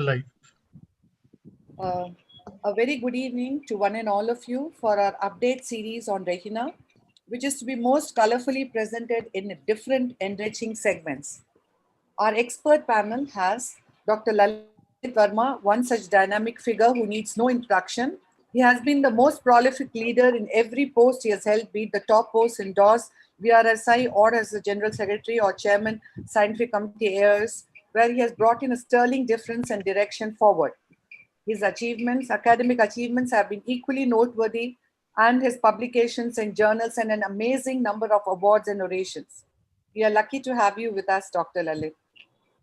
are live. Uh, a very good evening to one and all of you for our update series on Retina, which is to be most colorfully presented in different enriching segments. Our expert panel has Dr. Lalit Verma, one such dynamic figure who needs no introduction. He has been the most prolific leader in every post he has held, be it the top post in DOS, VRSI, or as the General Secretary or Chairman, Scientific Committee AIOS, where he has brought in a sterling difference and direction forward. His achievements, academic achievements, have been equally noteworthy, and his publications in journals and an amazing number of awards and orations. We are lucky to have you with us, Dr. Lalit.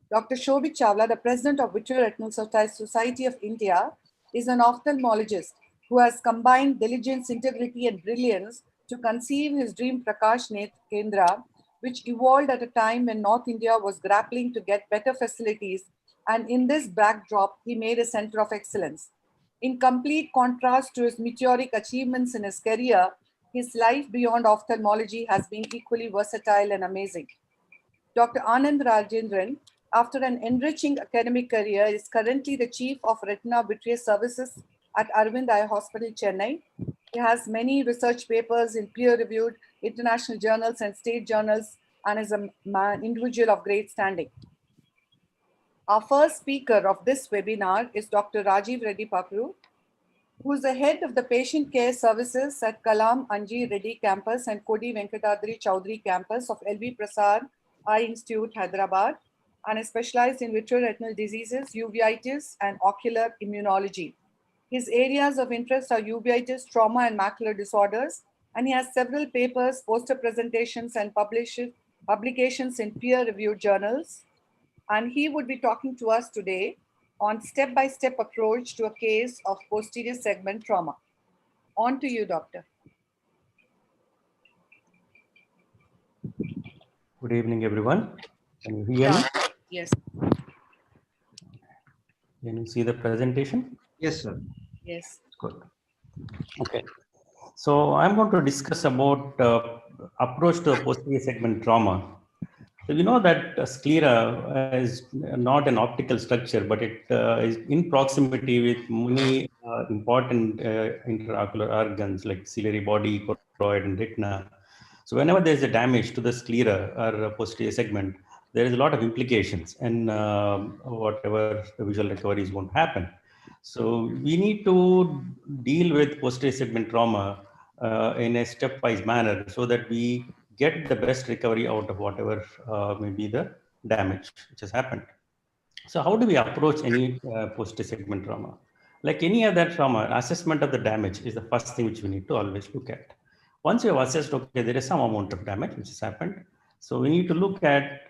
Dr. Shobhik Chawla, the president of Vitreoretinal Society of India, is an ophthalmologist who has combined diligence, integrity, and brilliance to conceive his dream Prakash Kendra, which evolved at a time when North India was grappling to get better facilities. And in this backdrop, he made a center of excellence. In complete contrast to his meteoric achievements in his career, his life beyond ophthalmology has been equally versatile and amazing. Dr. Anand Rajendran, after an enriching academic career, is currently the Chief of Retina Vitreous Services at Arvind Eye Hospital, Chennai. He has many research papers in peer-reviewed international journals and state journals and is an individual of great standing. Our first speaker of this webinar is Dr. Rajiv Reddy Pakru, who is the head of the patient care services at Kalam Anji Reddy campus and Kodi Venkatadri Chowdhury campus of LV Prasad Eye Institute, Hyderabad, and is specialized in vitreoretinal diseases, uveitis, and ocular immunology. His areas of interest are uveitis, trauma, and macular disorders, and he has several papers, poster presentations, and publications in peer-reviewed journals. And he would be talking to us today on step-by-step approach to a case of posterior segment trauma. On to you, doctor. Good evening, everyone. Can you hear me? Yes. Can you see the presentation? Yes, sir. Yes. Good. Okay. So I'm going to discuss about approach to posterior segment trauma. So you know that sclera is not an optical structure, but it is in proximity with many important intraocular organs like ciliary body, choroid, and retina. So whenever there is a damage to the sclera or posterior segment, there is a lot of implications, and whatever the visual recovery won't happen. So we need to deal with posterior segment trauma in a stepwise manner so that we get the best recovery out of whatever may be the damage which has happened. So how do we approach any posterior segment trauma? Like any other trauma, assessment of the damage is the first thing which we need to always look at. Once you have assessed, okay, there is some amount of damage which has happened. So we need to look at,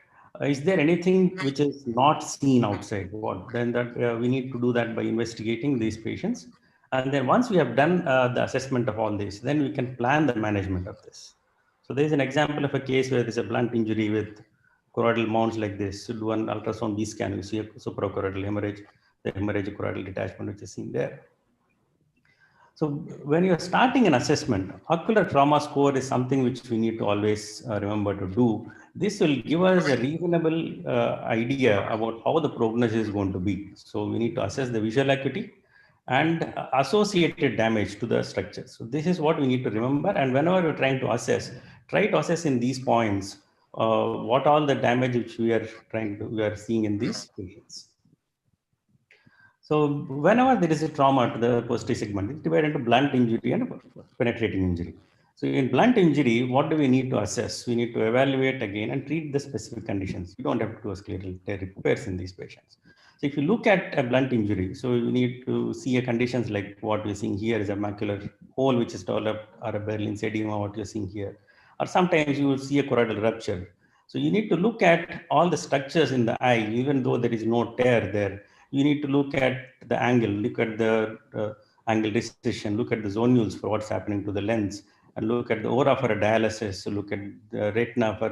is there anything which is not seen outside? Then that we need to do that by investigating these patients. And then once we have done the assessment of all this, then we can plan the management of this. So there is an example of a case where there's a blunt injury with choroidal mounds like this. You do an ultrasound B scan, you see a suprachoroidal hemorrhage, the hemorrhagic choroidal detachment which is seen there. So when you're starting an assessment, ocular trauma score is something which we need to always remember to do. This will give us a reasonable idea about how the prognosis is going to be. So we need to assess the visual acuity and associated damage to the structure. So this is what we need to remember. And whenever you're trying to assess, try to assess in these points what all the damage which we are seeing in these patients. So whenever there is a trauma to the posterior segment, it's divided into blunt injury and penetrating injury. So in blunt injury, what do we need to assess? We need to evaluate again and treat the specific conditions. You don't have to do a scleral tear repairs in these patients. So if you look at a blunt injury, so you need to see a conditions like what we're seeing here is a macular hole which is developed, or a Berlin's edema, what you're seeing here. Or sometimes you will see a choroidal rupture. So you need to look at all the structures in the eye, even though there is no tear there. You need to look at the angle, look at the angle recession, look at the zonules for what's happening to the lens, and look at the aura for a dialysis, so look at the retina for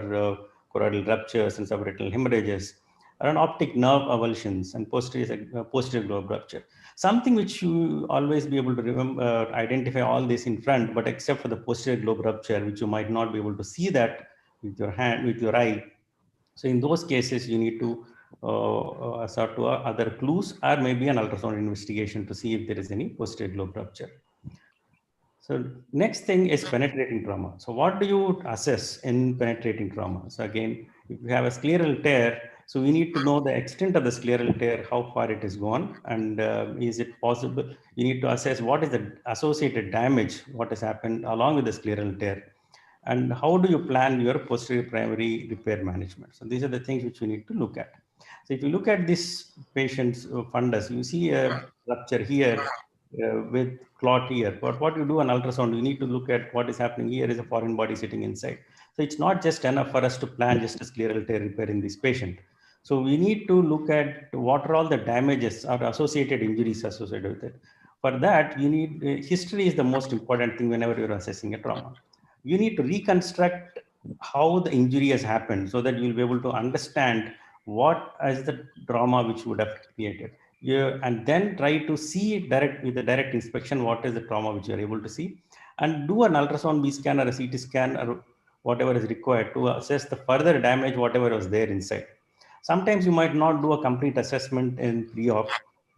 choroidal ruptures and subretinal hemorrhages, and optic nerve avulsions and posterior globe rupture. Something which you always be able to remember, identify all this in front, but except for the posterior globe rupture, which you might not be able to see that with your hand, with your eye. So in those cases, you need to sort of other clues, or maybe an ultrasound investigation to see if there is any posterior lobe rupture. So next thing is penetrating trauma. So what do you assess in penetrating trauma? So again, if you have a scleral tear, so we need to know the extent of the scleral tear, how far it is gone, and is it possible? You need to assess what is the associated damage, what has happened along with the scleral tear, and how do you plan your posterior primary repair management. So these are the things which we need to look at. So if you look at this patient's fundus, you see a rupture here with clot here. But what you do on ultrasound, you need to look at what is happening here is a foreign body sitting inside. So it's not just enough for us to plan just a scleral tear repair in this patient. So we need to look at what are all the damages or associated injuries associated with it. For that, you need history is the most important thing whenever you're assessing a trauma. You need to reconstruct how the injury has happened so that you'll be able to understand what is the trauma which would have created. And then try to see direct with the direct inspection what is the trauma which you are able to see, and do an ultrasound B scan or a CT scan or whatever is required to assess the further damage whatever was there inside. Sometimes you might not do a complete assessment in pre-op.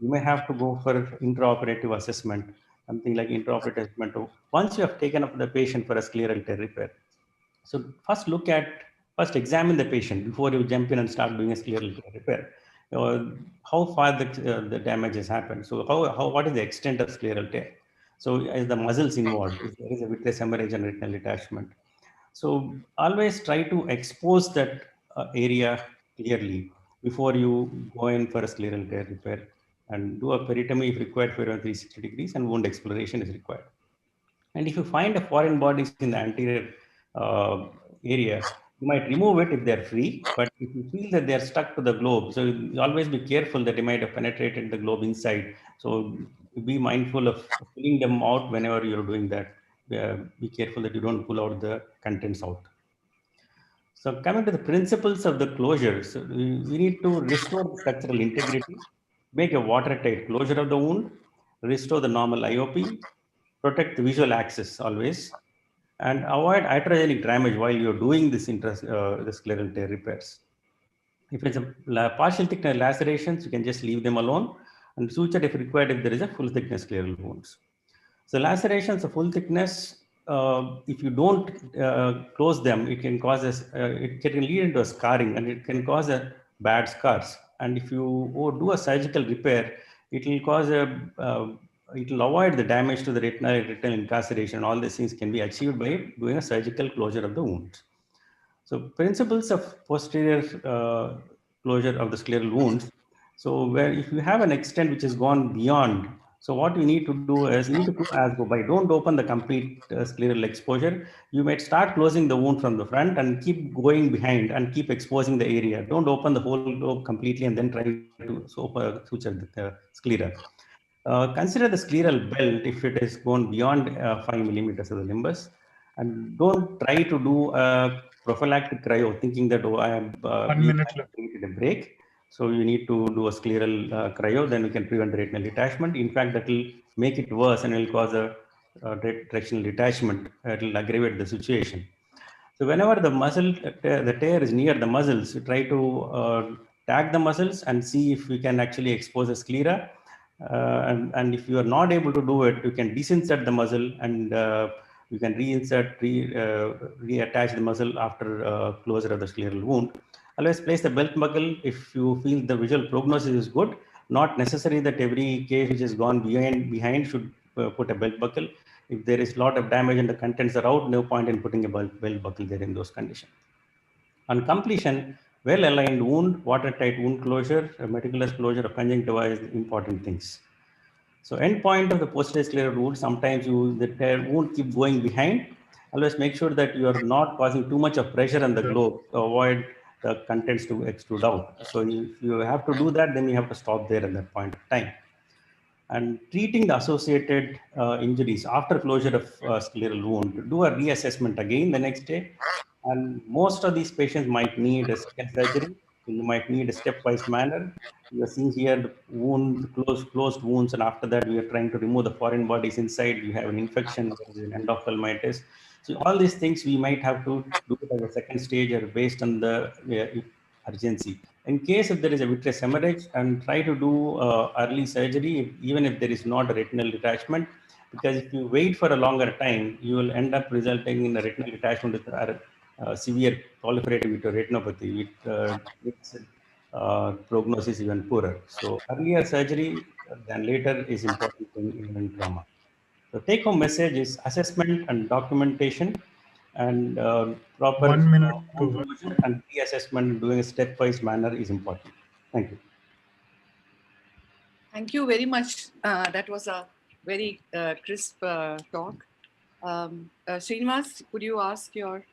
You may have to go for intraoperative assessment, something like intraoperative assessment. Once you have taken up the patient for a scleral tear repair, so first examine the patient before you jump in and start doing a scleral tear repair. How far the damage has happened. So what is the extent of scleral tear? So is the muscles involved? If there is a vitreous hemorrhage and retinal detachment. So always try to expose that area clearly before you go in for a scleral tear repair, and do a peritomy if required for around 360 degrees, and wound exploration is required. And if you find a foreign bodies in the anterior area, you might remove it if they're free. But if you feel that they're stuck to the globe, so you always be careful that they might have penetrated the globe inside. So be mindful of pulling them out whenever you're doing that. Be careful that you don't pull out the contents out. So coming to the principles of the closure, so we need to restore the structural integrity, make a watertight closure of the wound, restore the normal IOP, protect the visual axis always, and avoid iatrogenic damage while you're doing the scleral tear repairs. If it's a partial thickness lacerations, you can just leave them alone and suture if required if there is a full thickness scleral wounds. So lacerations of full thickness, if you don't close them, it can cause it can lead into a scarring and it can cause a bad scars. And if you do a surgical repair, it will cause it will avoid the damage to the retinal incarceration. All these things can be achieved by doing a surgical closure of the wound. So principles of posterior closure of the scleral wounds. So where if you have an extent which has gone beyond, so what you need to do is you need to close as go by. Don't open the complete scleral exposure. You might start closing the wound from the front and keep going behind and keep exposing the area. Don't open the whole globe completely and then try to suture the sclera. Consider the scleral belt if it is gone beyond 5 millimeters of the limbus, and don't try to do a prophylactic cryo thinking that I am 1 minute left. created a break. So you need to do a scleral cryo, then we can prevent the retinal detachment. In fact, that will make it worse and will cause a directional detachment. It will aggravate the situation. So whenever the tear is near the muscles, you try to tag the muscles and see if we can actually expose the sclera. And if you are not able to do it, you can disinsert the muscle and you can reattach the muscle after closure of the scleral wound. Always place the belt buckle if you feel the visual prognosis is good. Not necessary that every case which has gone behind should put a belt buckle. If there is a lot of damage and the contents are out, no point in putting a belt buckle there in those conditions. On completion, well-aligned wound, watertight wound closure, meticulous closure of conjunctiva is important things. So endpoint of the posterior scleral wound, sometimes the wound keep going behind. Always make sure that you are not causing too much of pressure on the globe to avoid the contents to extrude out. So if you have to do that, then you have to stop there at that point of time. And treating the associated injuries after closure of scleral wound, do a reassessment again the next day. And most of these patients might need a second surgery. You might need a stepwise manner. You are seeing here the wound, closed wounds, and after that we are trying to remove the foreign bodies inside. You have an infection, there is an endophthalmitis. So all these things we might have to do it as a second stage or based on the urgency. In case if there is a vitreous hemorrhage, and try to do early surgery, even if there is not a retinal detachment, because if you wait for a longer time, you will end up resulting in a retinal detachment with severe proliferative retinopathy, which makes prognosis even poorer. So earlier surgery than later is important in trauma. The take-home message is assessment and documentation, and proper 1 minute wound to closure and reassessment doing a stepwise manner is important. Thank you. Thank you very much. That was a very crisp talk. Srinivas, could you ask your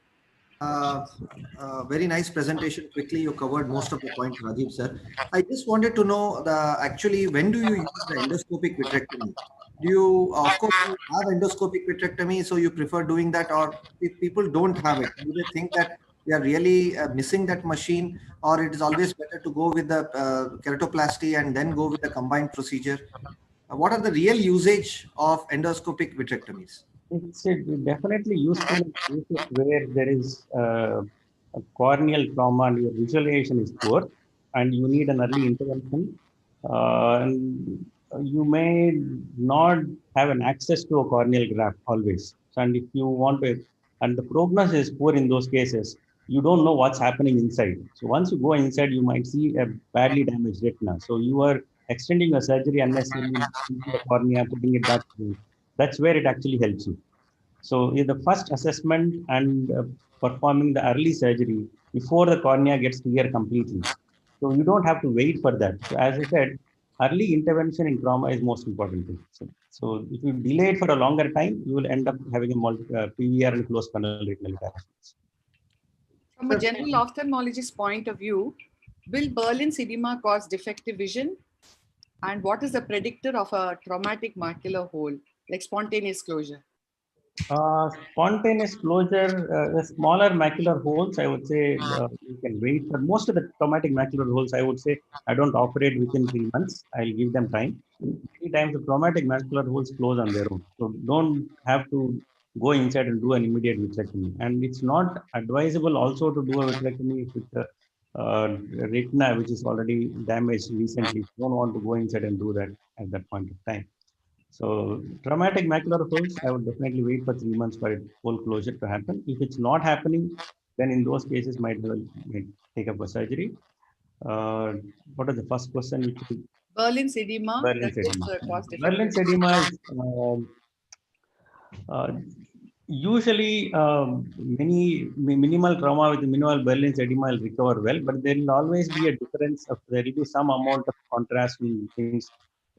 questions? Very nice presentation. Quickly, you covered most of the points, Rajiv sir. I just wanted to know actually when do you use the endoscopic vitrectomy? Do you, of course, you have endoscopic vitrectomy, so you prefer doing that, or if people don't have it, do they think that they are really missing that machine, or it is always better to go with the keratoplasty and then go with the combined procedure? What are the real usage of endoscopic vitrectomies? It's definitely useful in cases where there is a corneal trauma and your visualization is poor and you need an early intervention. And you may not have an access to a corneal graft always. So, and if you want to, and the prognosis is poor in those cases, you don't know what's happening inside. So once you go inside, you might see a badly damaged retina. So you are extending your surgery unnecessarily into the cornea, putting it back. That's where it actually helps you. So in the first assessment and performing the early surgery before the cornea gets clear completely. So you don't have to wait for that. So as I said, early intervention in trauma is most important thing. So if you delay it for a longer time, you will end up having a PVR and close funnel retinal detachments. From a general ophthalmologist point of view, will Berlin's edema cause defective vision? And what is the predictor of a traumatic macular hole, like spontaneous closure? Spontaneous closure, the smaller macular holes, I would say you can wait. For most of the traumatic macular holes, I would say I don't operate within 3 months. I'll give them time. Many times the traumatic macular holes close on their own. So don't have to go inside and do an immediate vitrectomy. And it's not advisable also to do a vitrectomy with the retina, which is already damaged recently. You don't want to go inside and do that at that point of time. So traumatic macular holes, I would definitely wait for 3 months for full closure to happen. If it's not happening, then in those cases might take up a surgery. What is the first question? Which is Berlin's edema, Berlin's does it edema. cause defective Berlin's vision? edema is uh, usually minimal trauma with minimal Berlin's edema will recover well, but there will always be a difference. There will be some amount of contrast in things,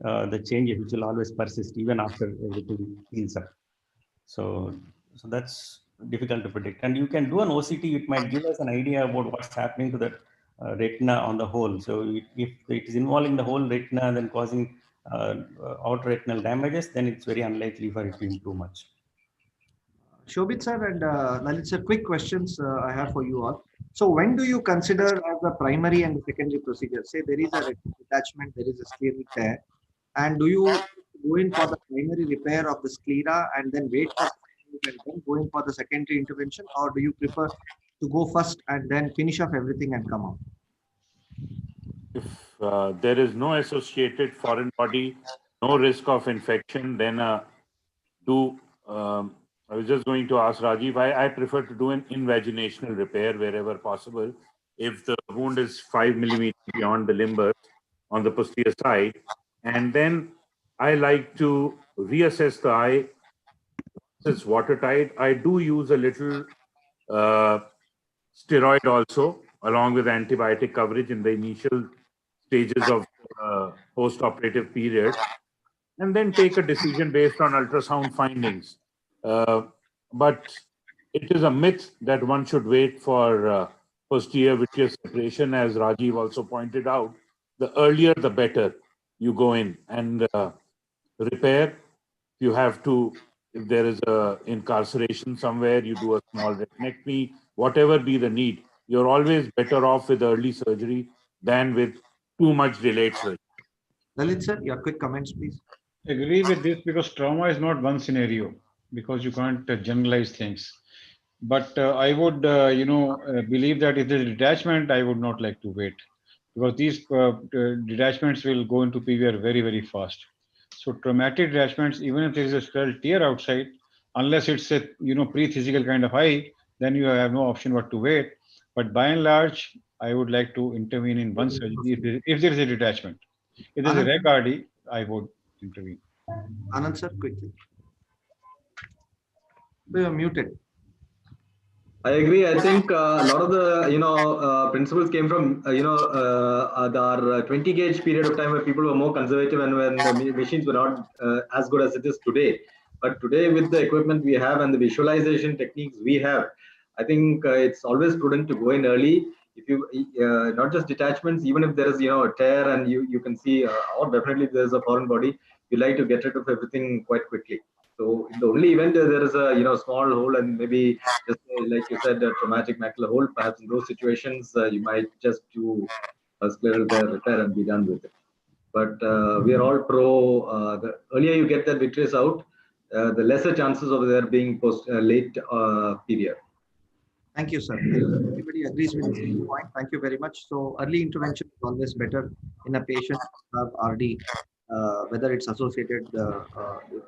the changes which will always persist even after everything heals up. So that's difficult to predict. And you can do an OCT, it might give us an idea about what's happening to the retina on the whole. So if it is involving the whole retina and then causing outer retinal damages, then it's very unlikely for it to improve much. Shobit sir and Lalit sir, quick questions I have for you all. So when do you consider as the primary and the secondary procedure? Say there is a retinal detachment, there is a scleral tear, and do you go in for the primary repair of the sclera and then wait for and then go in for the secondary intervention, or do you prefer to go first and then finish off everything and come out? If there is no associated foreign body, no risk of infection, then I was just going to ask Rajiv, I prefer to do an invaginational repair wherever possible. If the wound is 5 millimeters beyond the limbus on the posterior side, and then I like to reassess the eye. Once it's watertight, I do use a little steroid also, along with antibiotic coverage in the initial stages of post-operative period, and then take a decision based on ultrasound findings. But it is a myth that one should wait for posterior vitreous separation, as Rajiv also pointed out. The earlier, the better you go in and repair. You have to, if there is a incarceration somewhere, you do a small retinectomy, whatever be the need. You're always better off with early surgery than with too much delayed surgery. Lalit sir, your quick comments, please. agree with this because trauma is not one scenario because you can't generalize things. But I would, believe that if there's detachment, I would not like to wait, because these detachments will go into PVR very, very fast. So traumatic detachments, even if there is a swell tear outside, unless it's a pre-physical kind of eye, then you have no option but to wait. But by and large, I would like to intervene in one surgery if there is a detachment. If there's a Anand, reg RD, I would intervene. Anand sir, quickly. So you're muted. I agree. I think a lot of the principles came from our 20 gauge period of time where people were more conservative and when the machines were not as good as it is today. But today, with the equipment we have and the visualization techniques we have, I think it's always prudent to go in early. If you not just detachments, even if there is a tear and you can see, or definitely there's a foreign body, you like to get rid of everything quite quickly. So in the only event there is a small hole and maybe just like you said, a traumatic macular hole, perhaps in those situations you might just do a scleral repair and be done with it. But we are all pro. The earlier you get that vitreous out, the lesser chances of there being late PVR. Thank you, sir. Everybody agrees with the same point. Thank you very much. So early intervention is always better in a patient who have RD, whether it's associated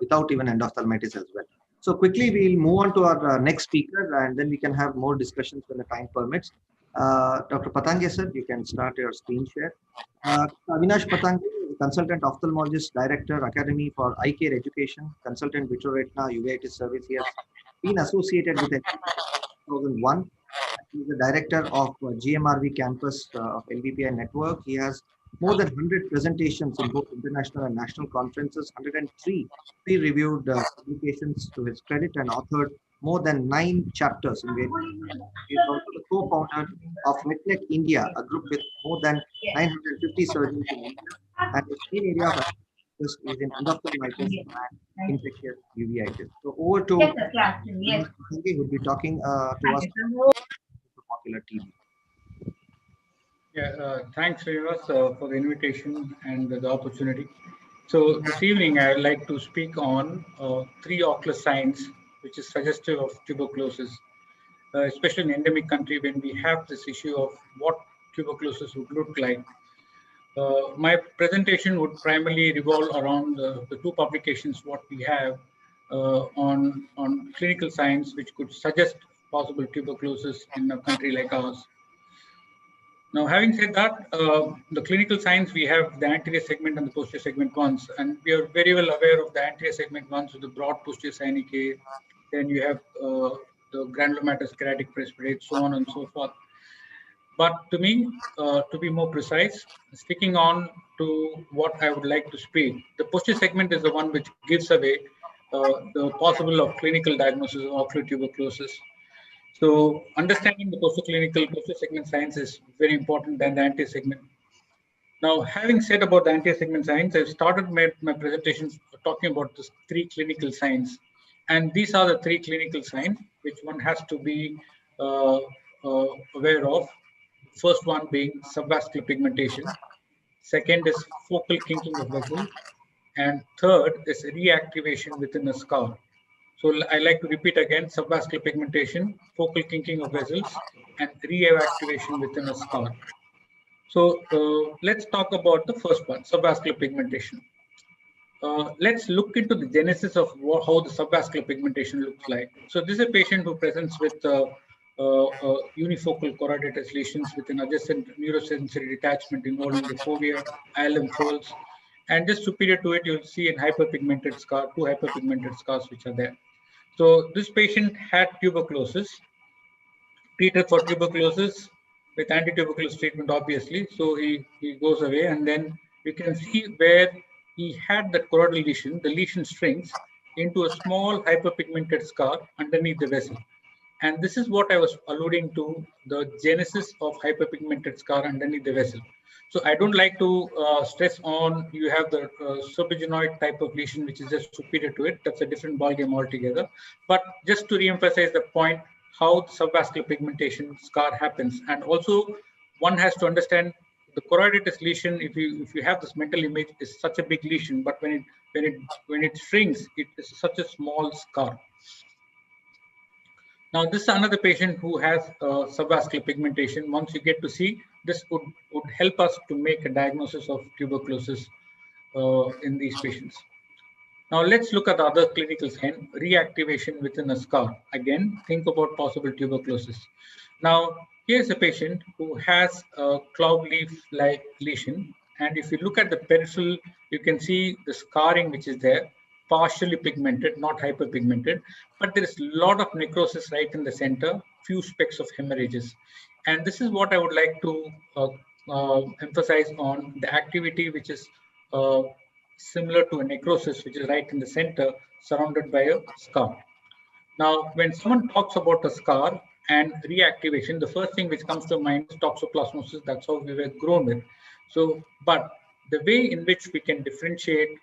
without even endophthalmitis as well. So quickly, we'll move on to our next speaker, and then we can have more discussions when the time permits. Dr. Patange, sir, you can start your screen share. Avinash Patange, consultant ophthalmologist, director, Academy for Eye Care Education, consultant Retina uveitis service. He has been associated with 2001. He is the director of GMRV campus of LVPI network. He has more than 100 presentations in both international and national conferences, 103 peer-reviewed publications to his credit, and authored more than 9 chapters in various. He is also the co-founder of Retina India, a group with more than 950 surgeons in India, and his main area of is in endophthalmitis and infectious uveitis. So over to who will be talking to us about popular TB. Yeah, thanks very much for the invitation and the opportunity. So this evening, I would like to speak on 3 ocular signs which is suggestive of tuberculosis, especially in endemic country when we have this issue of what tuberculosis would look like. My presentation would primarily revolve around the 2 publications what we have on clinical signs which could suggest possible tuberculosis in a country like ours. Now, having said that, the clinical signs, we have the anterior segment and the posterior segment ones, and we are very well aware of the anterior segment ones with the broad posterior synechiae. Then you have the granulomatous keratic presbyopia, so on and so forth. But to me, to be more precise, sticking on to what I would like to speak, the posterior segment is the one which gives away the possible of clinical diagnosis of ocular tuberculosis. So understanding the posterior segment signs is very important than the anterior segment. Now, having said about the anterior segment signs, I've started my presentation talking about the 3 clinical signs. And these are the 3 clinical signs which one has to be aware of. First one being subvascular pigmentation. Second is focal kinking of vessels. And third is reactivation within a scar. So I like to repeat again: subvascular pigmentation, focal kinking of vessels, and reactivation within a scar. So let's talk about the first one, subvascular pigmentation. Let's look into the genesis of how the subvascular pigmentation looks like. So this is a patient who presents with unifocal choroiditis lesions with an adjacent neurosensory detachment involving the fovea, ileum folds, and just superior to it, you'll see an hyperpigmented scar, 2 hyperpigmented scars which are there. So this patient had tuberculosis, treated for tuberculosis with anti-tuberculosis treatment, obviously. So he goes away, and then you can see where he had that choroidal lesion, the lesion shrinks into a small hyperpigmented scar underneath the vessel. And this is what I was alluding to, the genesis of hyperpigmented scar underneath the vessel. So I don't like to stress on you have the subarachnoid type of lesion, which is just superior to it. That's a different ballgame altogether. But just to re-emphasize the point, how subvascular pigmentation scar happens. And also one has to understand the choroiditis lesion, if you have this mental image, is such a big lesion, but when it shrinks, it is such a small scar. Now, this is another patient who has subvascular pigmentation. Once you get to see, this would help us to make a diagnosis of tuberculosis in these patients. Now, let's look at the other clinical sign, reactivation within a scar. Again, think about possible tuberculosis. Now, here's a patient who has a cloud leaf-like lesion. And if you look at the peripheral, you can see the scarring which is there, partially pigmented, not hyperpigmented, but there is a lot of necrosis right in the center, few specks of hemorrhages. And this is what I would like to emphasize on the activity which is similar to a necrosis, which is right in the center, surrounded by a scar. Now, when someone talks about a scar and reactivation, the first thing which comes to mind is toxoplasmosis. That's how we were grown with. So, but the way in which we can differentiate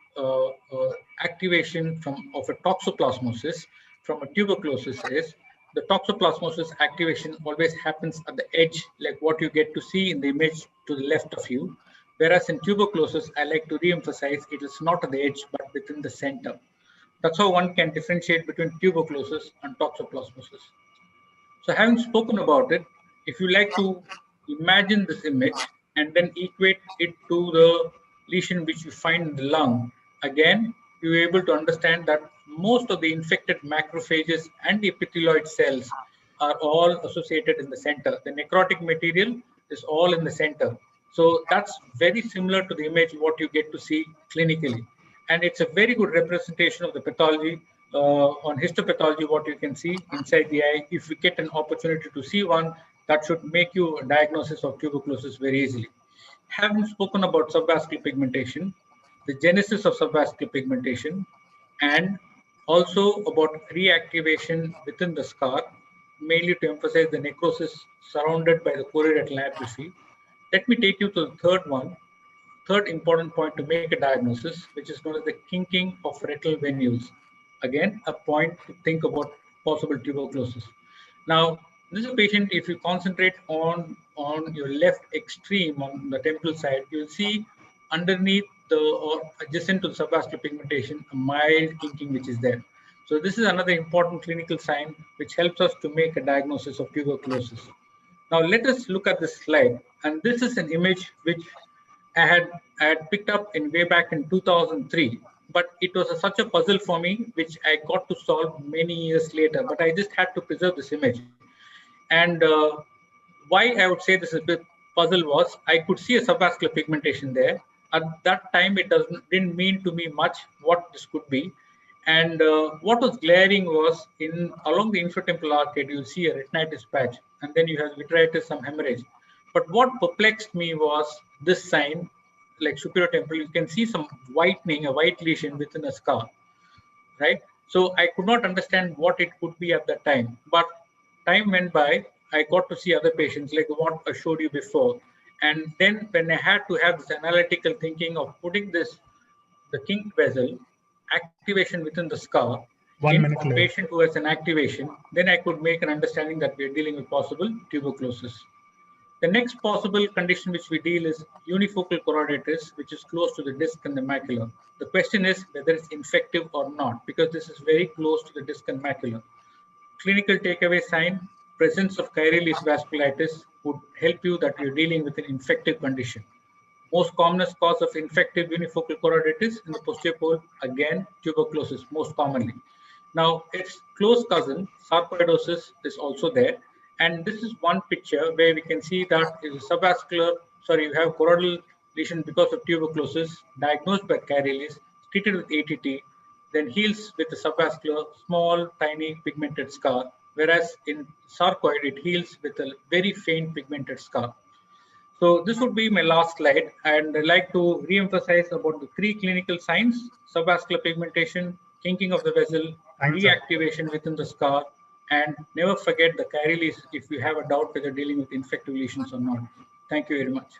activation of a toxoplasmosis from a tuberculosis is the toxoplasmosis activation always happens at the edge, like what you get to see in the image to the left of you. Whereas in tuberculosis, I like to re-emphasize it is not at the edge, but within the center. That's how one can differentiate between tuberculosis and toxoplasmosis. So having spoken about it, if you like to imagine this image and then equate it to the lesion which you find in the lung, again, you're able to understand that most of the infected macrophages and the epithelioid cells are all associated in the center. The necrotic material is all in the center. So that's very similar to the image what you get to see clinically. And it's a very good representation of the pathology on histopathology, what you can see inside the eye. If we get an opportunity to see one, that should make you a diagnosis of tuberculosis very easily. Having spoken about subvascular pigmentation, the genesis of subvascular pigmentation, and also about reactivation within the scar, mainly to emphasize the necrosis surrounded by the chorioretinal atrophy, let me take you to the third important point to make a diagnosis, which is known as the kinking of retinal venules. Again, a point to think about possible tuberculosis. Now, this is a patient, if you concentrate on your left extreme on the temporal side, you'll see underneath or adjacent to the subvascular pigmentation, a mild kinking which is there. So this is another important clinical sign which helps us to make a diagnosis of tuberculosis. Now let us look at this slide. And this is an image which I had picked up in way back in 2003, but it was such a puzzle for me, which I got to solve many years later. But I just had to preserve this image. And why I would say this is a bit puzzle was I could see a subvascular pigmentation there. At that time, it didn't mean to me much what this could be. And what was glaring was along the infratemporal arcade, you'll see a retinitis patch, and then you have vitritis, some hemorrhage. But what perplexed me was this sign, like superior temporal, you can see some whitening, a white lesion within a scar, right? So I could not understand what it could be at that time. But time went by, I got to see other patients, like what I showed you before. And then when I had to have this analytical thinking of putting the kinked vessel, activation within the scar, in a patient who has an activation, then I could make an understanding that we are dealing with possible tuberculosis. The next possible condition which we deal is unifocal choroiditis, which is close to the disc and the macula. The question is whether it's infective or not, because this is very close to the disc and macula. Clinical takeaway sign, presence of Chiaralis vasculitis would help you that you're dealing with an infective condition. Most commonest cause of infective unifocal choroiditis in the posterior pole, again, tuberculosis, most commonly. Now, its close cousin, sarcoidosis, is also there. And this is one picture where we can see that is subvascular, you have choroidal lesion because of tuberculosis, diagnosed by Chiaralis, treated with ATT, then heals with a subvascular, small, tiny pigmented scar, whereas in sarcoid, it heals with a very faint pigmented scar. So this would be my last slide, and I'd like to re-emphasize about the three clinical signs: subvascular pigmentation, kinking of the vessel, reactivation within the scar, and never forget the Chiaralis if you have a doubt whether dealing with infective lesions or not. Thank you very much.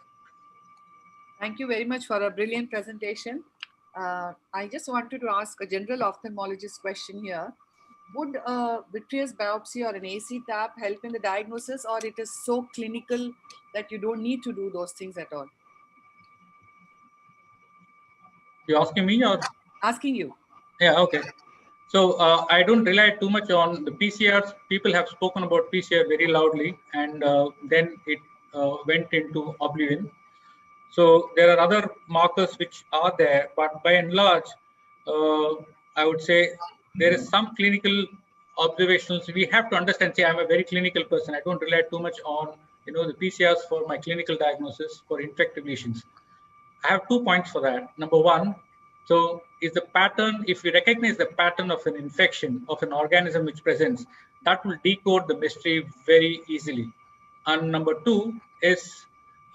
Thank you very much for a brilliant presentation. I just wanted to ask a general ophthalmologist question here. Would a vitreous biopsy or an AC tap help in the diagnosis, or it is so clinical that you don't need to do those things at all? You asking me or? Asking you. Yeah, okay. So I don't rely too much on the PCRs. People have spoken about PCR very loudly, and then it went into oblivion. So there are other markers which are there, but by and large, I would say there is some clinical observations. We have to understand. See, I'm a very clinical person. I don't rely too much on the PCRs for my clinical diagnosis for infective lesions. I have 2 points for that. Number one, so is the pattern, if we recognize the pattern of an infection of an organism which presents, that will decode the mystery very easily. And number two is,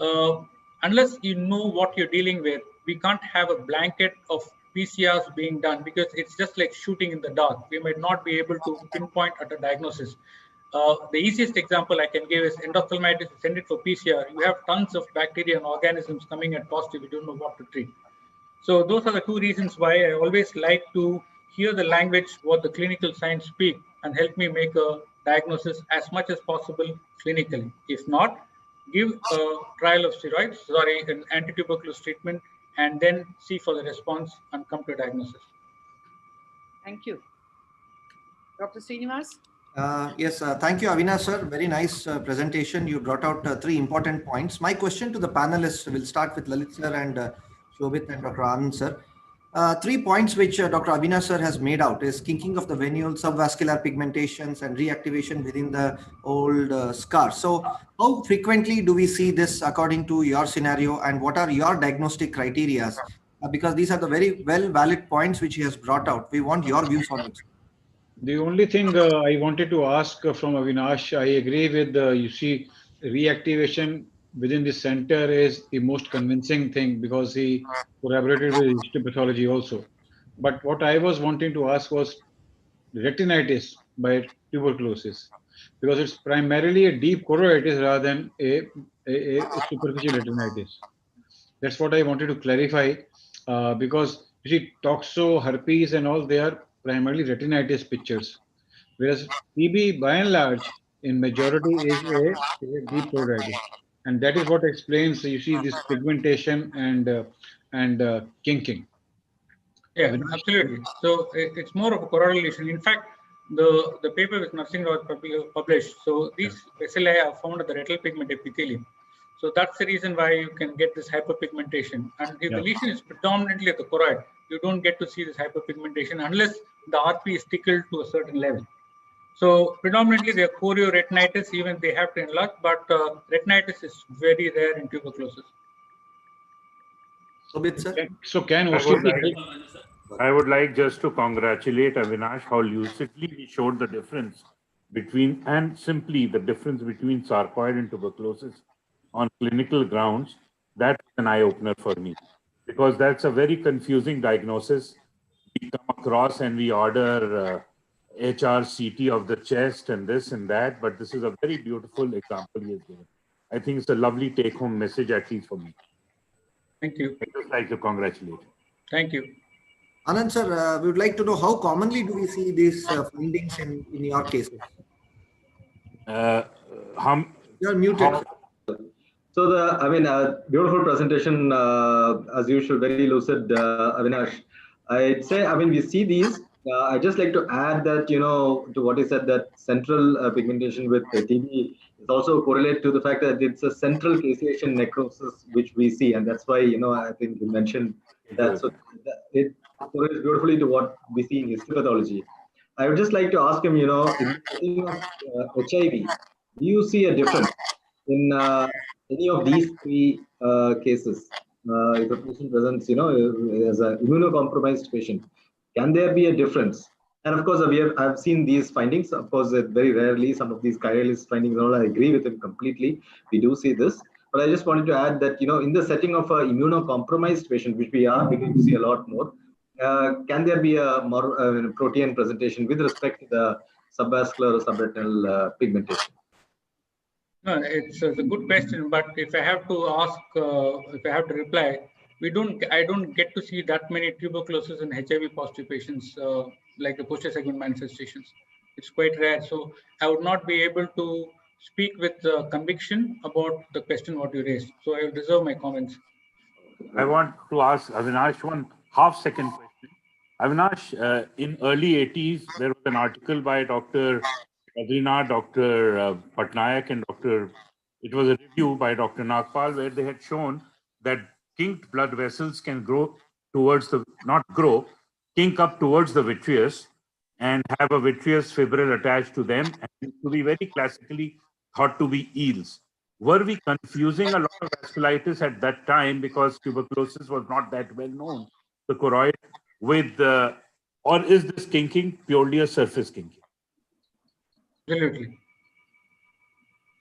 uh, unless you know what you're dealing with, we can't have a blanket of PCRs being done because it's just like shooting in the dark. We might not be able to pinpoint at a diagnosis. The easiest example I can give is endophthalmitis. Send it for PCR. You have tons of bacteria and organisms coming at positive. You don't know what to treat. So those are the two reasons why I always like to hear the language, what the clinical science speak, and help me make a diagnosis as much as possible clinically. If not, give a trial of steroids, an anti-tuberculosis treatment, and then see for the response and come to a diagnosis. Thank you. Dr. Srinivas? Yes, thank you, Avinash, sir. Very nice presentation. You brought out three important points. My question to the panelists will start with Lalit sir and Shobit and Dr. Anand sir. 3 points which Dr. Avinash sir has made out is kinking of the venule, subvascular pigmentations, and reactivation within the old scar. So how frequently do we see this according to your scenario, and what are your diagnostic criteria? Because these are the very valid points which he has brought out. We want your views on it. The only thing I wanted to ask from Avinash, I agree with, reactivation within the center is the most convincing thing because he collaborated with histopathology also. But what I was wanting to ask was retinitis by tuberculosis, because it's primarily a deep choroiditis rather than a superficial retinitis. That's what I wanted to clarify, because you see, toxo, herpes, and all, they are primarily retinitis pictures, whereas TB by and large in majority is a deep choroiditis, and that is what explains, you see, this pigmentation and kinking. Yeah, absolutely. So it's more of a correlation. In fact, the paper with Nursing was published. So these bacilli are found at the retinal pigment epithelium. So that's the reason why you can get this hyperpigmentation. And if the lesion is predominantly at the choroid, you don't get to see this hyperpigmentation unless the RP is tickled to a certain level. So predominantly they are chorioretinitis, even they have to enlarge, but retinitis is very rare in tuberculosis. So can I would like just to congratulate Avinash how lucidly he showed the difference between, and simply the difference between sarcoid and tuberculosis on clinical grounds. That's an eye-opener for me, because that's a very confusing diagnosis. We come across and we order HRCT of the chest and this and that, but this is a very beautiful example he has given. I think it's a lovely take-home message, at least for me. Thank you. I'd just like to congratulate. Thank you. Anand sir, we would like to know how commonly do we see these findings in your cases? You're muted. So beautiful presentation, as usual, very lucid, Avinash. I'd say, we see these. I'd just like to add that, to what he said, that central pigmentation with TB is also correlated to the fact that it's a central caseation necrosis which we see, and that's why, I think you mentioned that. So it correlates beautifully to what we see in histopathology. I would just like to ask him, in the setting of HIV, do you see a difference in any of these three cases? If a patient presents, as an immunocompromised patient, can there be a difference? And of course, I've seen these findings. Of course, very rarely some of these chiral findings. All I agree with him completely. We do see this, but I just wanted to add that in the setting of an immunocompromised patient, which we are beginning to see a lot more, can there be a more protein presentation with respect to the subvascular or subretinal pigmentation? No, it's a good question, but if I have to ask, if I have to reply, I don't get to see that many tuberculosis in HIV positive patients like the posterior segment manifestations. It's quite rare. So I would not be able to speak with conviction about the question what you raised. So I will reserve my comments. I want to ask Avinash one half-second question. Avinash, in early 80s, there was an article by Dr. Retina, Dr. Patnaik, and it was a review by Dr. Nagpal, where they had shown that kinked blood vessels can grow towards not grow, kink up towards the vitreous and have a vitreous fibril attached to them, and to be very classically thought to be eels. Were we confusing a lot of vasculitis at that time because tuberculosis was not that well known, the choroid, with, or is this kinking purely a surface kinking? Absolutely.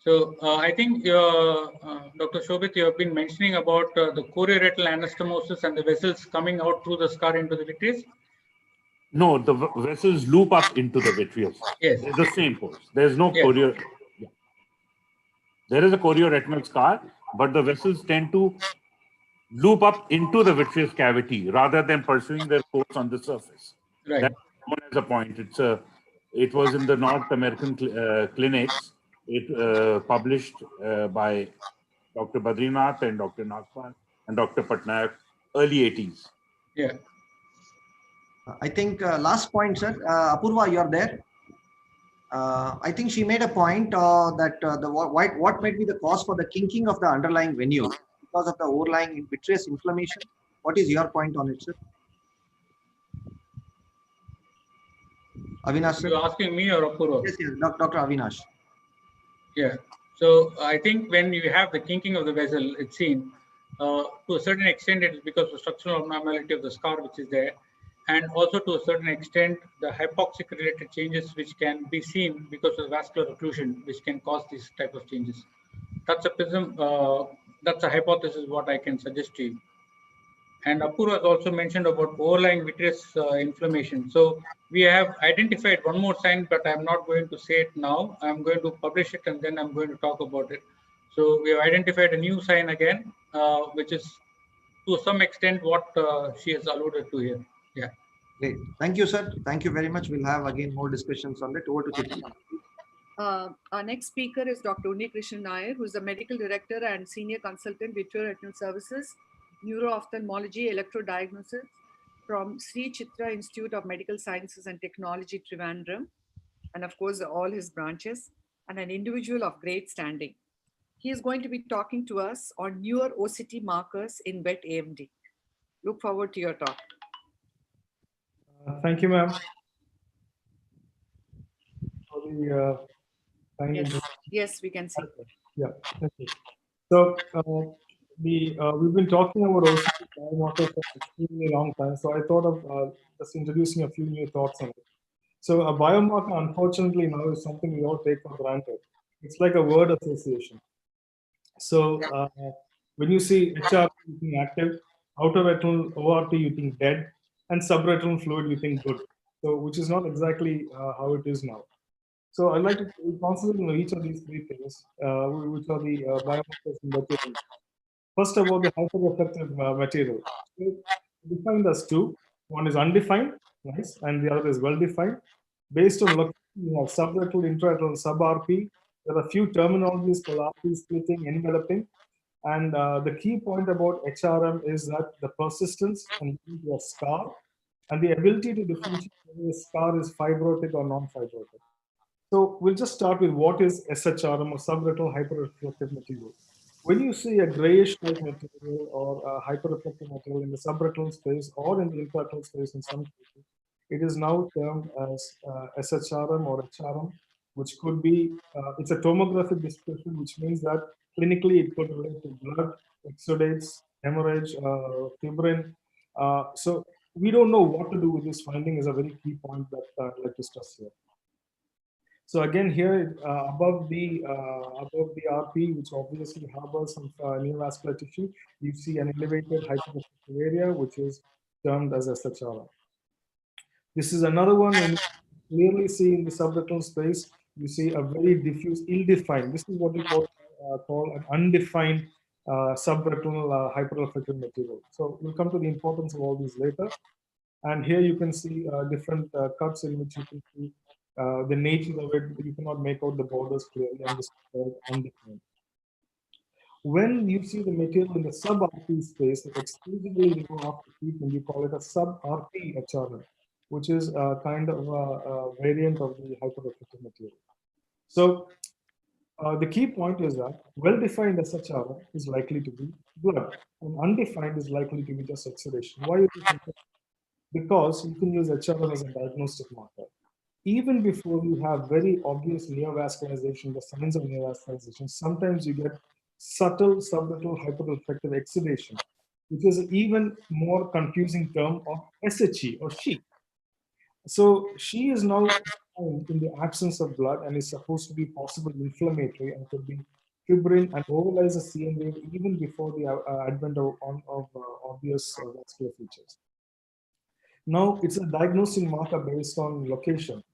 So I think Dr. Shobit, you have been mentioning about the chorioretinal anastomosis and the vessels coming out through the scar into the vitreous. No, the vessels loop up into the vitreous. Yes. They're the same course. There's no Yes. Yeah. There is a chorioretinal scar, but the vessels tend to loop up into the vitreous cavity rather than pursuing their course on the surface. Right. That's known as a point. It was in the North American clinics. It published by Dr. Badrinath and Dr. Nagpal and Dr. Patnaik, early 80s. Yeah. I think last point, sir. Apurva, you're there. I think she made a point that what might be the cause for the kinking of the underlying venule because of the overlying vitreous inflammation. What is your point on it, sir? Avinash, sir? You're asking me or Apurva? Yes, yes, Dr. Avinash. Yeah. So I think when you have the kinking of the vessel, it's seen to a certain extent it is because of the structural abnormality of the scar which is there, and also to a certain extent the hypoxic related changes which can be seen because of the vascular occlusion which can cause these type of changes. That's a prism. That's a hypothesis what I can suggest to you. And Apurva has also mentioned about overlying vitreous inflammation. So we have identified one more sign, but I'm not going to say it now. I'm going to publish it and then I'm going to talk about it. So we have identified a new sign again, which is to some extent what she has alluded to here. Yeah. Great. Thank you, sir. Thank you very much. We'll have again more discussions on that. Over to Chitra. Our next speaker is Dr. Unnikrishnan Nair, who is the Medical Director and Senior Consultant, Vitreoretinal Services, Neuro-Ophthalmology, Electrodiagnosis from Sri Chitra Institute of Medical Sciences and Technology, Trivandrum, and of course, all his branches, and an individual of great standing. He is going to be talking to us on newer OCT markers in wet AMD. Look forward to your talk. Thank you, ma'am. Yes, we can see. Yeah, thank you. So we've been talking about OCT biomarkers for an extremely long time. So I thought of just introducing a few new thoughts on it. So a biomarker, unfortunately, now is something we all take for granted. It's like a word association. So when you see HR, you think active, outer retinal ORT, you think dead, and subretinal fluid, you think good. So which is not exactly how it is now. So I'd like to concentrate on each of these three things, which are the biomarkers in material. First of all, the hyperreflective material. So defined as two. One is undefined, nice, and the other is well-defined. Based on location, you have subretinal, intraretinal, sub-RP. There are a few terminologies called RP splitting, enveloping. And the key point about HRM is that the persistence and the scar and the ability to differentiate whether the scar is fibrotic or non-fibrotic. So we'll just start with what is SHRM or subretinal hyperreflective material. When you see a grayish type material or a hyperreflective material in the subretinal space or in the intraretinal space in some cases, it is now termed as SHRM or HRM, which could be, it's a tomographic description, which means that clinically it could relate to blood, exudates, hemorrhage, fibrin. So we don't know what to do with this finding is a very key point that I'd like to stress here. So again, here above the RP, which obviously harbors some neovascular tissue, you see an elevated hyperreflective area, which is termed as SHRM. This is another one, and clearly see in the subretinal space, you see a very diffuse, ill-defined. This is what we call an undefined subretinal hyperreflective material. So we'll come to the importance of all these later. And here you can see different cuts in which you can see the nature of it. You cannot make out the borders clearly, and this is undefined. When you see the material in the sub-RP space that exclusively remove after treatment, you call it a sub-RP HRM, which is a kind of a variant of the hyperreflective material. So the key point is that well-defined SHRM is likely to be blood, and undefined is likely to be just exudation. Why is this important? Because you can use HRM as a diagnostic marker. Even before you have very obvious neovascularization, the signs of neovascularization, sometimes you get subtle subretinal hyperreflective exudation, which is an even more confusing term of SHE or she. So she is now in the absence of blood and is supposed to be possibly inflammatory and could be fibrin and overlies a CN wave even before the advent of obvious vascular features. Now, it's a diagnostic marker based on location.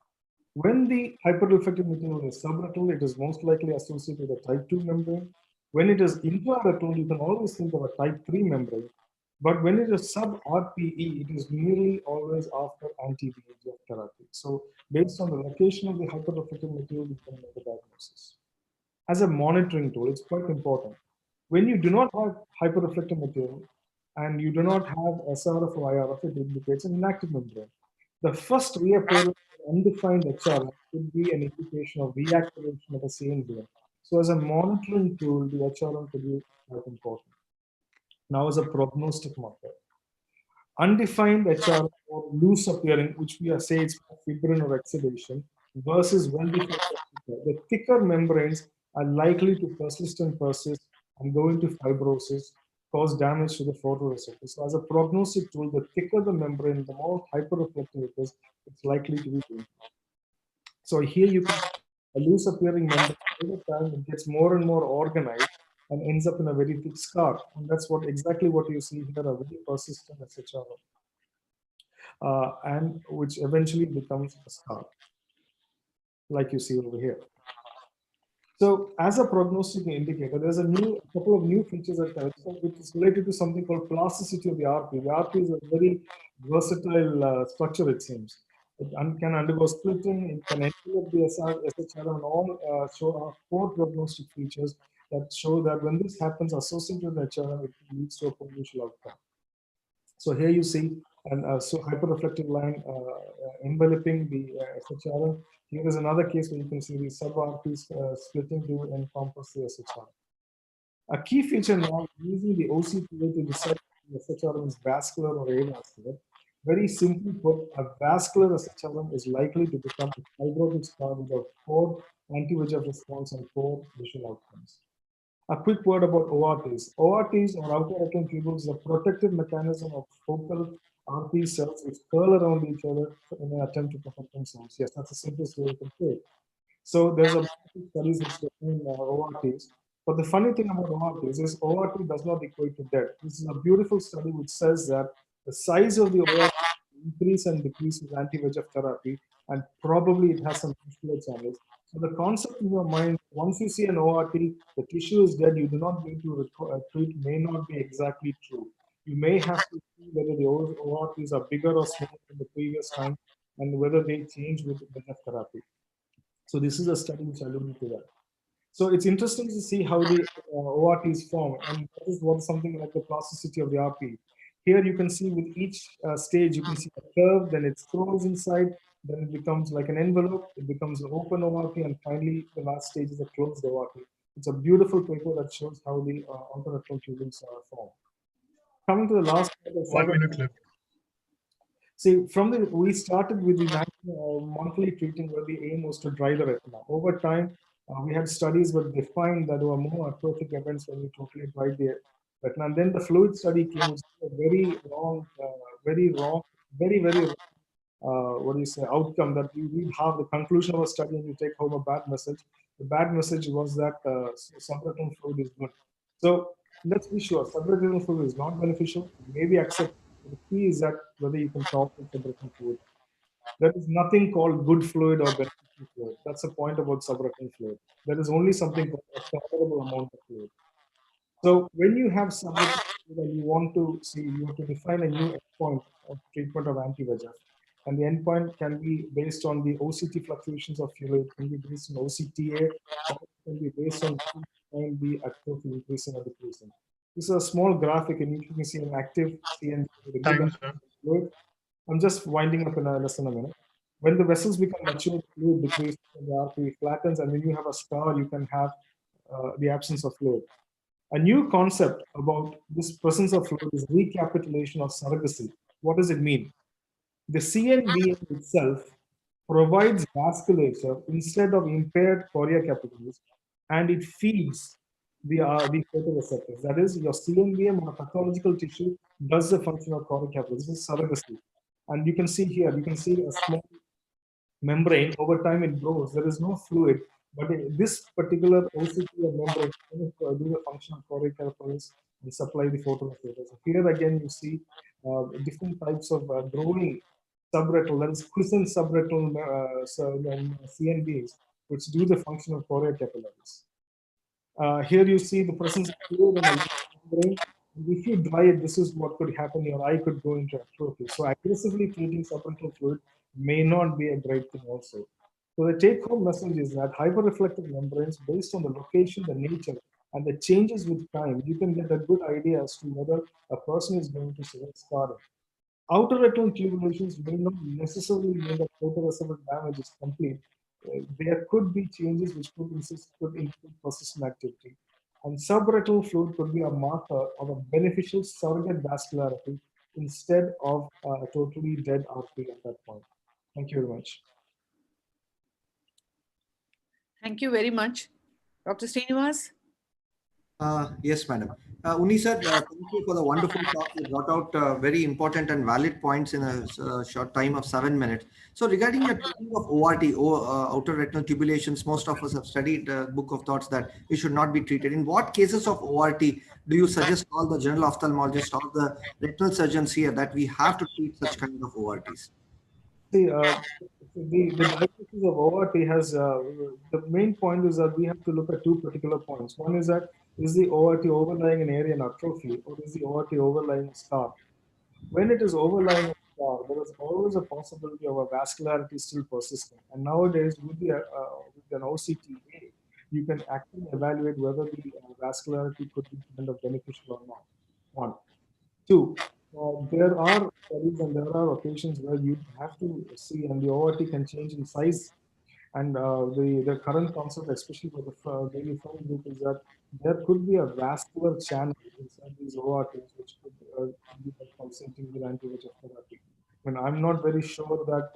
When the hyperreflective material is subretinal, it is most likely associated with a type 2 membrane. When it is intraretinal, you can always think of a type 3 membrane. But when it is sub-RPE, it is nearly always after anti-VEGF therapy. So based on the location of the hyperreflective material, you can make a diagnosis. As a monitoring tool, it's quite important. When you do not have hyperreflective material and you do not have SRF or IRF, it indicates an inactive membrane. The first reappearance of undefined HRF could be an indication of reactivation of a CN vein. So as a monitoring tool, the HRF could be quite important. Now as a prognostic marker, undefined HR or loose appearing, which we are saying it's fibrin or exudation, versus well-defined. The thicker membranes are likely to persist and go into fibrosis, cause damage to the photoreceptors. So as a prognostic tool, the thicker the membrane, the more hyperreflective it is, it's likely to be dangerous. So here you can a loose appearing membrane, over time it gets more and more organized and ends up in a very thick scar. And that's exactly what you see here, a very persistent SHRO. And which eventually becomes a scar, like you see over here. So as a prognostic indicator, there's a couple of new features that which is related to something called plasticity of the RP. The RP is a very versatile structure, it seems. It can undergo splitting, it can envelop the SHR, and all show 4 prognostic features that show that when this happens associated with HRM, it leads to a potential outcome. So here you see an hyperreflective line enveloping the SHRM. Here is another case where you can see the sub-RPs splitting to encompass the SHRM. A key feature now using the OCTA to decide if the SHRM is vascular or avascular. Very simply put, a vascular SHRM is likely to become a fibrotic scar with a poor anti-VEGF response and poor visual outcomes. A quick word about ORTs. ORTs, or outer retinal tubules, is a protective mechanism of focal RP cells which curl around each other in an attempt to protect themselves. Yes, that's the simplest way you can say it. So there's a studies which define ORTs. But the funny thing about ORTs is ORT does not equate to death. This is a beautiful study which says that the size of the ORT increase and decrease with anti-VEGF therapy, and probably it has some muscular channels. So the concept in your mind, once you see an ORT, the tissue is dead, you do not need to treat, may not be exactly true. You may have to see whether the ORTs are bigger or smaller than the previous time, and whether they change with VEGF therapy. So this is a study which alluded to that. So it's interesting to see how the ORTs form, and that is what something like the plasticity of the RP. Here you can see with each stage, you can see a curve, then it scrolls inside, then it becomes like an envelope, it becomes an open ORT, and finally the last stage is a closed ORT. It's a beautiful paper that shows how the outer retinal tubules are formed. Coming to the last part of 1 minute left. See, we started with the monthly treating where the aim was to dry the retina. Over time, we had studies that defined that there were more atrophic events when we totally dried the retina. And then the fluid study came with a very wrong, very wrong, what do you say, outcome that you read half the conclusion of a study and you take home a bad message. The bad message was that subretinal fluid is good. So let's be sure, subretinal fluid is not beneficial, maybe accepted. The key is that whether you can tolerate subretinal fluid. There is nothing called good fluid or beneficial fluid. That's the point about subretinal fluid. There is only something called a tolerable amount of fluid. So when you have subretinal fluid and you want to see, you have to define a new endpoint of treatment of anti-VEGF. And the endpoint can be based on the OCT fluctuations of fluid, can be based on OCTA, or can be based on the atrophy increasing or decreasing. This is a small graphic, and you can see an active CNV with a good Thanks, sir. fluid. I'm just winding up in less than a minute. When the vessels become mature, fluid decreases and the RPE flattens, and when you have a scar, you can have the absence of fluid. A new concept about this presence of fluid is recapitulation of surrogacy. What does it mean? The CNVA itself provides vasculature instead of impaired chorea capillaries, and it feeds the photoreceptors. That is, your CNVM on a pathological tissue does the function of chorea capillaries. This is surrogacy. And you can see here, you can see a small membrane. Over time it grows. There is no fluid, but this particular OCT membrane can do the function of chorea capillaries and supply the photoreceptors. So here again, you see different types of growing subretinal, that is quiescent subretinal CNVs, which do the function of chorea capillaries. Here you see the presence of fluid in the membrane. If you dry it, this is what could happen. Your eye could go into atrophy. So aggressively treating subretinal fluid may not be a great thing also. So the take-home message is that hyperreflective membranes, based on the location, the nature, and the changes with time, you can get a good idea as to whether a person is going to select scarring. Outer retinal tubulations may not necessarily mean that photoreceptor damage is complete. There could be changes which could include persistent activity. And subretinal fluid could be a marker of a beneficial surrogate vascularity instead of a totally dead RP at that point. Thank you very much. Thank you very much. Dr. Srinivas? Yes, madam. Uni sir, thank you for the wonderful talk. You brought out very important and valid points in a short time of 7 minutes. So regarding the treatment of ORT, outer retinal tubulations, most of us have studied the book of thoughts that it should not be treated. In what cases of ORT do you suggest all the general ophthalmologists, all the retinal surgeons here that we have to treat such kind of ORTs? See, the diagnosis of ORT has, the main point is that we have to look at two particular points. One is that, is the ORT overlying an area in atrophy, or is the ORT overlying a scar? When it is overlying a scar, there is always a possibility of a vascularity still persisting. And nowadays, with an OCTA, you can actually evaluate whether the vascularity could be kind of beneficial or not. One. Two, there are studies and there are occasions where you have to see, and the ORT can change in size. And the current concept, especially for the daily film group, is that there could be a vascular channel inside these ORTs, which could be pulsating with anti-VEGF therapy. I mean, I'm not very sure that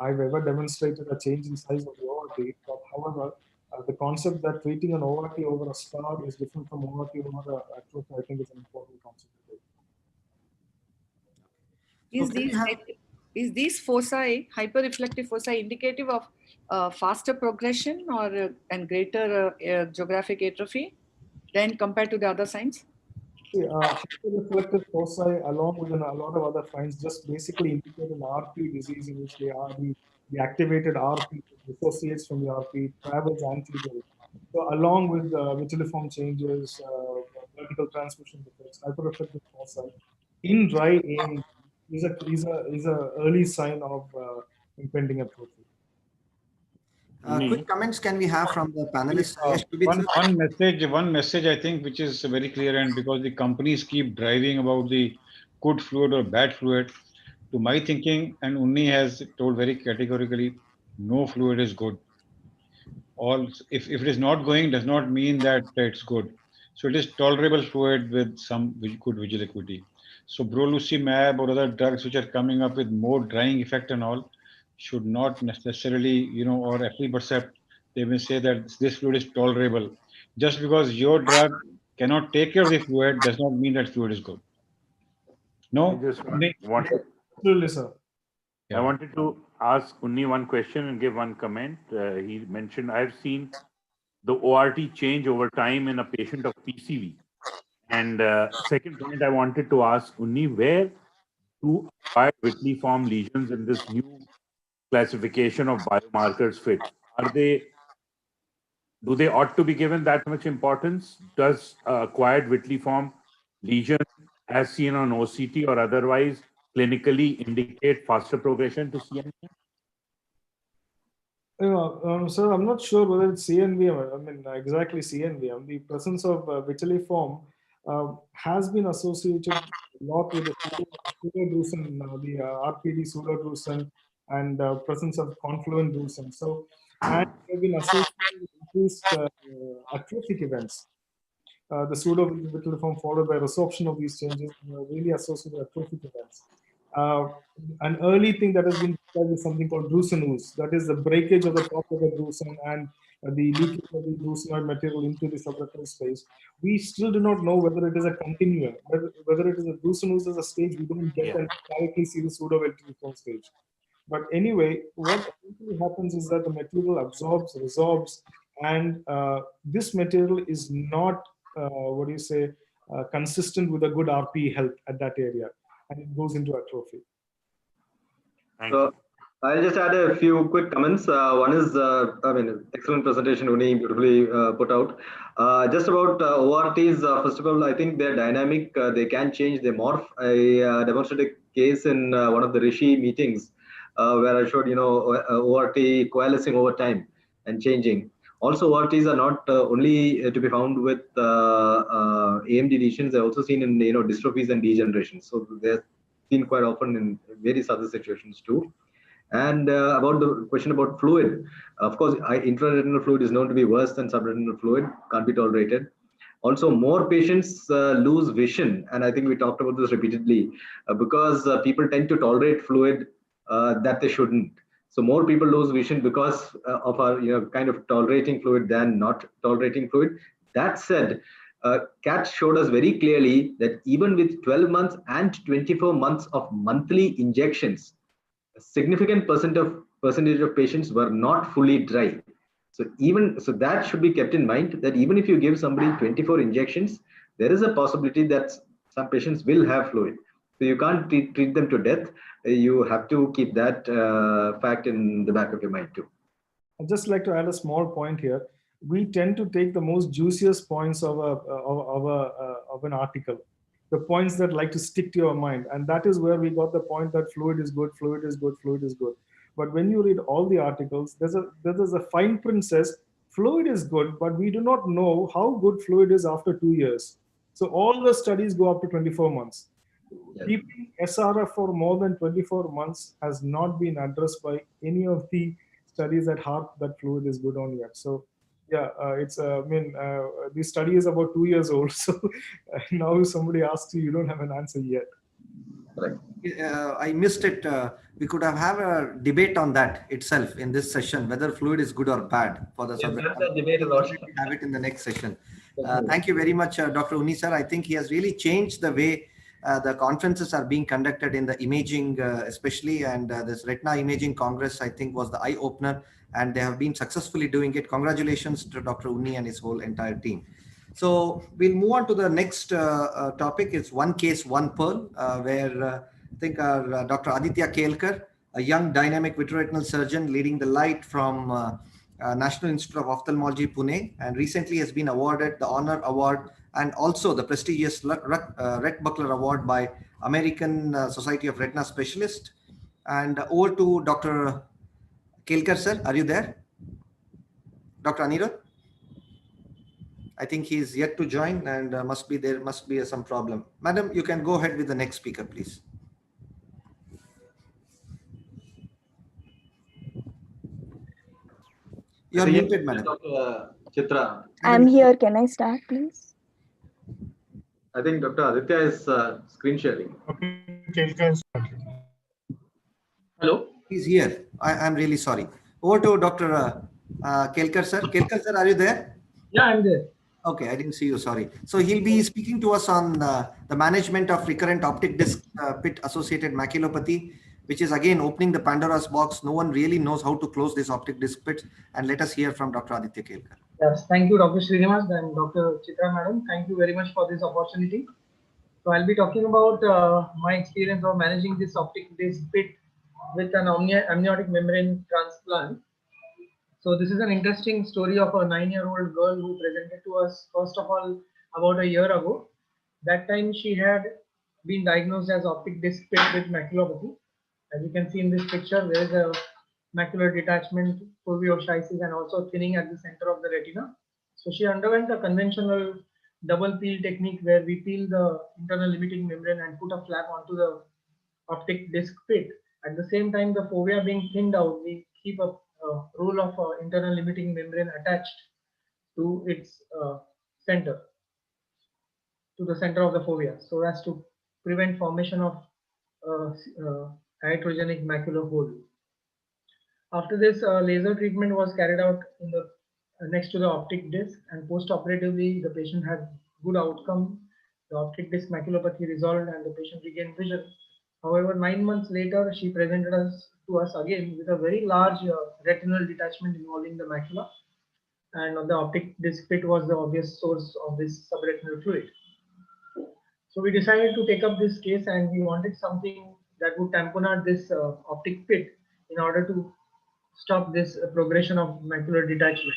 I've ever demonstrated a change in size of the ORT, but however, the concept that treating an ORT over a scar is different from ORT over a atrophy, I think is an important concept. Is these foci, hyperreflective foci, indicative of faster progression or and greater geographic atrophy than compared to the other signs? Hyperreflective foci, along with a lot of other finds, just basically indicate an RP disease in which they are the activated RP dissociates from the RP, travels anteriorly. So, along with vitelliform changes, vertical transmission defects, hyperreflective foci in dry AMD is a early sign of impending atrophy. Quick comments can we have from the panelists? One message I think which is very clear, and because the companies keep driving about the good fluid or bad fluid, to my thinking, and Unni has told very categorically, no fluid is good. All if it is not going does not mean that it's good. So it is tolerable fluid with some good visual acuity. So brolucimab or other drugs which are coming up with more drying effect and all should not necessarily, or aflibercept, they may say that this fluid is tolerable. Just because your drug cannot take care of the fluid does not mean that fluid is good. No? I just wanted, Absolutely, sir. I wanted to ask Unni one question and give one comment. He mentioned, I've seen the ORT change over time in a patient of PCV. And second point I wanted to ask Unni, where do acquired vitelliform lesions in this new classification of biomarkers fit? Do they ought to be given that much importance? Does acquired vitelliform lesion as seen on OCT or otherwise clinically indicate faster progression to CNV? So I'm not sure whether it's CNVM. I mean, exactly CNVM. The presence of vitelliform has been associated a lot with the pseudodrusen, the RPD pseudodrusen, and presence of confluent drusen. So, and they've been associated with increased atrophic events. The pseudo-vitelliform followed by resorption of these changes really associated with atrophic events. Uh, an early thing that has been described is something called drusen ooze. That is the breakage of the top of the drusen and the leakage of the drusenoid material into the subretinal space. We still do not know whether it is a continuum, whether it is a drusen ooze as a stage we don't get and directly see the pseudo-vitelliform stage. But anyway, what essentially happens is that the material absorbs, resorbs, and this material is not, consistent with a good RP health at that area, and it goes into atrophy. Thank you. I'll just add a few quick comments. One is, excellent presentation, Uni, beautifully put out. Just about ORTs, first of all, I think they're dynamic. They can change, they morph. I demonstrated a case in one of the Rishi meetings where I showed, ORT coalescing over time and changing. Also, ORTs are not only to be found with AMD lesions, they're also seen in, dystrophies and degenerations. So they're seen quite often in various other situations too. And about the question about fluid, of course, intraretinal fluid is known to be worse than subretinal fluid, can't be tolerated. Also, more patients lose vision, and I think we talked about this repeatedly, because people tend to tolerate fluid that they shouldn't. So more people lose vision because of our kind of tolerating fluid than not tolerating fluid. That said, CAT showed us very clearly that even with 12 months and 24 months of monthly injections, a significant percentage of patients were not fully dry. So that should be kept in mind, that even if you give somebody 24 injections, there is a possibility that some patients will have fluid. So you can't treat them to death. You have to keep that fact in the back of your mind too. I'd just like to add a small point here. We tend to take the most juiciest points of an article, the points that like to stick to your mind. And that is where we got the point that fluid is good, fluid is good, fluid is good. But when you read all the articles, there's a fine print says fluid is good, but we do not know how good fluid is after 2 years. So all the studies go up to 24 months. Yes. Keeping SRF for more than 24 months has not been addressed by any of the studies that harp that fluid is good on yet. So yeah, this study is about 2 years old. So now if somebody asks you, you don't have an answer yet. Right. I missed it. We could have a debate on that itself in this session, whether fluid is good or bad for the subject. That debate is also have it in the next session. Thank you very much, Dr. Uni sir. I think he has really changed the way the conferences are being conducted in the imaging, especially, and this Retina Imaging Congress, I think, was the eye opener, and they have been successfully doing it. Congratulations to Dr. Uni and his whole entire team. So we'll move on to the next topic. It's one case, one pearl, where I think our Dr. Aditya Kelkar, a young dynamic vitreoretinal surgeon leading the light from National Institute of Ophthalmology, Pune, and recently has been awarded the Honor Award and also the prestigious Rhett Buckler Award by American Society of Retina Specialists. And over to Dr. Kelkar, sir. Are you there? Dr. Anirudh? I think he's yet to join, and there must be some problem. Madam, you can go ahead with the next speaker, please. You're muted, madam. Dr. Chitra. I'm here. Can I start, please? I think Dr. Aditya is screen sharing. Hello? He's here. I'm really sorry. Over to Dr. Kelkar, sir. Kelkar, sir, are you there? Yeah, I'm there. Okay, I didn't see you, sorry. So he'll be speaking to us on the management of recurrent optic disc pit-associated maculopathy, which is again opening the Pandora's box. No one really knows how to close this optic disc pit. And let us hear from Dr. Aditya Kelkar. Yes, thank you, Dr. Srinivas and Dr. Chitra, madam. Thank you very much for this opportunity. So I'll be talking about my experience of managing this optic disc pit with an amniotic membrane transplant. So this is an interesting story of a 9-year-old girl who presented to us, first of all, about a year ago. That time she had been diagnosed as optic disc pit with maculopathy. As you can see in this picture, there is a macular detachment, foveoschisis, and also thinning at the center of the retina. So she underwent a conventional double peel technique where we peel the internal limiting membrane and put a flap onto the optic disc pit. At the same time, the fovea being thinned out, we keep a roll of internal limiting membrane attached to its center, to the center of the fovea, so as to prevent formation of iatrogenic macular hole. After this, laser treatment was carried out in the next to the optic disc, and post-operatively the patient had good outcome. The optic disc maculopathy resolved and the patient regained vision. However, 9 months later, she presented to us again with a very large retinal detachment involving the macula, and the optic disc pit was the obvious source of this subretinal fluid. So we decided to take up this case, and we wanted something that would tamponade this optic pit in order to stop this progression of macular detachment.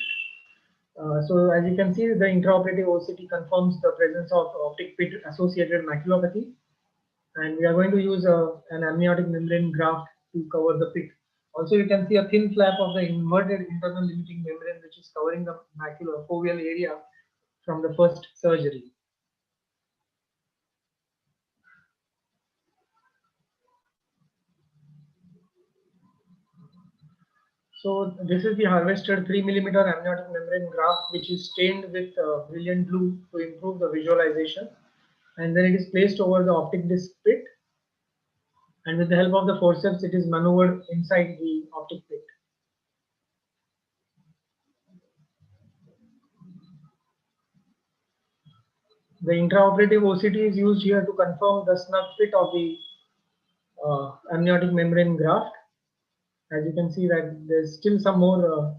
So as you can see, the intraoperative OCT confirms the presence of optic pit associated maculopathy, and we are going to use an amniotic membrane graft to cover the pit. Also, you can see a thin flap of the inverted internal limiting membrane which is covering the macular foveal area from the first surgery. So this is the harvested 3 mm amniotic membrane graft, which is stained with brilliant blue to improve the visualization, and then it is placed over the optic disc pit, and with the help of the forceps it is maneuvered inside the optic pit. The intraoperative OCT is used here to confirm the snug fit of the amniotic membrane graft. As you can see that there's still some more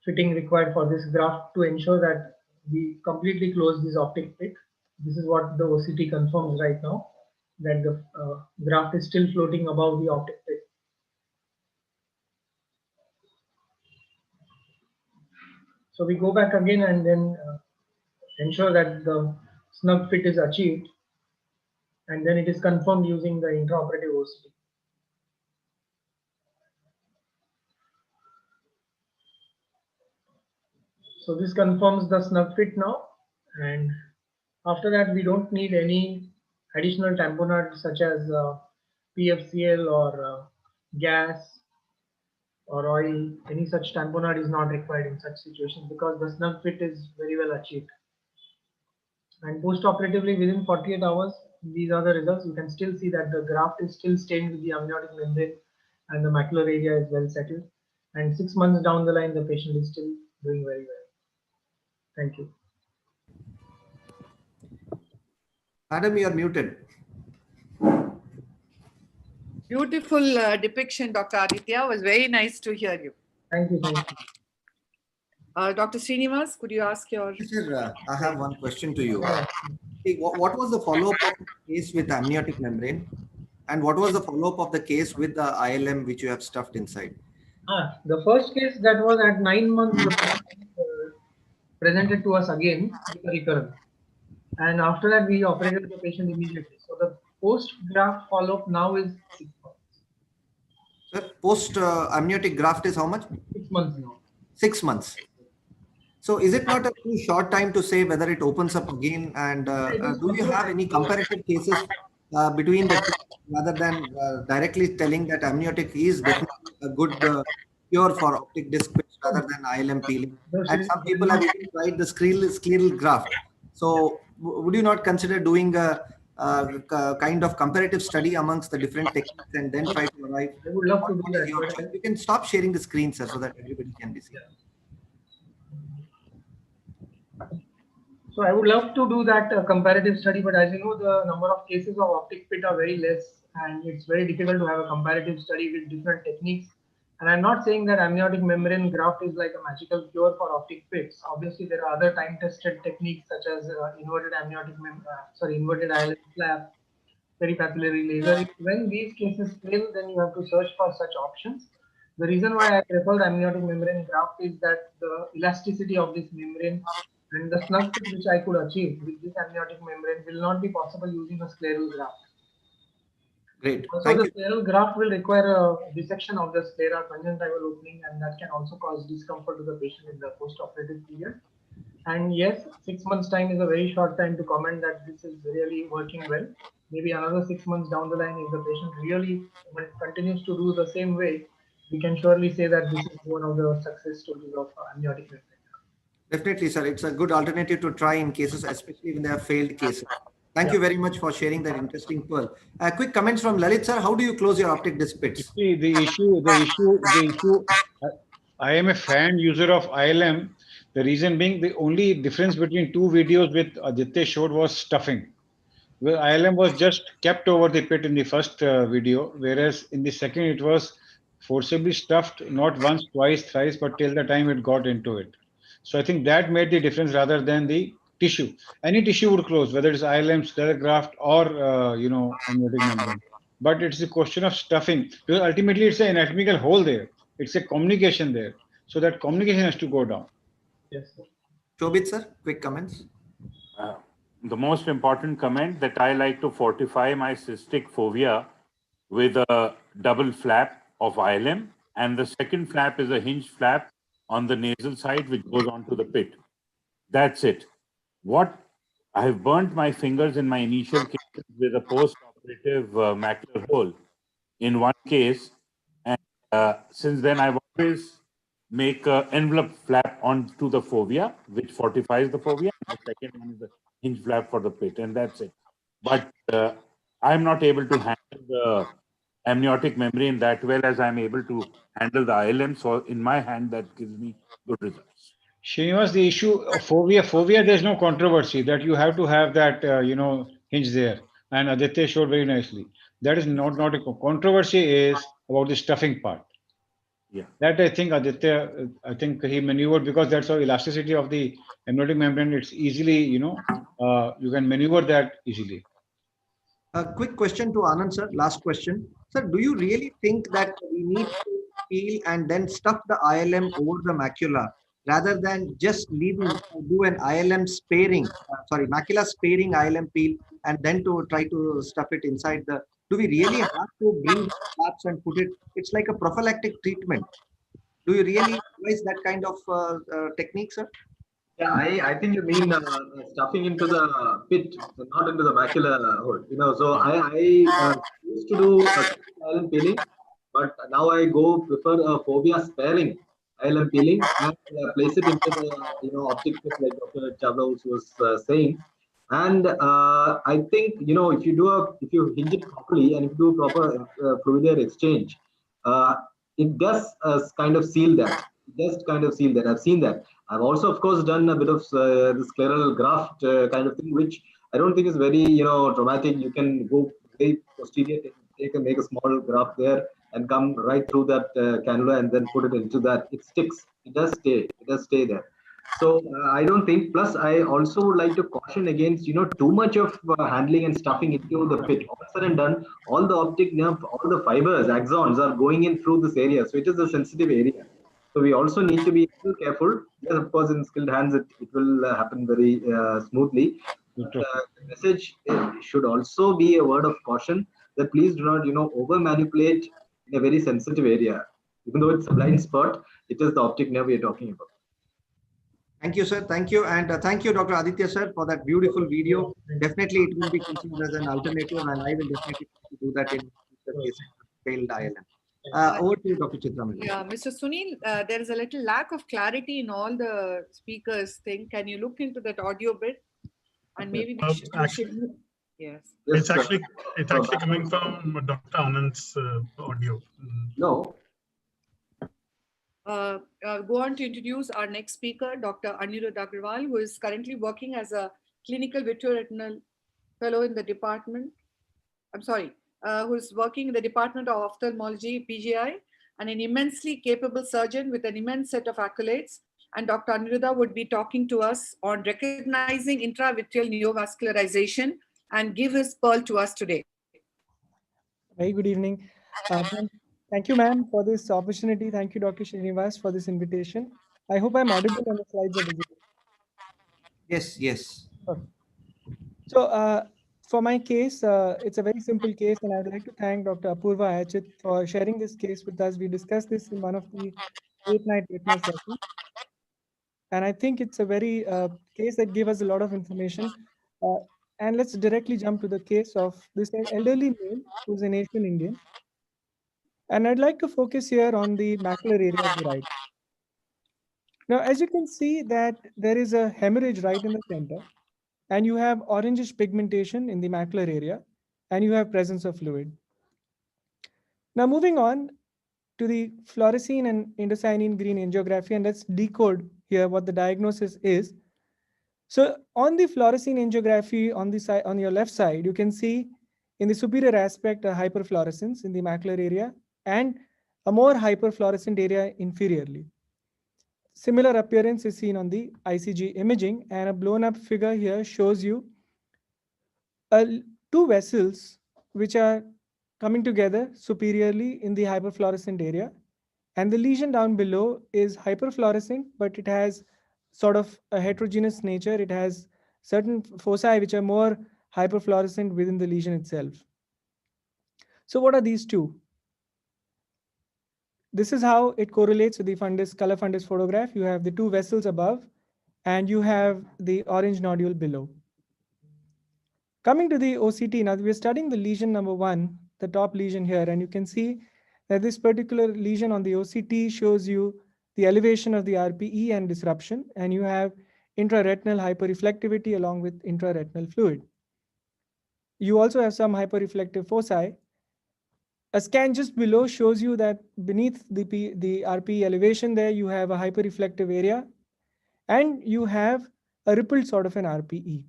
fitting required for this graft to ensure that we completely close this optic pit. This is what the OCT confirms right now, that the graft is still floating above the optic pit. So we go back again and then ensure that the snug fit is achieved, and then it is confirmed using the intraoperative OCT. So this confirms the snug fit now, and after that we don't need any additional tamponade such as PFCL or gas or oil. Any such tamponade is not required in such situations because the snug fit is very well achieved. And post-operatively within 48 hours, these are the results. You can still see that the graft is still stained with the amniotic membrane and the macular area is well settled. And 6 months down the line, the patient is still doing very well. Thank you. Madam, you are muted. Beautiful depiction, Dr. Aditya. It was very nice to hear you. Thank you. Thank you. Dr. Srinivas, could you ask your... Yes, sir, I have one question to you. What was the follow-up of the case with amniotic membrane? And what was the follow-up of the case with the ILM which you have stuffed inside? The first case that was at 9 months, the patient presented to us again with a recurrence. And after that, we operated the patient immediately. So the post-graft follow-up now is 6 months. Sir, post-amniotic graft is how much? 6 months now. 6 months. So is it not a too short time to say whether it opens up again? And do you have any comparative cases between the two rather than directly telling that amniotic is definitely a good cure for optic disc pitch rather than ILM peeling? And some people have even tried the scleral graft. So would you not consider doing a kind of comparative study amongst the different techniques and then try to arrive? I would love to do that. You can stop sharing the screen, sir, so that everybody can be seen. So I would love to do that comparative study, but as you know, the number of cases of optic pit are very less, and it's very difficult to have a comparative study with different techniques. And I'm not saying that amniotic membrane graft is like a magical cure for optic pits. Obviously, there are other time-tested techniques such as inverted ILM flap, peripapillary laser. When these cases fail, then you have to search for such options. The reason why I prefer amniotic membrane graft is that the elasticity of this membrane and the snug fit which I could achieve with this amniotic membrane will not be possible using a scleral graft. Great. Also, Thank the you. scleral graft will require a dissection of the sclera conjunctival opening, and that can also cause discomfort to the patient in the post-operative period. And yes, 6 months time is a very short time to comment that this is really working well. Maybe another 6 months down the line, if the patient really continues to do the same way, we can surely say that this is one of the success stories of amniotic reflex. Definitely, sir. It's a good alternative to try in cases, especially when they have failed cases. Thank you very much for sharing that interesting pearl. Quick comments from Lalit, sir. How do you close your optic disc pits? See, the issue. I am a fan user of ILM. The reason being, the only difference between two videos with Aditya showed was stuffing. Well, ILM was just kept over the pit in the first video, whereas in the second it was forcibly stuffed, not once, twice, thrice, but till the time it got into it. So I think that made the difference rather than the tissue. Any tissue would close, whether it's ILM, scleral graft, or amniotic membrane. But it's a question of stuffing because ultimately it's an anatomical hole there. It's a communication there. So that communication has to go down. Yes, sir. Shobit, sir. Quick comments. The most important comment that I like to fortify my cystic fovea with a double flap of ILM, and the second flap is a hinge flap on the nasal side which goes onto the pit. That's it. What I have burnt my fingers in my initial cases with a post-operative macular hole in one case, and since then I've always make an envelope flap onto the fovea, which fortifies the fovea, and the second one is the hinge flap for the pit, and that's it. But I'm not able to handle the amniotic membrane that well as I'm able to handle the ILM. So in my hand, that gives me good results. Srinivas, the issue of fovea, there's no controversy that you have to have that, hinge there. And Aditya showed very nicely. That is not a controversy is about the stuffing part. Yeah. That I think Aditya, I think he maneuvered because that's how elasticity of the amniotic membrane. It's easily, you can maneuver that easily. A quick question to Anand, sir. Last question. Sir, do you really think that we need to peel and then stuff the ILM over the macula rather than just do an ILM sparing, macula sparing ILM peel and then to try to stuff it inside the, do we really have to bring the flaps and put it? It's like a prophylactic treatment. Do you really advise that kind of technique, sir? Yeah, I think you mean stuffing into the pit, not into the macular hole. So I used to do ILM peeling, but now I prefer a fovea sparing ILM peeling and place it into the optic pit like Dr. Chavlos was saying. And I think if you hinge it properly and if you do proper fluid exchange, it does kind of seal that. I've seen that. I've also, of course, done a bit of the scleral graft kind of thing, which I don't think is very, dramatic. You can go very posterior, make a small graft there and come right through that cannula and then put it into that. It sticks. It does stay. It does stay there. So I don't think. Plus, I also would like to caution against, too much of handling and stuffing into the pit. All said and done, all the optic nerve, all the fibers, axons are going in through this area. So it is a sensitive area. So we also need to be a little careful. Yes, of course, in skilled hands, it will happen very smoothly. But, the message should also be a word of caution that please do not, over manipulate in a very sensitive area. Even though it's a blind spot, it is the optic nerve we are talking about. Thank you, sir. Thank you. And thank you, Dr. Aditya, sir, for that beautiful video. Definitely, it will be considered as an alternative, and I will definitely do that in future cases of failed ILM. Over to you, Dr. Chitra. Yeah, Mr. Sunil, there is a little lack of clarity in all the speakers thing. Can you look into that audio bit? And maybe we should. Actually, yes. It's actually coming from Dr. Anand's audio. No. Go on to introduce our next speaker, Dr. Anirudh Agrawal, who is currently working as a clinical vitreoretinal fellow in the department. Who is working in the Department of Ophthalmology, PGI, and an immensely capable surgeon with an immense set of accolades. And Dr. Aniruddha would be talking to us on recognizing intravitreal neovascularization and give his pearl to us today. Very good evening. Thank you, ma'am, for this opportunity. Thank you, Dr. Srinivas, for this invitation. I hope I'm audible on the slides are visible. Yes, yes. So for my case, it's a very simple case, and I'd like to thank Dr. Apurva Ayachit for sharing this case with us. We discussed this in one of the late-night Retina sessions, and I think it's a very case that gave us a lot of information. Uh, and let's directly jump to the case of this elderly male who's an Asian Indian. And I'd like to focus here on the macular area of the right. Now, as you can see that there is a hemorrhage right in the center, and you have orangish pigmentation in the macular area, and you have presence of fluid. Now, moving on to the fluorescein and indocyanine green angiography, and let's decode here what the diagnosis is. So on the fluorescein angiography on the side, on your left side, you can see in the superior aspect a hyperfluorescence in the macular area and a more hyperfluorescent area inferiorly. Similar appearance is seen on the ICG imaging, and a blown up figure here shows you two vessels which are coming together superiorly in the hyperfluorescent area. And the lesion down below is hyperfluorescent, but it has sort of a heterogeneous nature. It has certain foci which are more hyperfluorescent within the lesion itself. So what are these two? This is how it correlates with the fundus, color fundus photograph. You have the two vessels above, and you have the orange nodule below. Coming to the OCT, now we're studying the lesion number 1, the top lesion here, and you can see that this particular lesion on the OCT shows you the elevation of the RPE and disruption, and you have intraretinal hyperreflectivity along with intraretinal fluid. You also have some hyperreflective foci. A scan just below shows you that beneath the RPE elevation there, you have a hyperreflective area, and you have a rippled sort of an RPE.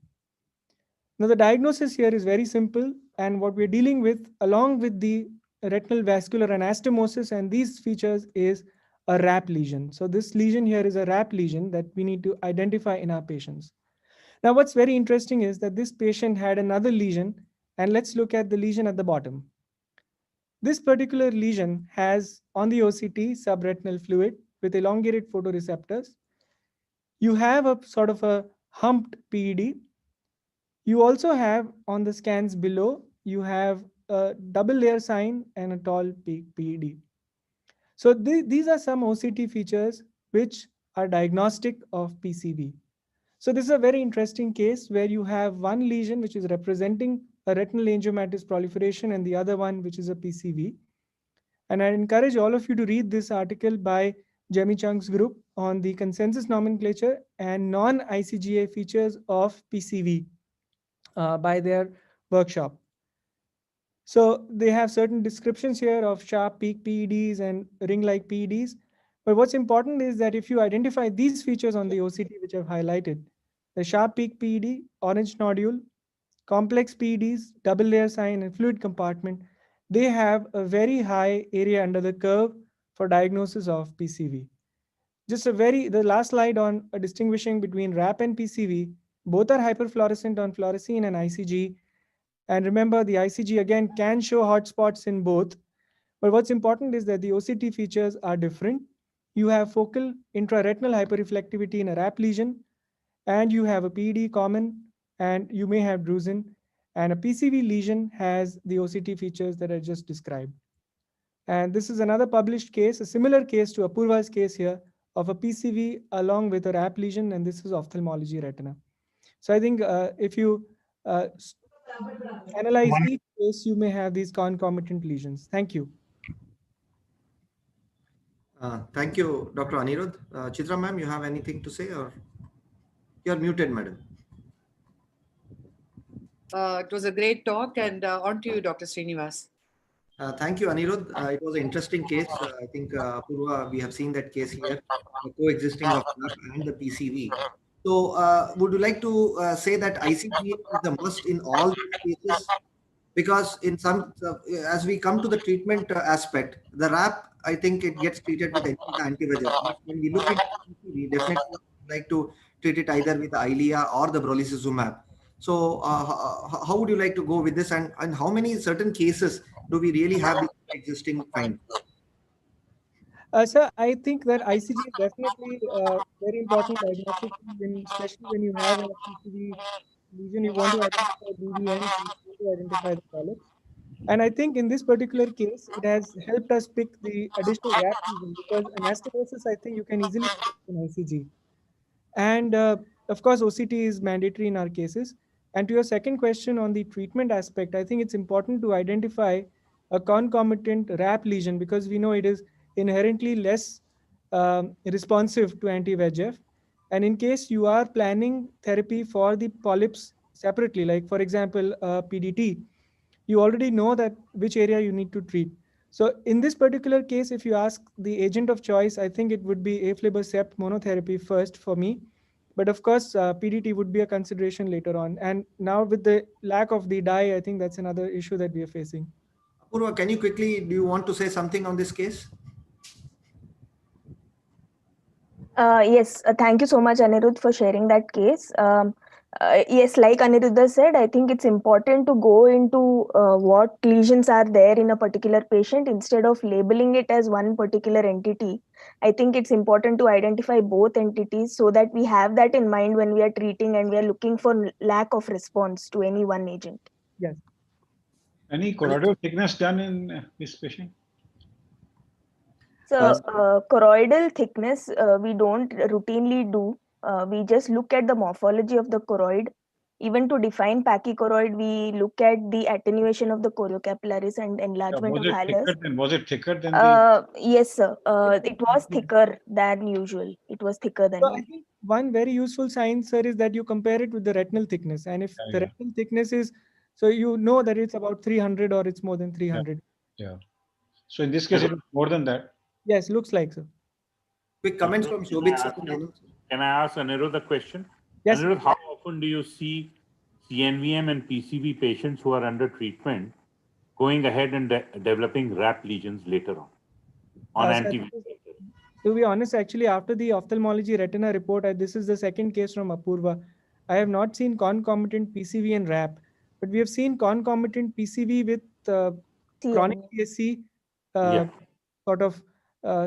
Now, the diagnosis here is very simple, and what we're dealing with, along with the retinal vascular anastomosis and these features, is a RAP lesion. So this lesion here is a RAP lesion that we need to identify in our patients. Now, what's very interesting is that this patient had another lesion, and let's look at the lesion at the bottom. This particular lesion has on the OCT subretinal fluid with elongated photoreceptors. You have a sort of a humped PED. You also have on the scans below, you have a double layer sign and a tall PED. So these are some OCT features which are diagnostic of PCV. So this is a very interesting case where you have one lesion which is representing a retinal angiomatous proliferation and the other one which is a PCV. And I encourage all of you to read this article by Jemmy Chung's group on the consensus nomenclature and non-ICGA features of PCV by their workshop. So they have certain descriptions here of sharp peak PEDs and ring-like PEDs. But what's important is that if you identify these features on the OCT, which I've highlighted, the sharp peak PED, orange nodule, complex PEDs, double layer sign, and fluid compartment, they have a very high area under the curve for diagnosis of PCV. Just the last slide on distinguishing between RAP and PCV, both are hyperfluorescent on fluorescein and ICG. And remember, the ICG again can show hotspots in both. But what's important is that the OCT features are different. You have focal intraretinal hyperreflectivity in a RAP lesion, and you have a PED common, and you may have drusen. And a PCV lesion has the OCT features that I just described. And this is another published case, a similar case to Apurva's case here of a PCV along with a RAP lesion, and this is ophthalmology retina. So I think if you analyze each case, you may have these concomitant lesions. Thank you. Thank you, Dr. Anirudh. Chitra ma'am, you have anything to say, or you're muted, madam? It was a great talk, and on to you, Dr. Srinivas. Thank you, Anirudh. It was an interesting case. I think, Purva, we have seen that case here, the coexisting of RAP and the PCV. So, would you like to say that ICGA is the must in all these cases? Because in some, as we come to the treatment aspect, the RAP, I think it gets treated with anti-VEGF. When we look at PCV, we definitely like to treat it either with Eylea or the brolucizumab. So, how would you like to go with this, and how many certain cases do we really have this existing find? Sir, I think that ICG is definitely very important diagnostic, especially when you have a PCV lesion, you want to identify BVMs, you want to identify the polyps. And I think in this particular case, it has helped us pick the additional RAP lesion because anastomosis, I think you can easily pick in ICG. And of course, OCT is mandatory in our cases. And to your second question on the treatment aspect, I think it's important to identify a concomitant RAP lesion because we know it is inherently less responsive to anti-VEGF. And in case you are planning therapy for the polyps separately, like for example, PDT, you already know that which area you need to treat. So in this particular case, if you ask the agent of choice, I think it would be aflibercept monotherapy first for me. But of course, PDT would be a consideration later on. And now with the lack of the dye, I think that's another issue that we are facing. Apurva, can you quickly, do you want to say something on this case? Yes, thank you so much, Anirudh, for sharing that case. Yes, like Aniruddha said, I think it's important to go into what lesions are there in a particular patient instead of labeling it as one particular entity. I think it's important to identify both entities so that we have that in mind when we are treating and we are looking for lack of response to any one agent. Yes. Any choroidal thickness done in this patient? So choroidal thickness, we don't routinely do. We just look at the morphology of the choroid. Even to define pachychoroid, we look at the attenuation of the choriocapillaris and enlargement of hallux. Was it thicker than the? Yes, sir. It was thicker than usual. It was thicker than So usual. I think one very useful sign, sir, is that you compare it with the retinal thickness. And if the retinal thickness is, so you know that it's about 300 or it's more than 300. Yeah. So in this case, it was more than that. Yes, looks like so. Quick comments from Shobit. Can I ask Anirudh a question? Yes. Anirudh, how often do you see CNVM and PCV patients who are under treatment going ahead and developing RAP lesions later on anti-VEGF? To be honest, actually, after the ophthalmology retina report, this is the second case from Apurva. I have not seen concomitant PCV and RAP, but we have seen concomitant PCV with chronic PSC sort of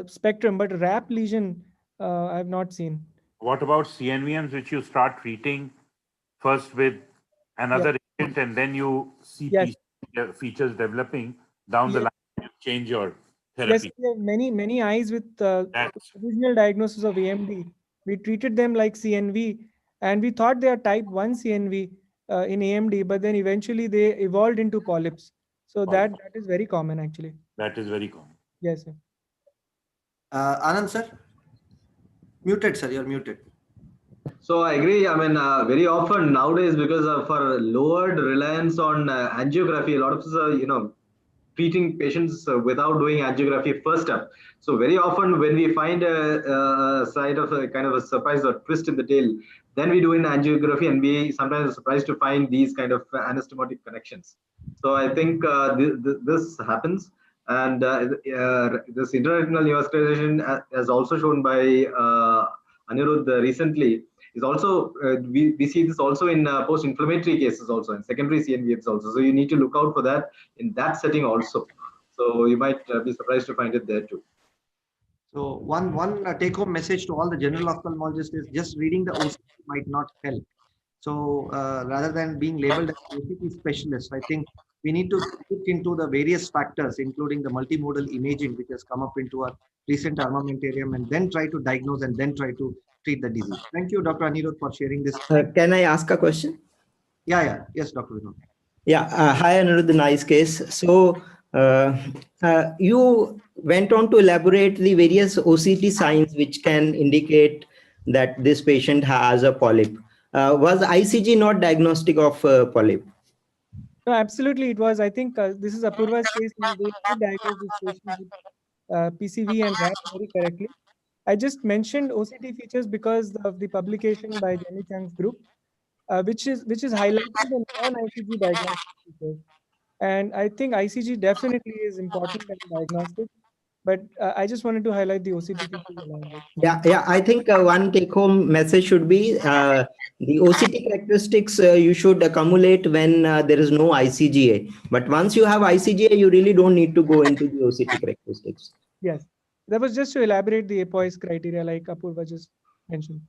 spectrum, but RAP lesion I have not seen. What about CNVMs, which you start treating first with another agent and then you see PCV features developing down the line, you change your therapy? Yes, we have many eyes with original diagnosis of AMD. We treated them like CNV and we thought they are type 1 CNV in AMD, but then eventually they evolved into polyps. So that is very common actually. That is very common. Yes, sir. Anand, sir? Muted, sir. You're muted. So I agree. I mean, very often nowadays, because of our lowered reliance on angiography, a lot of us, treating patients without doing angiography first up. So very often when we find a side of a kind of a surprise or twist in the tail, then we do an angiography and we sometimes are surprised to find these kind of anastomotic connections. So I think this happens. And this intraretinal neovascularization, as also shown by Anirudh recently, is also, we see this also in post-inflammatory cases also, and secondary CNVMs also. So you need to look out for that in that setting also. So you might be surprised to find it there too. So one take-home message to all the general ophthalmologists is just reading the OCT might not help. So rather than being labeled as OCT specialist, I think we need to look into the various factors, including the multimodal imaging, which has come up into our recent armamentarium, and then try to diagnose and then try to treat the disease. Thank you, Dr. Anirudh, for sharing this. Can I ask a question? Yeah. Yes, Dr. Vinod. Yeah. Hi, Anirudh. Nice case. So you went on to elaborate the various OCT signs which can indicate that this patient has a polyp. Was ICG not diagnostic of polyp? No, absolutely it was. I think this is Apurva's case. They did diagnose this patient with PCV and RAP very correctly. I just mentioned OCT features because of the publication by Jenny Chang's group, which is highlighting the non-ICG diagnostic features. And I think ICG definitely is important in diagnostic, but I just wanted to highlight the OCT features along with. Yeah. I think one take-home message should be the OCT characteristics you should accumulate when there is no ICGA. But once you have ICGA, you really don't need to go into the OCT characteristics. Yes, that was just to elaborate the APOIS criteria like Apurva just mentioned.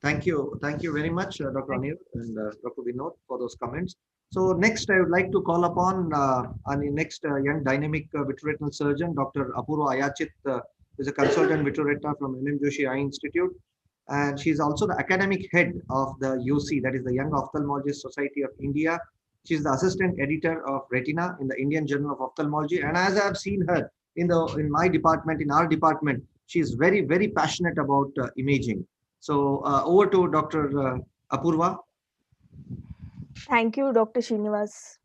Thank you very much, Dr. Anil and Dr. Vinod, for those comments. So next, I would like to call upon our next young dynamic vitreoretinal surgeon, Dr. Apurva Ayachit, who is a consultant vitreoretina from M.M. Joshi Eye Institute, and she is also the academic head of the UC, that is the Young Ophthalmologist Society of India. She is the assistant editor of Retina in the Indian Journal of Ophthalmology, and as I have seen her in my department, in our department, she is very, very passionate about imaging. So over to Dr. Apurva. Thank you, Dr. Srinivas.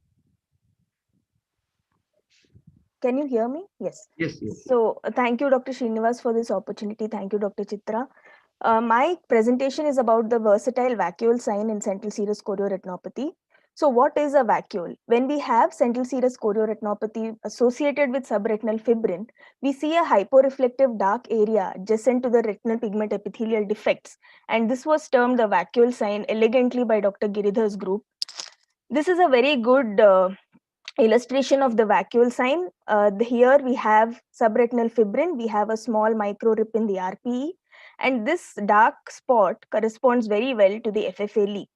Can you hear me? Yes. Yes. So thank you, Dr. Srinivas, for this opportunity. Thank you, Dr. Chitra. My presentation is about the versatile vacuole sign in central serous chorioretinopathy. So what is a vacuole? When we have central serous chorioretinopathy associated with subretinal fibrin, we see a hyporeflective dark area adjacent to the retinal pigment epithelial defects. And this was termed the vacuole sign elegantly by Dr. Giridhar's group. This is a very good illustration of the vacuole sign. Here we have subretinal fibrin, we have a small micro rip in the RPE, and this dark spot corresponds very well to the FFA leak.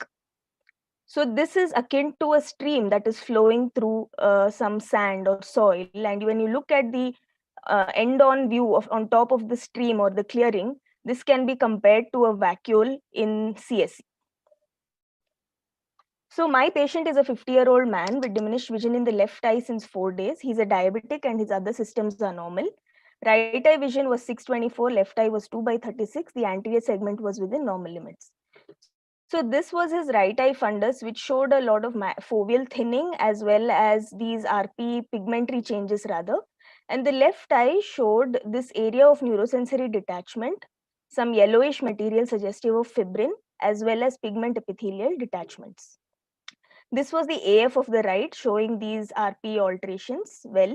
So this is akin to a stream that is flowing through some sand or soil, and when you look at the end-on view on top of the stream or the clearing, this can be compared to a vacuole in CSE. So my patient is a 50-year-old man with diminished vision in the left eye since 4 days. He's a diabetic and his other systems are normal. Right eye vision was 624, left eye was 2/36. The anterior segment was within normal limits. So this was his right eye fundus, which showed a lot of foveal thinning as well as these RP pigmentary changes rather. And the left eye showed this area of neurosensory detachment, some yellowish material suggestive of fibrin, as well as pigment epithelial detachments. This was the AF of the right showing these RP alterations well.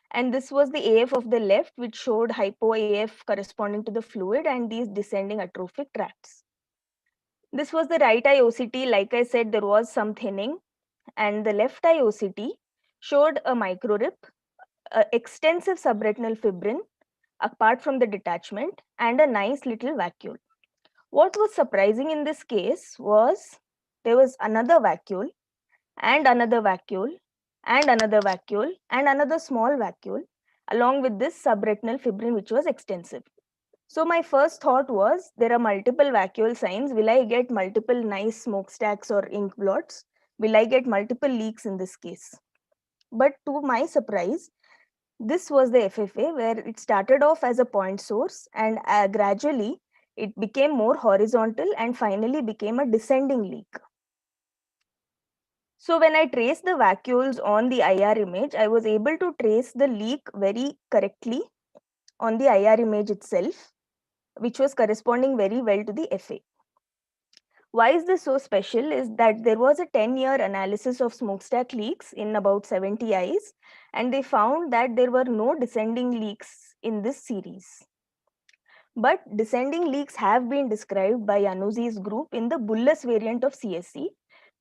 And this was the AF of the left, which showed hypo-AF corresponding to the fluid and these descending atrophic tracts. This was the right eye OCT. Like I said, there was some thinning. And the left eye OCT showed a microrip, extensive subretinal fibrin, apart from the detachment, and a nice little vacuole. What was surprising in this case was there was another vacuole, and another vacuole, and another vacuole, and another small vacuole, along with this subretinal fibrin, which was extensive. So my first thought was, there are multiple vacuole signs. Will I get multiple nice smokestacks or ink blots? Will I get multiple leaks in this case? But to my surprise, this was the FFA, where it started off as a point source and gradually it became more horizontal and finally became a descending leak. So when I traced the vacuoles on the IR image, I was able to trace the leak very correctly on the IR image itself, which was corresponding very well to the FA. Why is this so special is that there was a 10-year analysis of smokestack leaks in about 70 eyes, and they found that there were no descending leaks in this series. But descending leaks have been described by Anuzi's group in the bullous variant of CSE,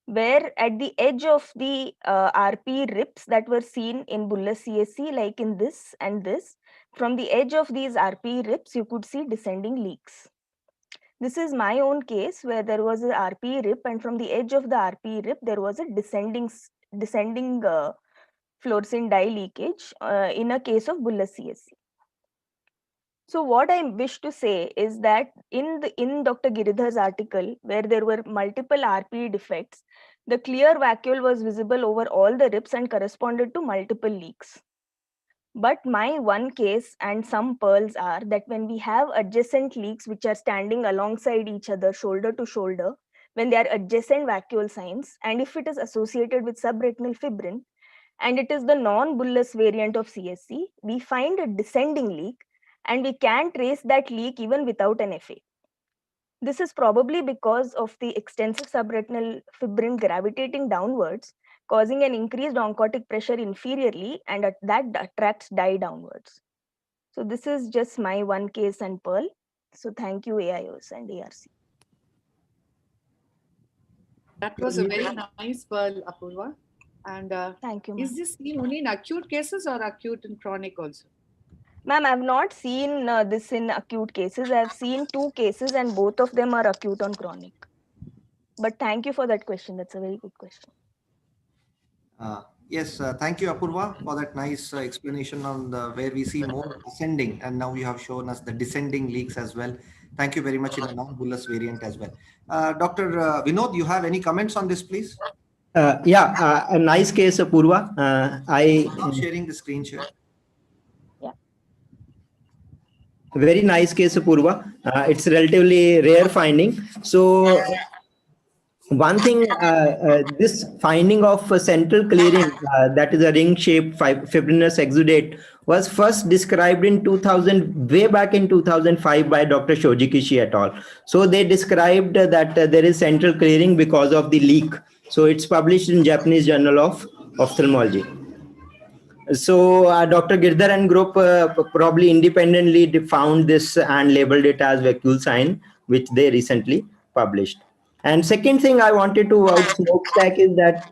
where at the edge of the RP rips that were seen in bullous CSE, like in this and this, from the edge of these RP rips, you could see descending leaks. This is my own case where there was a RP rip, and from the edge of the RP rip, there was a descending fluorescein dye leakage in a case of bullous CSE. So what I wish to say is that in Dr. Giridhar's article, where there were multiple RP defects, the clear vacuole was visible over all the rips and corresponded to multiple leaks. But my one case and some pearls are that when we have adjacent leaks which are standing alongside each other, shoulder to shoulder, when they are adjacent vacuole signs, and if it is associated with subretinal fibrin, and it is the non-bullous variant of CSE, we find a descending leak, and we can trace that leak even without an FA. This is probably because of the extensive subretinal fibrin gravitating downwards, causing an increased oncotic pressure inferiorly, and that attracts dye downwards. So this is just my one case and pearl. So thank you, AIOS and ARC. That was a very nice pearl, Apurva. And thank you. Is this seen only in acute cases or acute and chronic also? Ma'am, I've not seen this in acute cases. I've seen 2 cases and both of them are acute on chronic. But thank you for that question. That's a very good question. Yes, thank you, Apurva, for that nice explanation on the where we see more ascending, and now you have shown us the descending leaks as well. Thank you very much in a non-bullous variant as well. Dr. Vinod, you have any comments on this, please? A nice case, Apurva. Stop sharing the screen share. Very nice case, Apurva. It's relatively rare finding. So one thing, this finding of central clearing, that is a ring-shaped fibrinous exudate, was first described in 2000, way back in 2005 by Dr. Shoji Kishi et al. So they described that there is central clearing because of the leak. So it's published in Japanese Journal of Ophthalmology. So Dr. Girdhar and group probably independently found this and labeled it as vacuole sign, which they recently published. And second thing I wanted to out smokestack is that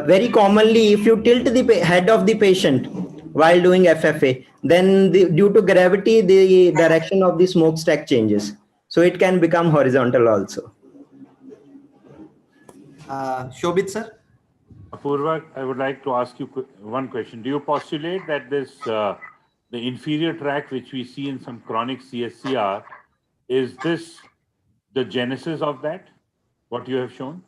very commonly, if you tilt the head of the patient while doing FFA, then due to gravity, the direction of the smokestack changes. So it can become horizontal also. Shobit, sir? Apurva, I would like to ask you one question. Do you postulate that this the inferior tract which we see in some chronic CSCR, is this the genesis of that, what you have shown?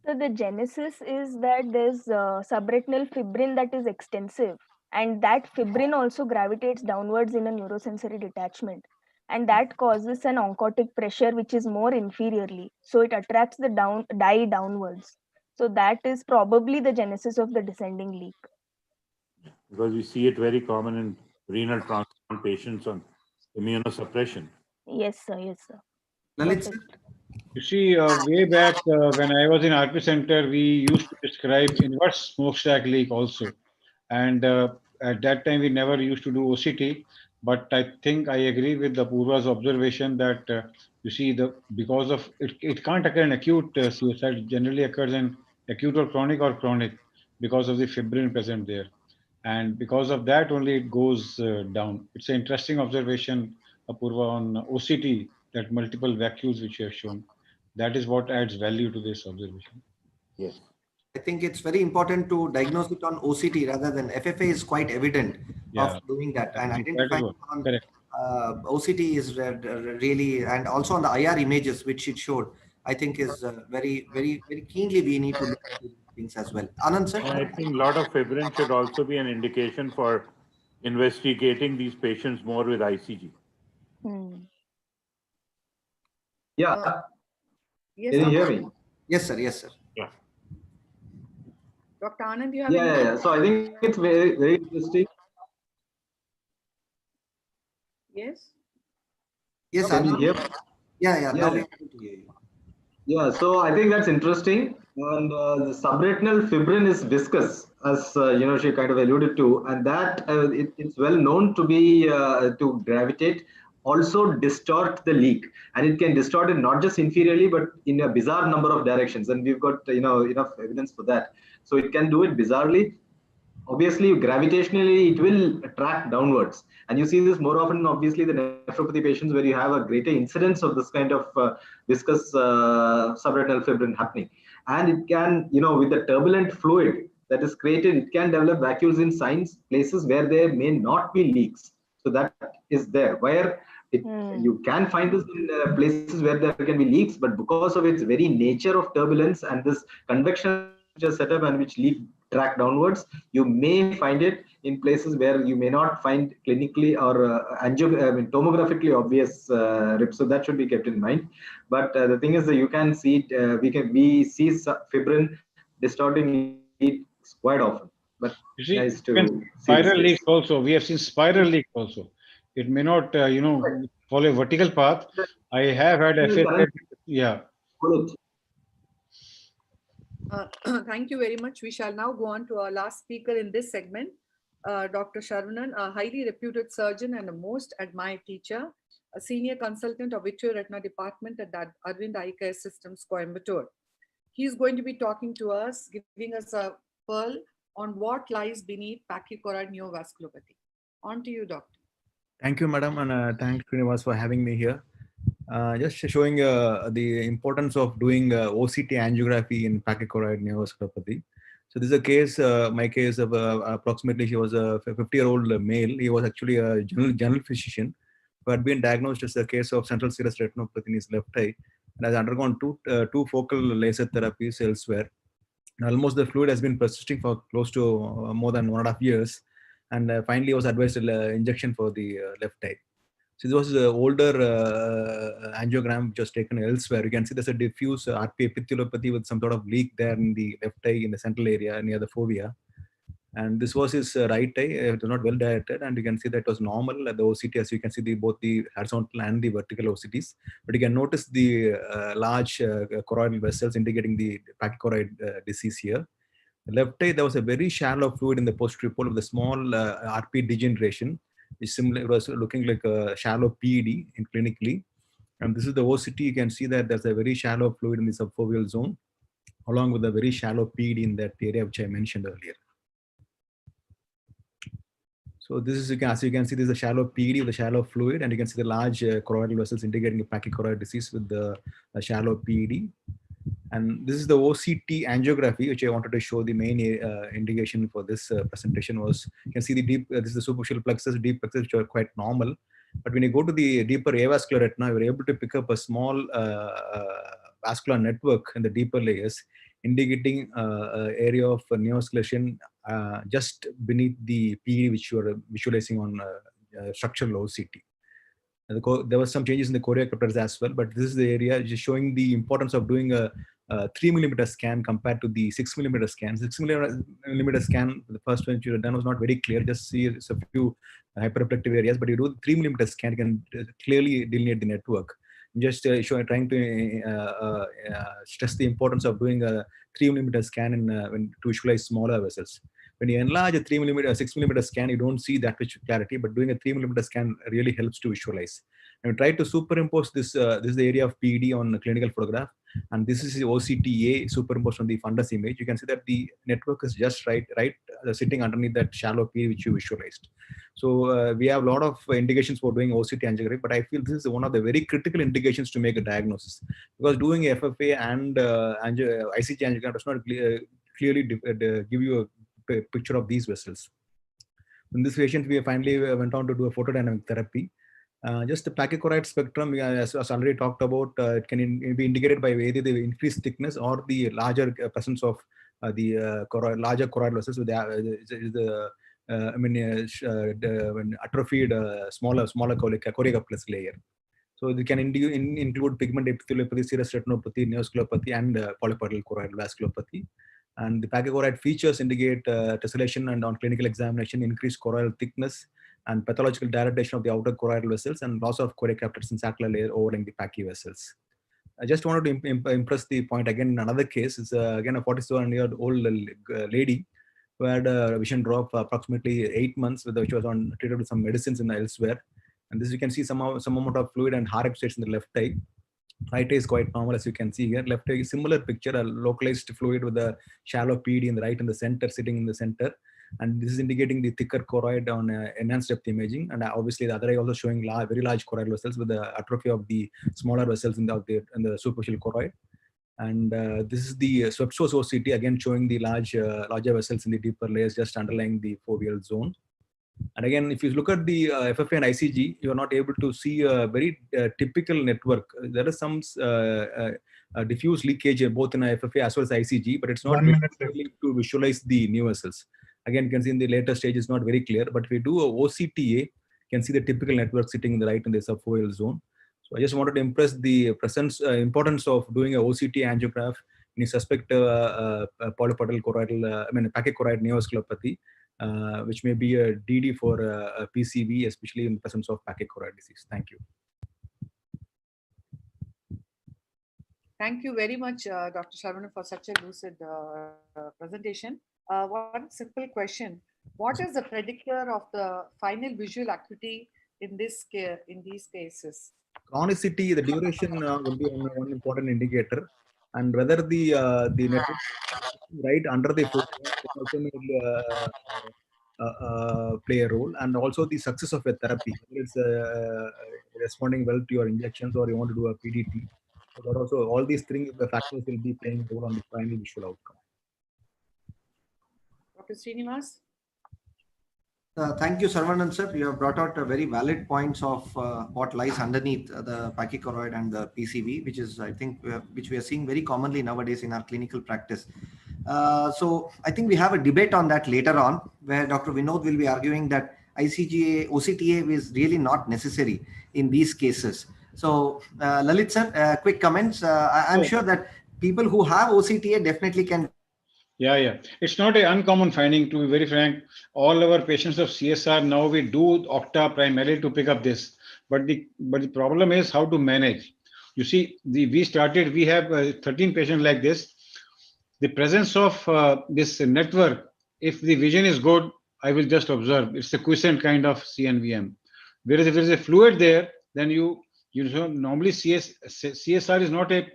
So the genesis is that there's subretinal fibrin that is extensive, and that fibrin also gravitates downwards in a neurosensory detachment, and that causes an oncotic pressure which is more inferiorly, so it attracts the dye downwards. So that is probably the genesis of the descending leak. Because we see it very common in renal transplant patients on immunosuppression. Yes, sir. Yes, sir. Lalit, sir? You see, way back when I was in RP Center, we used to describe inverse smokestack leak also. And at that time, we never used to do OCT. But I think I agree with the Purva's observation that you see, because of it can't occur in acute suicide, it generally occurs in acute or chronic because of the fibrin present there. And because of that, only it goes down. It's an interesting observation, Apurva, on OCT, that multiple vacuoles which you have shown. That is what adds value to this observation. Yes. I think it's very important to diagnose it on OCT rather than FFA is quite evident of doing that, and identifying on OCT is really, and also on the IR images which it showed, I think is very keenly we need to look at these things as well. Anand, sir? I think a lot of fibrin should also be an indication for investigating these patients more with ICG. Yeah. Yes, Can you hear me? Yes, sir. Yes, sir. Yeah. Dr. Anand, you have Yeah. So I think it's very interesting. Yes. Yes, Can you hear me? Yeah. Now we are able to hear you. Yeah, so I think that's interesting. And the subretinal fibrin is viscous, as she kind of alluded to, and that it's well known to be to gravitate, also distort the leak, and it can distort it not just inferiorly but in a bizarre number of directions, and we've got enough evidence for that. So it can do it bizarrely. Obviously, gravitationally, it will track downwards. And you see this more often, obviously, the nephropathy patients where you have a greater incidence of this kind of viscous subretinal fibrin happening. And it can, with the turbulent fluid that is created, it can develop vacuoles in places where there may not be leaks. So that is there, where you can find this in places where there can be leaks, but because of its very nature of turbulence and this convection which is set up and which leak track downwards, you may find it in places where you may not find clinically or tomographically obvious rips. So that should be kept in mind. But the thing is that you can see it, we see fibrin distorting leaks quite often. But you see, nice to even spiral leaks also. We have seen spiral leaks also. It may not, follow a vertical path. I have had FFA. Yeah. Thank you very much. We shall now go on to our last speaker in this segment, Dr. Sharvanan, a highly reputed surgeon and a most admired teacher, a senior consultant of Vitreous Retina Department at the Arvind Eye Care Systems, Coimbatore. He's going to be talking to us, giving us a pearl on what lies beneath pachychoroid neovasculopathy. On to you, doctor. Thank you, madam, and thanks, Srinivas, for having me here. Just showing the importance of doing OCT angiography in pachychoroid neovasculopathy. So this is a case, my case of approximately, he was a 50-year-old male. He was actually a general physician who had been diagnosed as a case of central serous retinopathy in his left eye and has undergone two focal laser therapies elsewhere. And almost the fluid has been persisting for close to more than 1.5 years, and finally was advised injection for the left eye. So this was the older angiogram which was taken elsewhere. You can see there's a diffuse RP epitheliopathy with some sort of leak there in the left eye in the central area near the fovea. And this was his right eye. It was not well dilated, and you can see that it was normal at the OCT. As you can see, both the horizontal and the vertical OCTs. But you can notice the large choroidal vessels indicating the pachychoroid disease here. The left eye, there was a very shallow fluid in the posterior pole with a small RP degeneration. It was looking like a shallow PED in clinically. And this is the OCT. You can see that there's a very shallow fluid in the subfoveal zone, along with a very shallow PED in that area which I mentioned earlier. So this is, as you can see, this is a shallow PED with a shallow fluid, and you can see the large choroidal vessels indicating a pachychoroid disease with the shallow PED. And this is the OCT angiography, which I wanted to show. The main indication for this presentation was, you can see the deep, this is the superficial plexus, deep plexus, which are quite normal. But when you go to the deeper avascular retina, you're able to pick up a small vascular network in the deeper layers, indicating area of neovascularization just beneath the PE which you are visualizing on structural OCT. There was some changes in the choreocryptors as well, but this is the area just showing the importance of doing a 3mm scan compared to the 6mm scan. 6mm scan, the first one you done was not very clear. Just see a few hyperreflective areas, but you do the 3mm scan, you can clearly delineate the network. Just trying to stress the importance of doing a 3mm scan to visualize smaller vessels. When you enlarge a 3mm, 6mm scan, you don't see that much clarity, but doing a 3mm scan really helps to visualize. And we try to superimpose this. This is the area of PED on a clinical photograph, and this is the OCTA superimposed on the fundus image. You can see that the network is just right sitting underneath that shallow PED which you visualized. So we have a lot of indications for doing OCT angiography, but I feel this is one of the very critical indications to make a diagnosis, because doing FFA and ICG angiogram does not clearly give you a picture of these vessels. In this patient, we finally went on to do a photodynamic therapy. Just the pachychoroid spectrum, as already talked about, it can be indicated by either the increased thickness or the larger presence of the larger choroid vessels with when atrophied smaller choreocryptous layer. So they can include pigment epitheliopathy, serous retinopathy, neovasculopathy, and polypoidal choroidal vasculopathy. And the pachychoroid features indicate tessellation and on clinical examination, increased choroidal thickness and pathological dilatation of the outer choroidal vessels and loss of choreocryptors and sacral layer overlaying the pachy vessels. I just wanted to impress the point again in another case. It's again a 47-year-old lady who had a vision drop for approximately 8 months, which was treated with some medicines and elsewhere. And this you can see some amount of fluid and Harrop states in the left eye. Right eye is quite normal, as you can see here. Left eye, similar picture, a localized fluid with a shallow PED in the right in the center, sitting in the center. And this is indicating the thicker choroid on enhanced depth imaging. And obviously the other eye also showing very large choroidal vessels with the atrophy of the smaller vessels in the superficial choroid. And this is the swept source OCT, again showing the larger vessels in the deeper layers just underlying the foveal zone. And again, if you look at the FFA and ICG, you are not able to see a very typical network. There is some diffuse leakage both in FFA as well as ICG, but it's not really to visualize the new vessels. Again, you can see in the later stage it's not very clear, but if we do a OCTA, you can see the typical network sitting in the right in the subfoveal zone. So I just wanted to impress the importance of doing a OCT angiograph in suspect polypoidal choroidal, pachychoroid neovasculopathy, which may be a DD for a PCV, especially in the presence of pachychoroid disease. Thank you. Thank you very much, Dr. Sharvana, for such a lucid presentation. One simple question: what is the predictor of the final visual acuity in these cases? Chronicity, the duration will be one important indicator, and whether the network right under the foot also may play a role, and also the success of a therapy, whether it's responding well to your injections or you want to do a PDT. So that also, all these three factors will be playing a role on the primary visual outcome. Dr. Srinivas? Thank you, Sarvanand sir. You have brought out a very valid points of what lies underneath the pachychoroid and the PCV, which is, I think, which we are seeing very commonly nowadays in our clinical practice. So I think we have a debate on that later on, where Dr. Vinod will be arguing that ICGA, OCTA is really not necessary in these cases. So Lalit sir, quick comments. I'm sure that people who have OCTA definitely can. Yeah. It's not an uncommon finding, to be very frank. All our patients of CSR, now we do Octa primarily to pick up this. But the problem is how to manage. You see, we have 13 patients like this. The presence of this network, if the vision is good, I will just observe. It's a quiescent kind of CNVM. Whereas if there is a fluid there, then you know, normally CSR is not a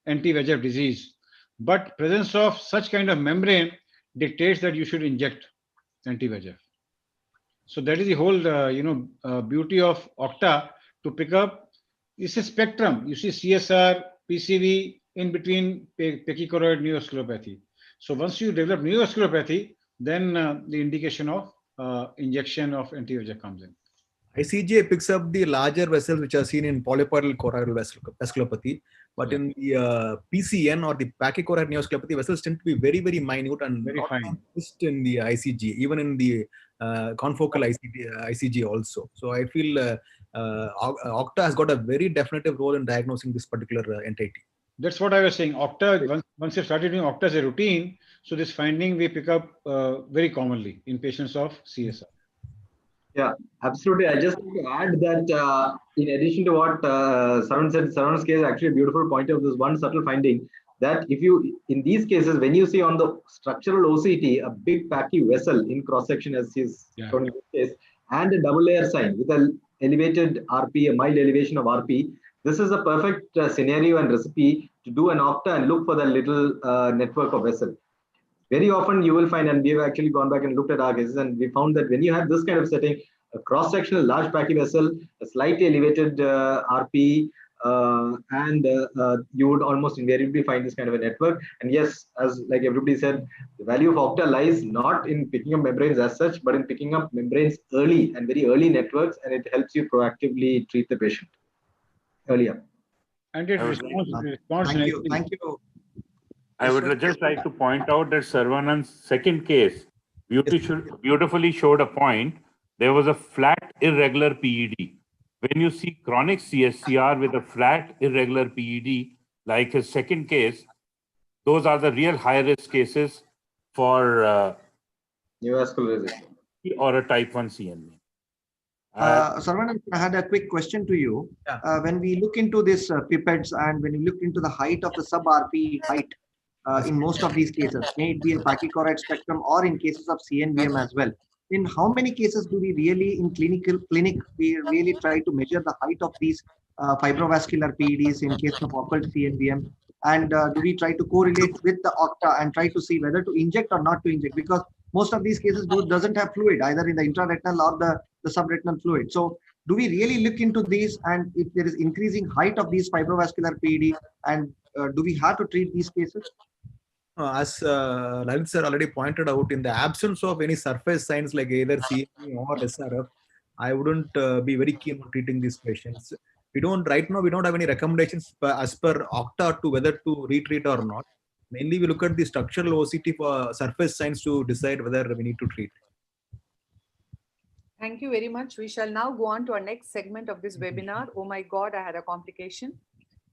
anti-VEGF disease. But presence of such kind of membrane dictates that you should inject anti-VEGF. So that is the whole beauty of Octa, to pick up. It's a spectrum. You see CSR, PCV, in between pachychoroid neovasculopathy. So once you develop neovasculopathy, then the indication of injection of anti-VEGF comes in. ICGA picks up the larger vessels which are seen in polypoidal choroidal vasculopathy, but in the PCN or the pachychoroid neovasculopathy, vessels tend to be very, very minute and very fine. Just in the ICG, even in the confocal ICG also. So I feel Octa has got a very definitive role in diagnosing this particular entity. That's what I was saying. Octa, once you started doing Octa as a routine, so this finding we pick up very commonly in patients of CSR. Yeah, absolutely. I just want to add that in addition to what Saran said, Saran's case actually a beautiful point of this one subtle finding, that if you, in these cases, when you see on the structural OCT, a big pachy vessel in cross section as is shown in this case, and a double layer sign with an elevated RP, a mild elevation of RP, this is a perfect scenario and recipe to do an Octa and look for the little network of vessel. Very often you will find, and we have actually gone back and looked at our cases, and we found that when you have this kind of setting, a cross-sectional large pachy vessel, a slightly elevated RP, and you would almost invariably find this kind of a network. And yes, as like everybody said, the value of Octa lies not in picking up membranes as such, but in picking up membranes early and very early networks, and it helps you proactively treat the patient earlier. And it responds. Thank you. I would just like to point out that Sarvanand's second case beautifully showed a point. There was a flat, irregular PED. When you see chronic CSCR with a flat, irregular PED, like his second case, those are the real high-risk cases for neovascular resistance or a type 1 CNV. Sarvanand, I had a quick question to you. When we look into this pipettes and when we look into the height of the sub-RP height, in most of these cases, may it be a pachychoroid spectrum or in cases of CNVM as well. In how many cases do we really, in clinic, we really try to measure the height of these fibrovascular PEDs in case of occult CNVM? And do we try to correlate with the Octa and try to see whether to inject or not to inject? Because most of these cases doesn't have fluid, either in the intraretinal or the subretinal fluid. So do we really look into these, and if there is increasing height of these fibrovascular PED, and do we have to treat these cases? As Lalit sir already pointed out, in the absence of any surface signs like either CNV or SRF, I wouldn't be very keen on treating these patients. Right now, we don't have any recommendations as per Octa to whether to retreat or not. Mainly, we look at the structural OCT for surface signs to decide whether we need to treat. Thank you very much. We shall now go on to our next segment of this webinar. Oh my God, I had a complication.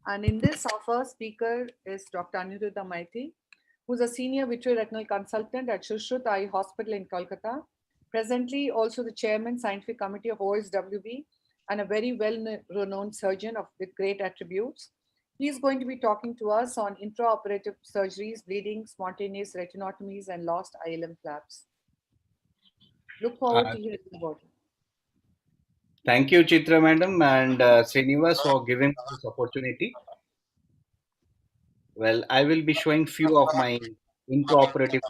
And in this, our first speaker is Dr. Aniruddha Maiti, who's a senior vitreoretinal consultant at Shushruta Eye Hospital in Kolkata. Presently, also the chairman, scientific committee of OSWB, and a very well-renowned surgeon with great attributes. He is going to be talking to us on intraoperative surgeries, bleeding, spontaneous retinotomies, and lost ILM flaps. Look forward to hearing about it. Thank you, Chitra Madam and Srinivas for giving this opportunity. Well, I will be showing few of my intraoperative.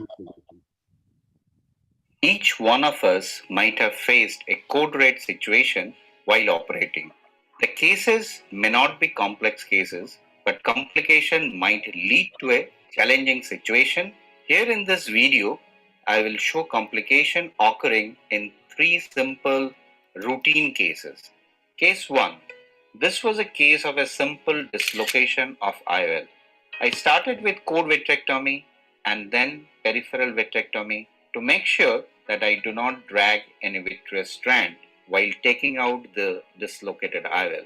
Each one of us might have faced a code red situation while operating. The cases may not be complex cases, but complication might lead to a challenging situation. Here in this video, I will show complication occurring in three simple routine cases. Case 1. This was a case of a simple dislocation of IOL. I started with core vitrectomy and then peripheral vitrectomy to make sure that I do not drag any vitreous strand while taking out the dislocated IOL.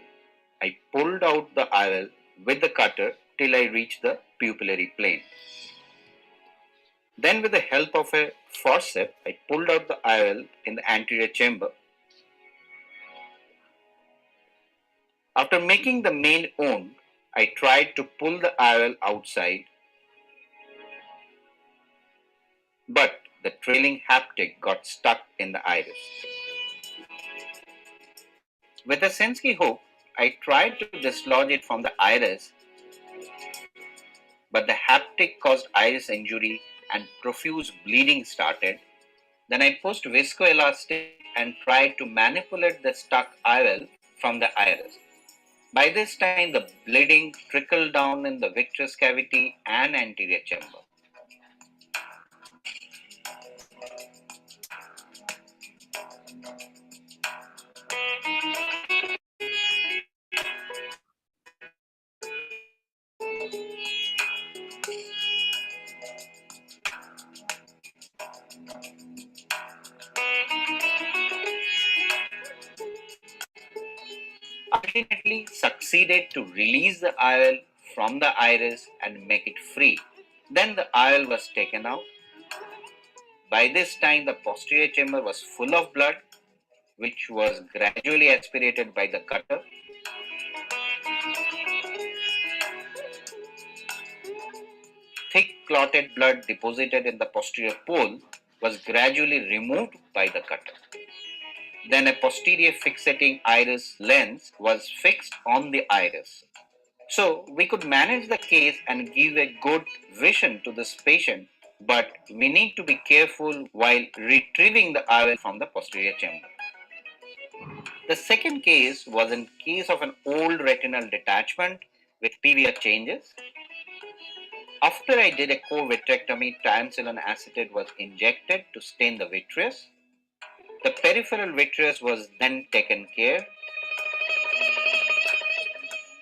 I pulled out the IOL with the cutter till I reached the pupillary plane. Then with the help of a forceps, I pulled out the IOL in the anterior chamber. After making the main wound, I tried to pull the IOL outside, but the trailing haptic got stuck in the iris. With a Sensky hook, I tried to dislodge it from the iris, but the haptic caused iris injury and profuse bleeding started. Then I pushed viscoelastic and tried to manipulate the stuck IOL from the iris. By this time, the bleeding trickled down in the vitreous cavity and anterior chamber. Ultimately succeeded to release the IOL from the iris and make it free. Then the IOL was taken out. By this time, the posterior chamber was full of blood, which was gradually aspirated by the cutter. Thick clotted blood deposited in the posterior pole was gradually removed by the cutter. Then a posterior fixating iris lens was fixed on the iris. So we could manage the case and give a good vision to this patient, but we need to be careful while retrieving the IOL from the posterior chamber. The second case was in case of an old retinal detachment with PVR changes. After I did a core vitrectomy, triamcinolone acetate was injected to stain the vitreous. The peripheral vitreous was then taken care.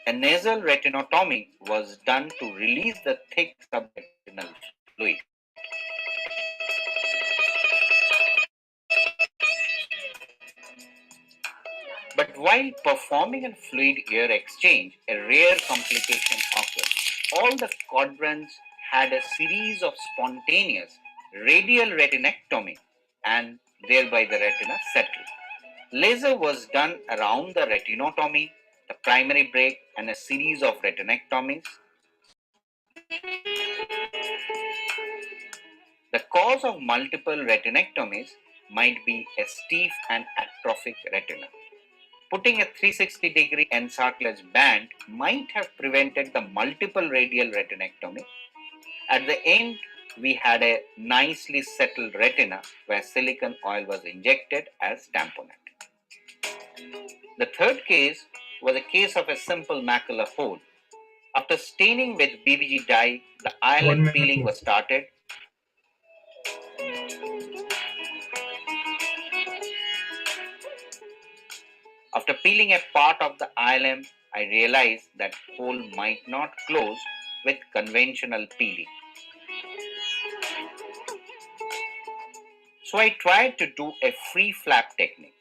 A nasal retinotomy was done to release the thick subretinal fluid. But while performing a fluid ear exchange, a rare complication occurred. All the quadrants had a series of spontaneous radial retinectomy and thereby the retina settled. Laser was done around the retinotomy, the primary break, and a series of retinectomies. The cause of multiple retinectomies might be a stiff and atrophic retina. Putting a 360-degree encartilage band might have prevented the multiple radial retinectomy. At the end, we had a nicely settled retina where silicone oil was injected as tamponade. The third case was a case of a simple macular hole. After staining with BBG dye, the eyelid peeling was started. After peeling a part of the ILM, I realized that hole might not close with conventional peeling. So I tried to do a free flap technique.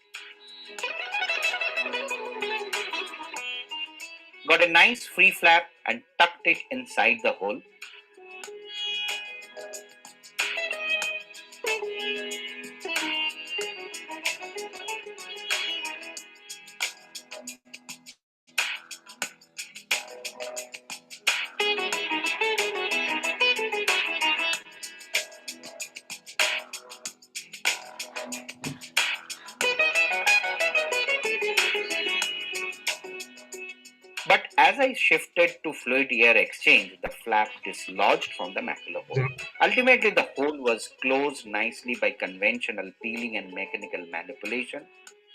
Got a nice free flap and tucked it inside the hole. But as I shifted to fluid air exchange, the flap dislodged from the macular hole. Ultimately, the hole was closed nicely by conventional peeling and mechanical manipulation.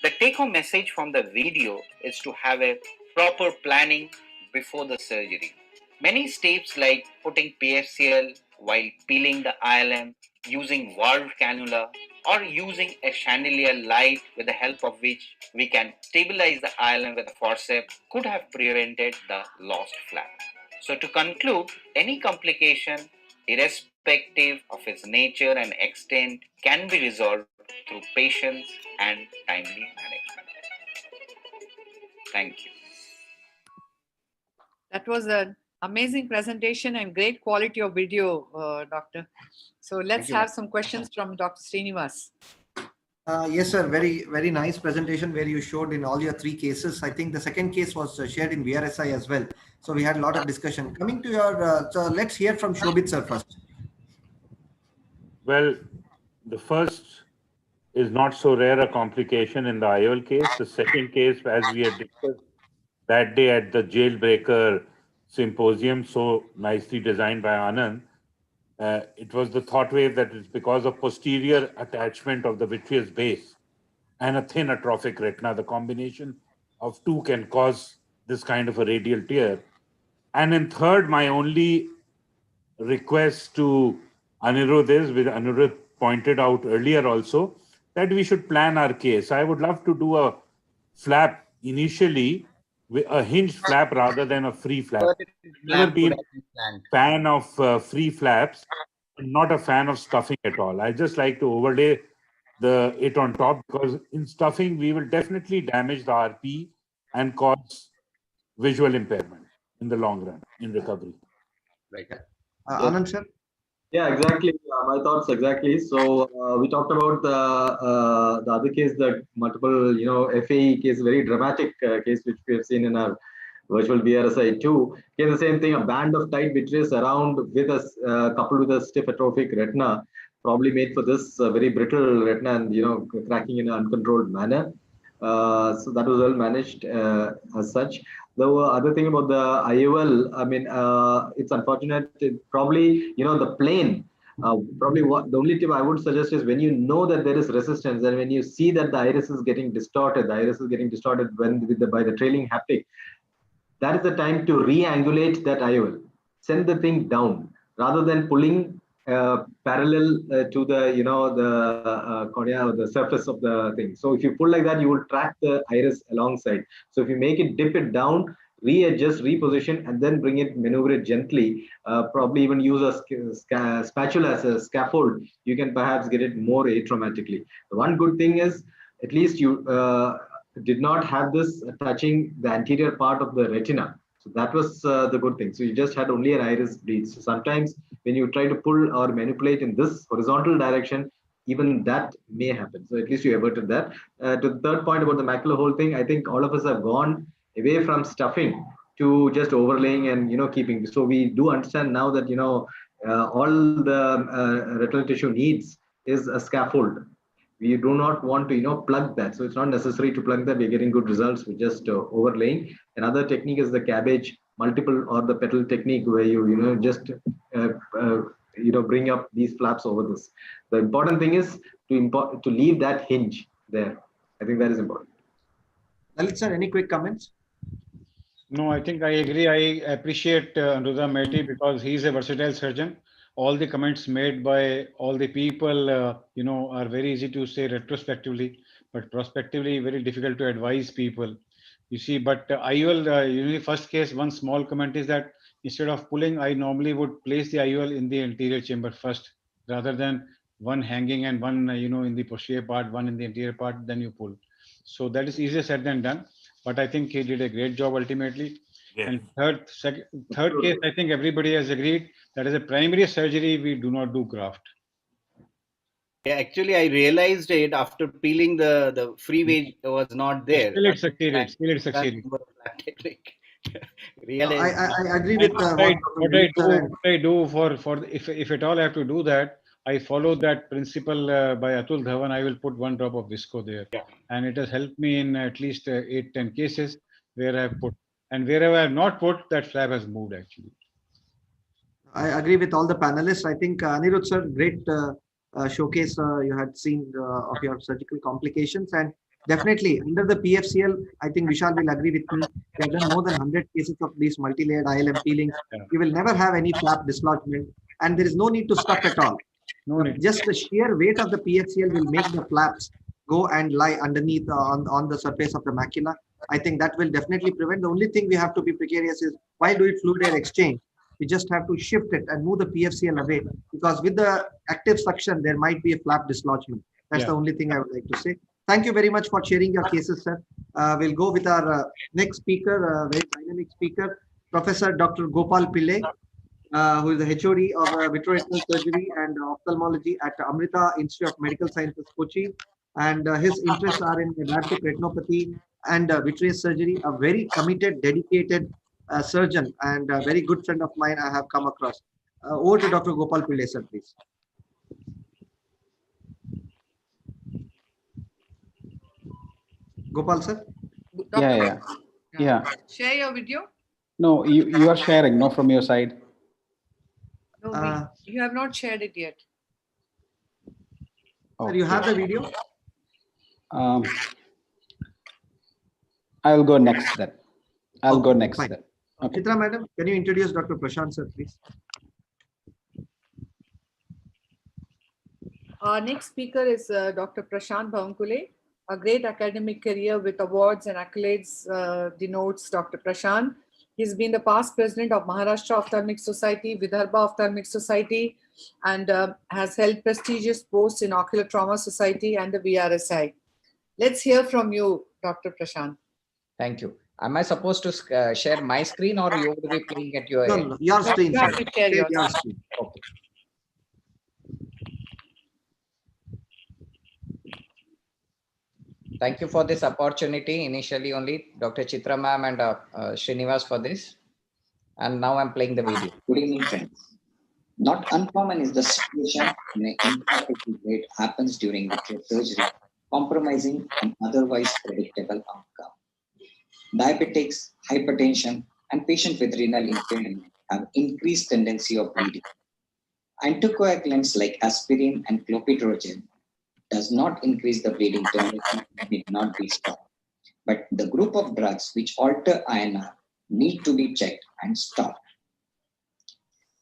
The take-home message from the video is to have a proper planning before the surgery. Many steps like putting PFCL while peeling the ILM, using valve cannula, or using a chandelier light with the help of which we can stabilize the ILM with a forceps could have prevented the lost flap. So to conclude, any complication, irrespective of its nature and extent, can be resolved through patience and timely management. Thank you. That was an amazing presentation and great quality of video, Doctor. So let's have some questions from Dr. Srinivas. Yes, sir. Very, very nice presentation where you showed in all your three cases. I think the second case was shared in VRSI as well. So we had a lot of discussion. Coming to your, so let's hear from Shobit sir first. Well, the first is not so rare a complication in the IOL case. The second case, as we had discussed that day at the Jailbreaker Symposium, so nicely designed by Anand, it was the thought wave that it's because of posterior attachment of the vitreous base and a thin atrophic retina. The combination of two can cause this kind of a radial tear. And in third, my only request to Anirudh is, which Anirudh pointed out earlier also, that we should plan our case. I would love to do a flap initially, with a hinged flap rather than a free flap. Never been a fan of free flaps, not a fan of stuffing at all. I just like to overlay it on top, because in stuffing we will definitely damage the RP and cause visual impairment in the long run in recovery. Right. Anand sir? Yeah, exactly. My thoughts exactly. So we talked about the other case, that multiple, FAE case, very dramatic case which we have seen in our virtual VRSI too. Here the same thing, a band of tight vitreous around with a coupled with a stiff atrophic retina, probably made for this very brittle retina and cracking in an uncontrolled manner. So that was well managed as such. The other thing about the IOL, I mean, it's unfortunate. Probably, the plane. Probably the only tip I would suggest is, when you know that there is resistance, and when you see that the iris is getting distorted, by the trailing haptic, that is the time to re-angulate that IOL. Send the thing down rather than pulling parallel to the cornea or the surface of the thing. So if you pull like that, you will track the iris alongside. So if you make it, dip it down, readjust, reposition, and then bring it, maneuver it gently, probably even use a spatula as a scaffold, you can perhaps get it more atraumatically. The one good thing is, at least you did not have this touching the anterior part of the retina. So that was the good thing. So you just had only an iris bleed. So sometimes when you try to pull or manipulate in this horizontal direction, even that may happen. So at least you averted that. To the third point about the macular hole thing, I think all of us have gone away from stuffing to just overlaying and keeping. So we do understand now that all the retinal tissue needs is a scaffold. We do not want to plug that, so it's not necessary to plug that. We're getting good results with just overlaying. Another technique is the cabbage multiple or the petal technique, where you just bring up these flaps over this. The important thing is to leave that hinge there. I think that is important. Lalit sir, any quick comments? No, I think I agree. I appreciate Anuruddha Mehti, because he's a versatile surgeon. All the comments made by all the people, are very easy to say retrospectively, but prospectively very difficult to advise people. You see, but IOL, usually first case, one small comment is that instead of pulling, I normally would place the IOL in the anterior chamber first, rather than one hanging and one, in the posterior part, one in the anterior part, then you pull. So that is easier said than done. But I think he did a great job ultimately. Yeah. And third case, I think everybody has agreed that as a primary surgery, we do not do graft. Yeah, actually, I realized it after peeling the freeway was not there. Still it succeeded. Really, I agree with what I do for if at all I have to do that, I follow that principle by Atul Dhawan. I will put one drop of visco there, and it has helped me in at least 8-10 cases where I have put. And wherever I have not put, that flap has moved actually. I agree with all the panelists. I think Anirudh sir, great showcase you had seen of your surgical complications, and definitely under the PFCL, I think Vishal will agree with me. We have done more than 100 cases of these multi-layered ILM peelings. You will never have any flap dislodgement, and there is no need to stuff at all. No need. Just the sheer weight of the PFCL will make the flaps go and lie underneath on the surface of the macula. I think that will definitely prevent. The only thing we have to be precarious is why do it fluid air exchange? We just have to shift it and move the PFCL away, because with the active suction, there might be a flap dislodgement. That's the only thing I would like to say. Thank you very much for sharing your cases, sir. We'll go with our next speaker, very dynamic speaker, Professor Dr. Gopal Pillai, who is the HOD of vitreoretinal surgery and ophthalmology at Amrita Institute of Medical Sciences, Kochi. And his interests are in diabetic retinopathy and vitreous surgery. A very committed, dedicated surgeon and a very good friend of mine I have come across. Over to Dr. Gopal Pillai, sir, please. Gopal, sir? Yeah. Share your video. No, you are sharing, no, from your side. No, you have not shared it yet. Sir, you have the video? I will go next then. I'll go next fine. then. Okay. Chitra madam, can you introduce Dr. Prashant, sir, please? Our next speaker is Dr. Prashant Bhawankule. A great academic career with awards and accolades denotes Dr. Prashant. He's been the past president of Maharashtra Ophthalmic Society, Vidarbha Ophthalmic Society, and has held prestigious posts in Ocular Trauma Society and the VRSI. Let's hear from you, Dr. Prashant. Thank you. Am I supposed to share my screen, or you will be playing at your end? No, your screen, you sir. have to share Your screen. Okay. Thank you for this opportunity. Initially only Dr. Chitra ma'am and Srinivas for this. And now I'm playing the video. Good evening, friends. Not uncommon is the situation when an intraoperative rate happens during vitreous surgery, compromising an otherwise predictable outcome. Diabetics, hypertension, and patients with renal impairment have increased tendency of bleeding. Anticoagulants like aspirin and clopidogrel does not increase the bleeding tendency and need not be stopped. But the group of drugs which alter INR need to be checked and stopped.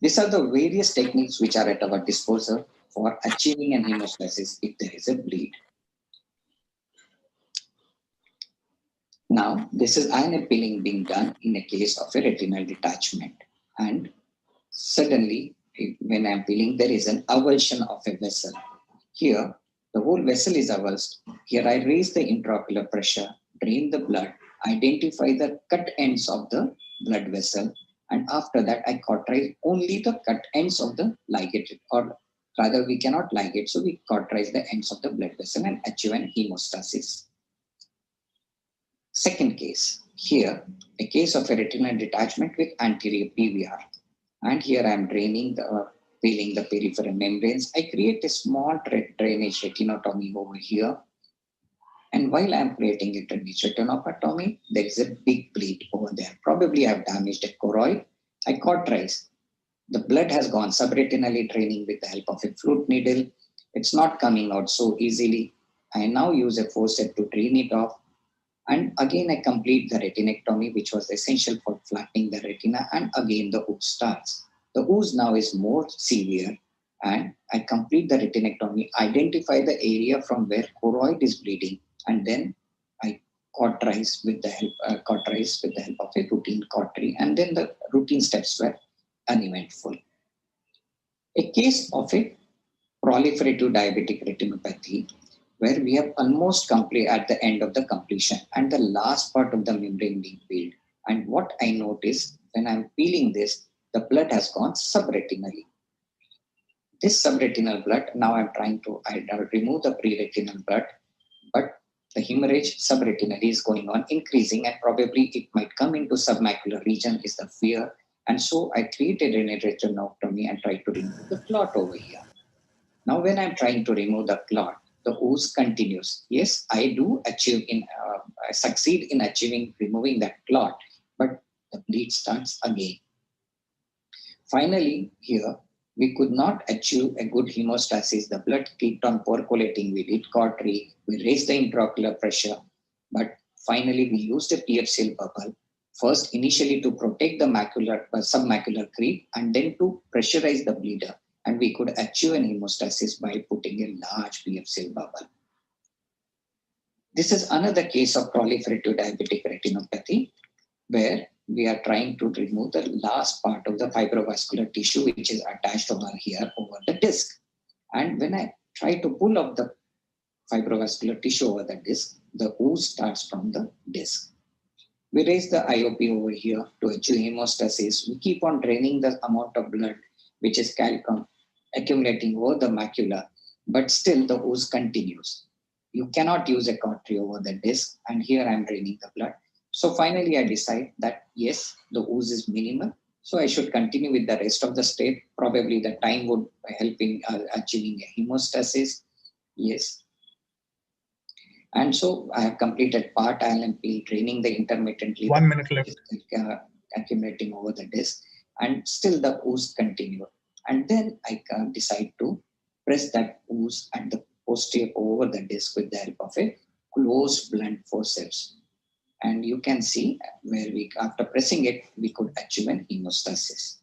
These are the various techniques which are at our disposal for achieving an hemostasis if there is a bleed. Now, this is iron peeling being done in a case of a retinal detachment. And suddenly, when I'm peeling, there is an avulsion of a vessel. Here, the whole vessel is avulsed. Here, I raise the intraocular pressure, drain the blood, identify the cut ends of the blood vessel, and after that, I cauterize only the cut ends of the ligated, or rather, we cannot ligate, so we cauterize the ends of the blood vessel and achieve an hemostasis. Second case, here, a case of a retinal detachment with anterior PVR. And here I am draining the, peeling the peripheral membranes. I create a small drainage retinotomy over here. And while I am creating a drainage retinotomy, there is a big bleed over there. Probably I have damaged a choroid. I cauterize. The blood has gone subretinally, draining with the help of a flute needle. It's not coming out so easily. I now use a forceps to drain it off. And again, I complete the retinectomy, which was essential for flattening the retina. And again, the ooze starts. The ooze now is more severe. And I complete the retinectomy, identify the area from where choroid is bleeding. And then I cauterize with the help of a routine cautery. And then the routine steps were uneventful. A case of a proliferative diabetic retinopathy, where we have almost complete at the end of the completion and the last part of the membrane being peeled. And what I notice when I'm peeling this, the blood has gone subretinally. This subretinal blood, now I'm trying to remove the pre-retinal blood, but the hemorrhage subretinally is going on, increasing, and probably it might come into submacular region is the fear. And so I created a retinotomy and tried to remove the clot over here. Now when I'm trying to remove the clot, the ooze continues. Yes, I do achieve succeed in achieving removing that clot, but the bleed starts again. Finally, here, we could not achieve a good hemostasis. The blood kept on percolating. We did cautery, we raised the intraocular pressure, but finally we used a PFCL bubble, first initially to protect the macular, submacular creep, and then to pressurize the bleeder. And we could achieve an hemostasis by putting a large PFCL bubble. This is another case of proliferative diabetic retinopathy, where we are trying to remove the last part of the fibrovascular tissue, which is attached over here over the disc. And when I try to pull up the fibrovascular tissue over the disc, the ooze starts from the disc. We raise the IOP over here to achieve hemostasis. We keep on draining the amount of blood which is accumulating over the macula, but still the ooze continues. You cannot use a cautery over the disc, and here I am draining the blood. So finally, I decide that yes, the ooze is minimal, so I should continue with the rest of the state. Probably the time would help in achieving a hemostasis. Yes. And so I have completed part ILMP, draining the intermittently. 1 minute left. Accumulating over the disc, and still the ooze continued. And then I decide to press that ooze at the posterior over the disc with the help of a closed blunt forceps. And you can see where we, after pressing it, we could achieve an hemostasis.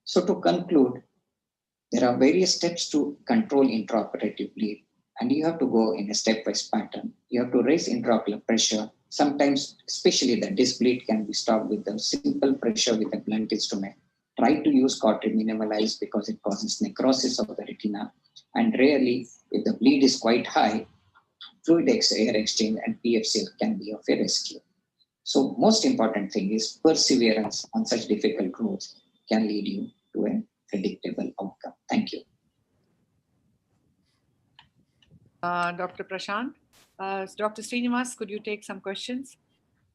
So to conclude, there are various steps to control intraoperative bleed, and you have to go in a stepwise pattern. You have to raise intraocular pressure. Sometimes, especially the disc bleed can be stopped with a simple pressure with a blunt instrument. Try to use cautery minimalized because it causes necrosis of the retina. And rarely, if the bleed is quite high, fluid air exchange and PFCL can be of a rescue. So most important thing is perseverance on such difficult roads can lead you to a predictable outcome. Thank you. Dr. Prashant. Dr. Srinivas, could you take some questions?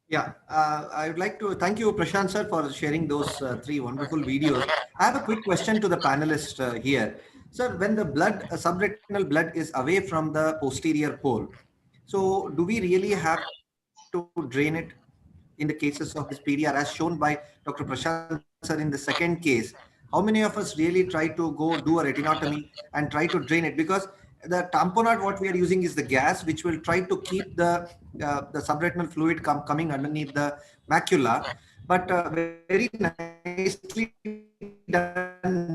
Yeah, I would like to thank you, Prashant sir, for sharing those 3 wonderful videos. I have a quick question to the panelists here. Sir, when the blood, subretinal blood is away from the posterior pole, so do we really have to drain it in the cases of this PDR as shown by Dr. Prashant sir in the second case? How many of us really try to go do a retinotomy and try to drain it? Because the tamponade what we are using is the gas, which will try to keep the subretinal fluid coming underneath the macula, but very nicely done.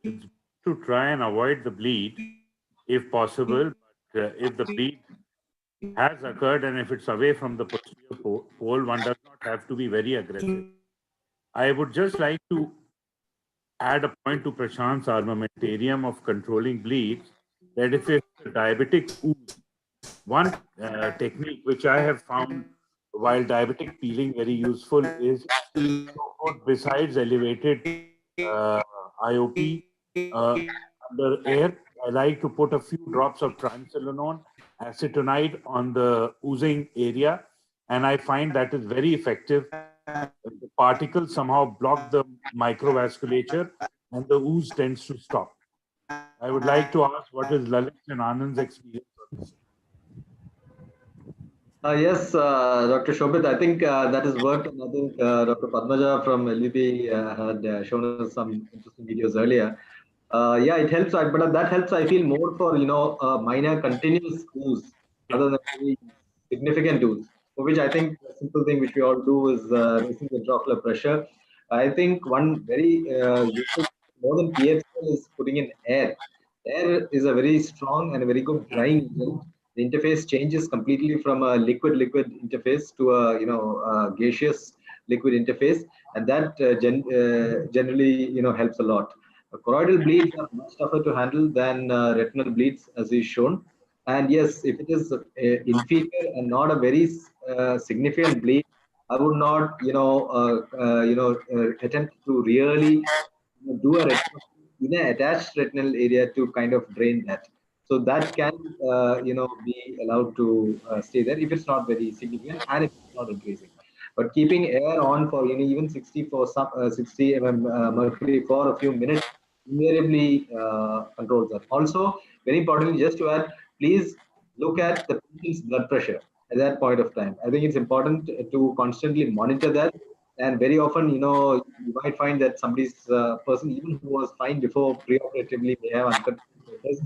It's to try and avoid the bleed if possible, but if the bleed has occurred and if it's away from the posterior pole, one does not have to be very aggressive. I would just like to add a point to Prashant's armamentarium of controlling bleeds, that if it's a diabetic ooze, one technique which I have found while diabetic peeling very useful is to put, besides elevated IOP under air, I like to put a few drops of triamcinolone acetonide on the oozing area, and I find that is very effective. The particles somehow block the microvasculature and the ooze tends to stop. I would like to ask what is Lalit and Anand's experience on this? Yes, Dr. Shobit, I think that has worked. And I think Dr. Padmaja from LVP had shown us some interesting videos earlier. Yeah, it helps, but that helps, I feel, more for, minor continuous ooze other than very significant ooze, for which I think a simple thing which we all do is raising the intraocular pressure. I think one very useful, more than PFCL, is putting in air. Air is a very strong and a very good drying agent. The interface changes completely from a liquid-liquid interface to a gaseous liquid interface, and that generally helps a lot. Choroidal bleeds are much tougher to handle than retinal bleeds, as is shown. And yes, if it is inferior and not a very significant bleed, I would not attempt to really do a retinal in an attached retinal area to kind of drain that. So that can, be allowed to stay there if it's not very significant and if it's not increasing. But keeping air on for even 60 mm mercury for a few minutes invariably controls that. Also, very importantly, just to add, please look at the patient's blood pressure at that point of time. I think it's important to constantly monitor that. And very often, you might find that somebody's person, even who was fine before preoperatively, may have uncontrolled pressures.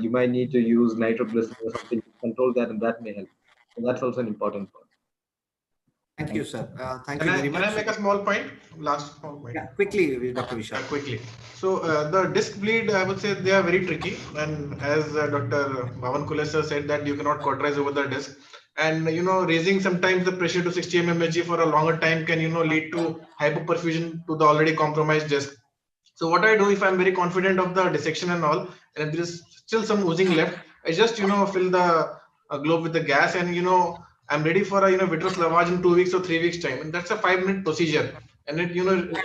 You might need to use nitroglycerin or something to control that, and that may help. So that's also an important point. Thank you, sir. Thank Can you I, very can much. I make a small point? Last small point. Yeah, quickly, Dr. Vishal. Quickly. So the disc bleed, I would say they are very tricky. And as Dr. Bhavan Kulesar said that you cannot cauterize over the disc. And, raising sometimes the pressure to 60 mmHg for a longer time can, lead to hypoperfusion to the already compromised disc. So what I do if I'm very confident of the dissection and all, and if there is still some oozing left, I just, fill the globe with the gas and, I'm ready for a, vitreous lavage in 2 weeks or 3 weeks time. And that's a 5-minute procedure. And it, yields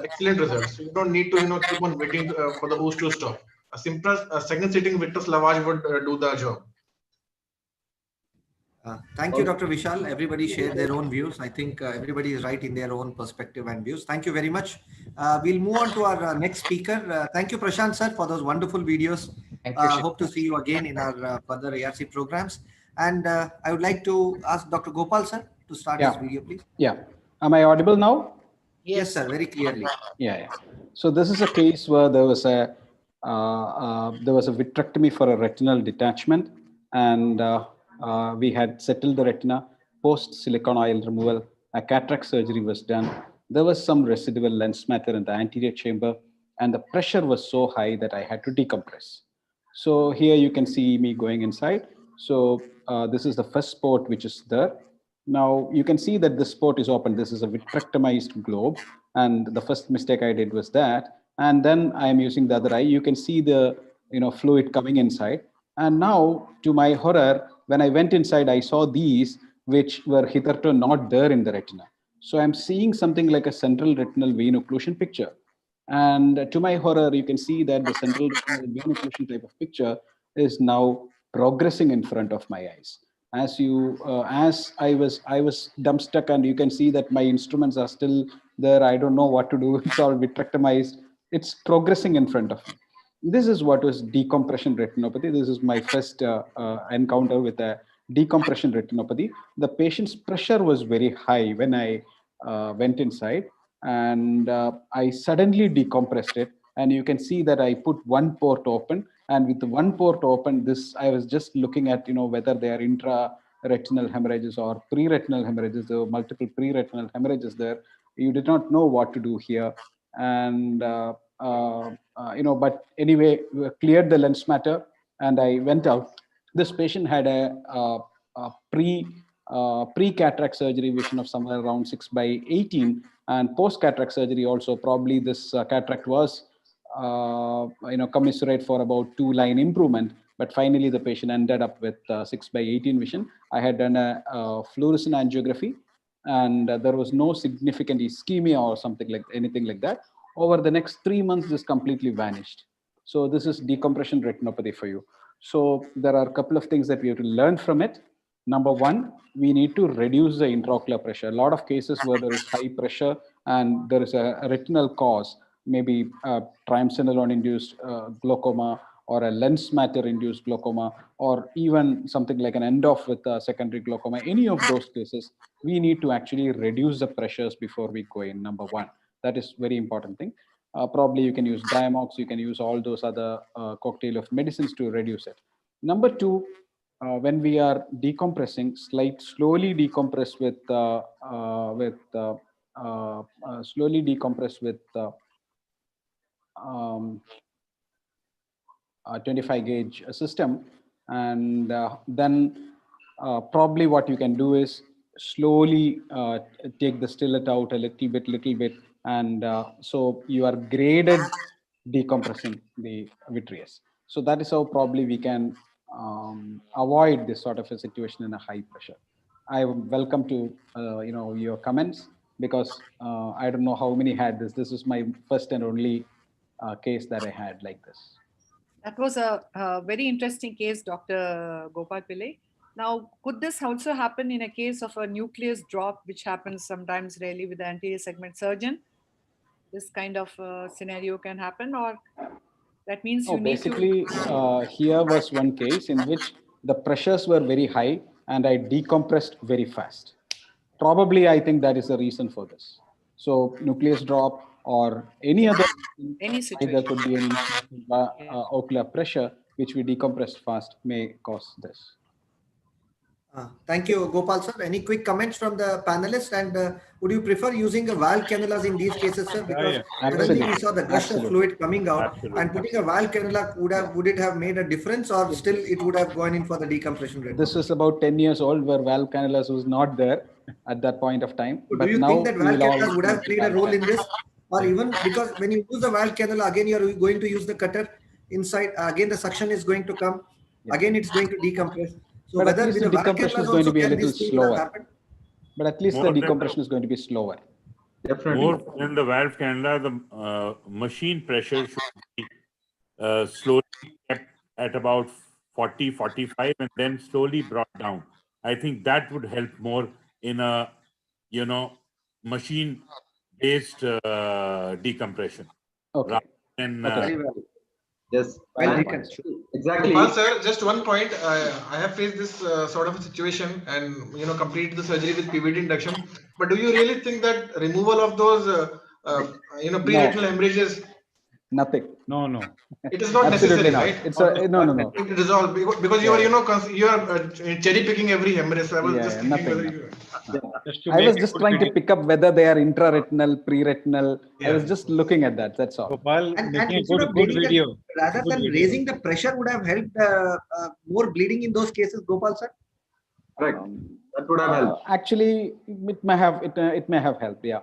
excellent results. So you don't need to, keep on waiting for the ooze to stop. A simple second sitting vitreous lavage would do the job. Thank you, Dr. Vishal. Everybody shared their own views. I think everybody is right in their own perspective and views. Thank you very much. We'll move on to our next speaker. Thank you, Prashant sir, for those wonderful videos. Hope to see you again in our further ARC programs. And I would like to ask Dr. Gopal sir to start his video, please. Yeah. Am I audible now? Yes, sir. Very clearly. Yeah. So this is a case where there was a vitrectomy for a retinal detachment, and we had settled the retina. Post silicone oil removal, a cataract surgery was done. There was some residual lens matter in the anterior chamber, and the pressure was so high that I had to decompress. So here you can see me going inside. So this is the first port which is there. Now you can see that this port is open. This is a vitrectomized globe, and the first mistake I did was that. And then I am using the other eye. You can see the fluid coming inside. And now, to my horror, when I went inside, I saw these which were hitherto not there in the retina. So I'm seeing something like a central retinal vein occlusion picture. And to my horror, you can see that the central retinal vein occlusion type of picture is now progressing in front of my eyes. As I was dumbstruck, and you can see that my instruments are still there. I don't know what to do. It's all vitrectomized. It's progressing in front of me. This is what was decompression retinopathy. This is my first encounter with a decompression retinopathy. The patient's pressure was very high when I went inside, and I suddenly decompressed it. And you can see that I put one port open, and with the one port open, I was just looking at whether they are intra-retinal hemorrhages or pre-retinal hemorrhages. There were multiple pre-retinal hemorrhages there. You did not know what to do here, and but anyway, we cleared the lens matter, and I went out. This patient had a pre-cataract surgery vision of somewhere around 6/18, and post-cataract surgery also probably this cataract was commiserate for about 2-line improvement, but finally the patient ended up with 6/18 vision. I had done a fluorescent angiography, and there was no significant ischemia or something like anything like that. Over the next 3 months, this completely vanished. So this is decompression retinopathy for you. So there are a couple of things that we have to learn from it. Number one, we need to reduce the intraocular pressure. A lot of cases where there is high pressure and there is a retinal cause, maybe triamcinolone-induced glaucoma, or a lens matter-induced glaucoma, or even something like an end-off with secondary glaucoma. Any of those cases, we need to actually reduce the pressures before we go in, number one. That is very important thing. Probably you can use Diamox, you can use all those other cocktail of medicines to reduce it. Number two, when we are decompressing, slowly decompress with 25 gauge system, and then probably what you can do is slowly take the stillet out a little bit, and so you are graded decompressing the vitreous. So that is how probably we can avoid this sort of a situation in a high pressure. I welcome to your comments, because I don't know how many had this. This is my first and only case that I had like this. That was a very interesting case, Dr. Gopal Pillai. Now, could this also happen in a case of a nucleus drop, which happens sometimes rarely with the anterior segment surgeon? This kind of scenario can happen, or that means you need basically, to... here was one case in which the pressures were very high and I decompressed very fast. Probably, I think that is the reason for this. So nucleus drop or any other reason, either could be an increase in ocular pressure, which we decompressed fast, may cause this. Thank you, Gopal sir. Any quick comments from the panelists? And would you prefer using a valve cannulas in these cases, sir? Because currently we saw the gush of fluid coming out, and putting a valve cannula would it have made a difference, or still it would have gone in for the decompression rate? This is about 10 years old, where valve cannulas was not there at that point of time. So but do you now think that valve we will all cannulas would have played a role in this, or even because when you use the valve cannula, again you're going to use the cutter inside. Again, the suction is going to come. Again, it's going to decompress. So but whether at least with the the valve decompression cannulas is going to also be a can little this thing would have slower. happened? But at least the decompression is going to be slower. Definitely. More than the valve cannula, the machine pressure should be slowly kept at about 40, 45 and then slowly brought down. I think that would help more in a, machine-based decompression. Okay. Rather than, Very well. Yes. Well And taken. exactly. Gopal sir, just one point. I have faced this sort of a situation and completed the surgery with PVT induction. But do you really think that removal of those pre-retinal hemorrhages? Nothing. No. It is not Absolutely necessary, not. right? It's a no. It resolved because you are cherry picking every hemorrhage. So I was just thinking nothing. whether you. I was just trying to pick up whether they are intraretinal, pre-retinal. I was just looking at that. That's all. Gopal, And making a instead of good bleeding, video. rather than raising the pressure, would have helped more bleeding in those cases, Gopal sir? Correct. That would have helped. Actually, it may have helped. Yeah.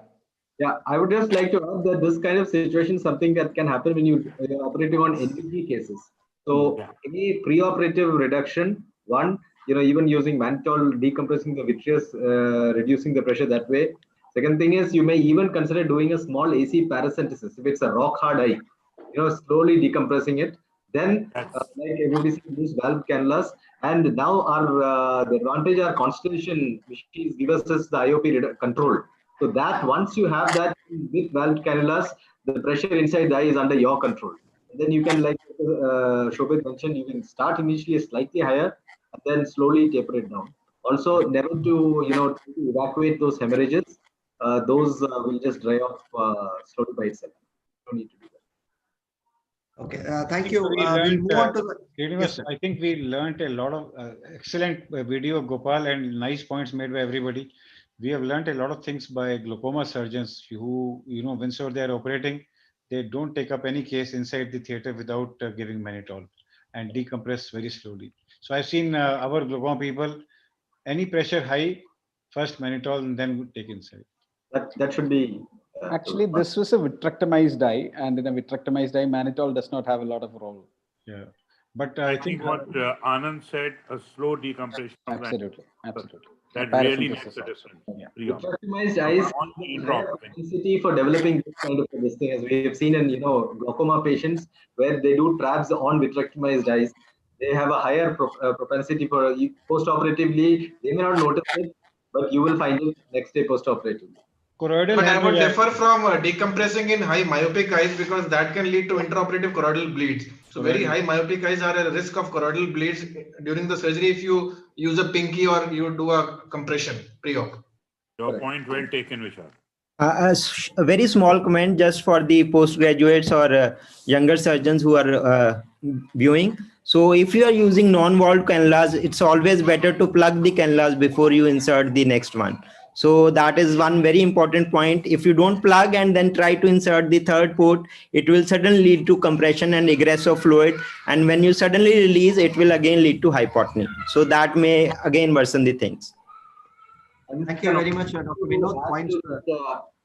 Yeah, I would just like to add that this kind of situation is something that can happen when you're operating on NVG cases. So any preoperative reduction, one, even using mannitol, decompressing the vitreous, reducing the pressure that way. Second thing is you may even consider doing a small AC paracentesis if it's a rock hard eye, slowly decompressing it. Then, like everybody said, use valve cannulas. And now the Rampage, our Constellation machines give us this, the IOP control. So that once you have that with valve cannulas, the pressure inside the eye is under your control. And then you can, like Shobhit mentioned, you can start initially slightly higher and then slowly taper it down. Also, never to evacuate those hemorrhages. Those will just dry off slowly by itself. You don't need to do that. Okay, thank you. We'll move on to the. Yes, I think we learned a lot of excellent video of Gopal and nice points made by everybody. We have learned a lot of things by glaucoma surgeons who, whenever they are operating, they don't take up any case inside the theater without giving mannitol and decompress very slowly. So I've seen our glaucoma people, any pressure high, first mannitol and then take inside. That should be. Actually, this was a vitrectomized eye, and in a vitrectomized eye, mannitol does not have a lot of role. Yeah, but I think what Anand said, a slow decompression. Absolutely. That really makes a difference. Vitrectomized eyes have capacity for developing this kind of this thing, as we have seen in glaucoma patients where they do trabs on vitrectomized eyes. They have a higher propensity for post-operatively. They may not notice it, but you will find it next day post-operatively. But I would differ from decompressing in high myopic eyes because that can lead to intraoperative choroidal bleeds. So very high myopic eyes are at a risk of choroidal bleeds during the surgery if you use a pinky or you do a compression pre-op. Your point well taken, Vishal. A very small comment just for the postgraduates or younger surgeons who are viewing. So if you are using non-walled cannulas, it's always better to plug the cannulas before you insert the next one. So that is one very important point. If you don't plug and then try to insert the third port, it will suddenly lead to compression and egress of fluid. And when you suddenly release, it will again lead to hypotony. So that may again worsen the things. Thank you very much, Dr. Vinod. Points.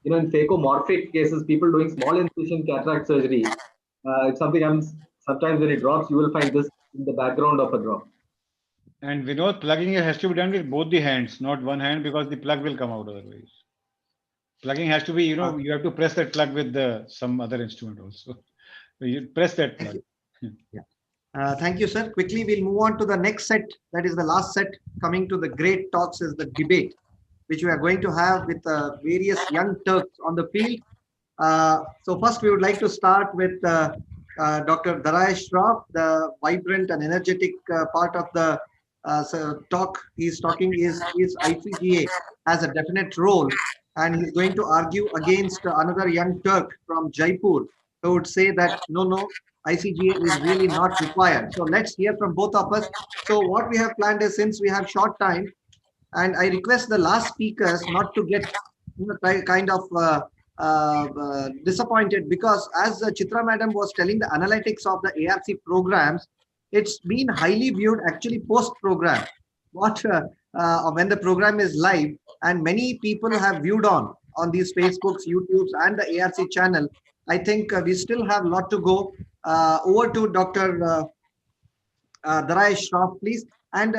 In phacomorphic cases, people doing small incision cataract surgery, it's something sometimes when it drops, you will find this in the background of a drop. And Vinod, plugging has to be done with both the hands, not one hand, because the plug will come out otherwise. Plugging has to be, you have to press that plug with some other instrument also. You press that plug. Thank you, sir. Quickly, we'll move on to the next set. That is the last set. Coming to the great talks is the debate, which we are going to have with various young Turks on the field. So first, we would like to start with Dr. Daray Shroff, the vibrant and energetic part of the talk he's talking is ICGA has a definite role, and he's going to argue against another young Turk from Jaipur who would say that no, ICGA is really not required. So let's hear from both of us. So what we have planned is, since we have short time, and I request the last speakers not to get kind of disappointed, because as Chitra madam was telling the analytics of the ARC programs, it's been highly viewed actually post program, what when the program is live, and many people have viewed on these Facebooks, YouTubes, and the ARC channel. I think we still have a lot to go. Over to Dr. Darai Shroff, please. And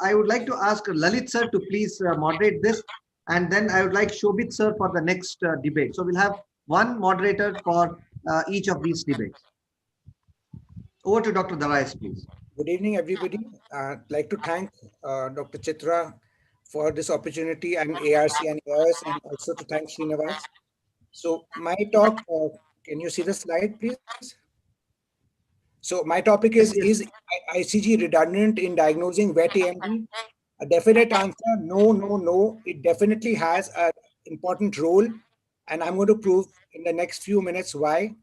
I would like to ask Lalit sir to please moderate this. And then I would like Shobit sir for the next debate. So we'll have one moderator for each of these debates. Over to Dr. Darai, please. Good evening, everybody. I'd like to thank Dr. Chitra for this opportunity, and ARC and AIOS, and also to thank Srinivas. So my talk, can you see the slide, please? So my topic is ICG redundant in diagnosing wet AMD? A definite answer, no. It definitely has an important role, and I'm going to prove in the next few minutes why.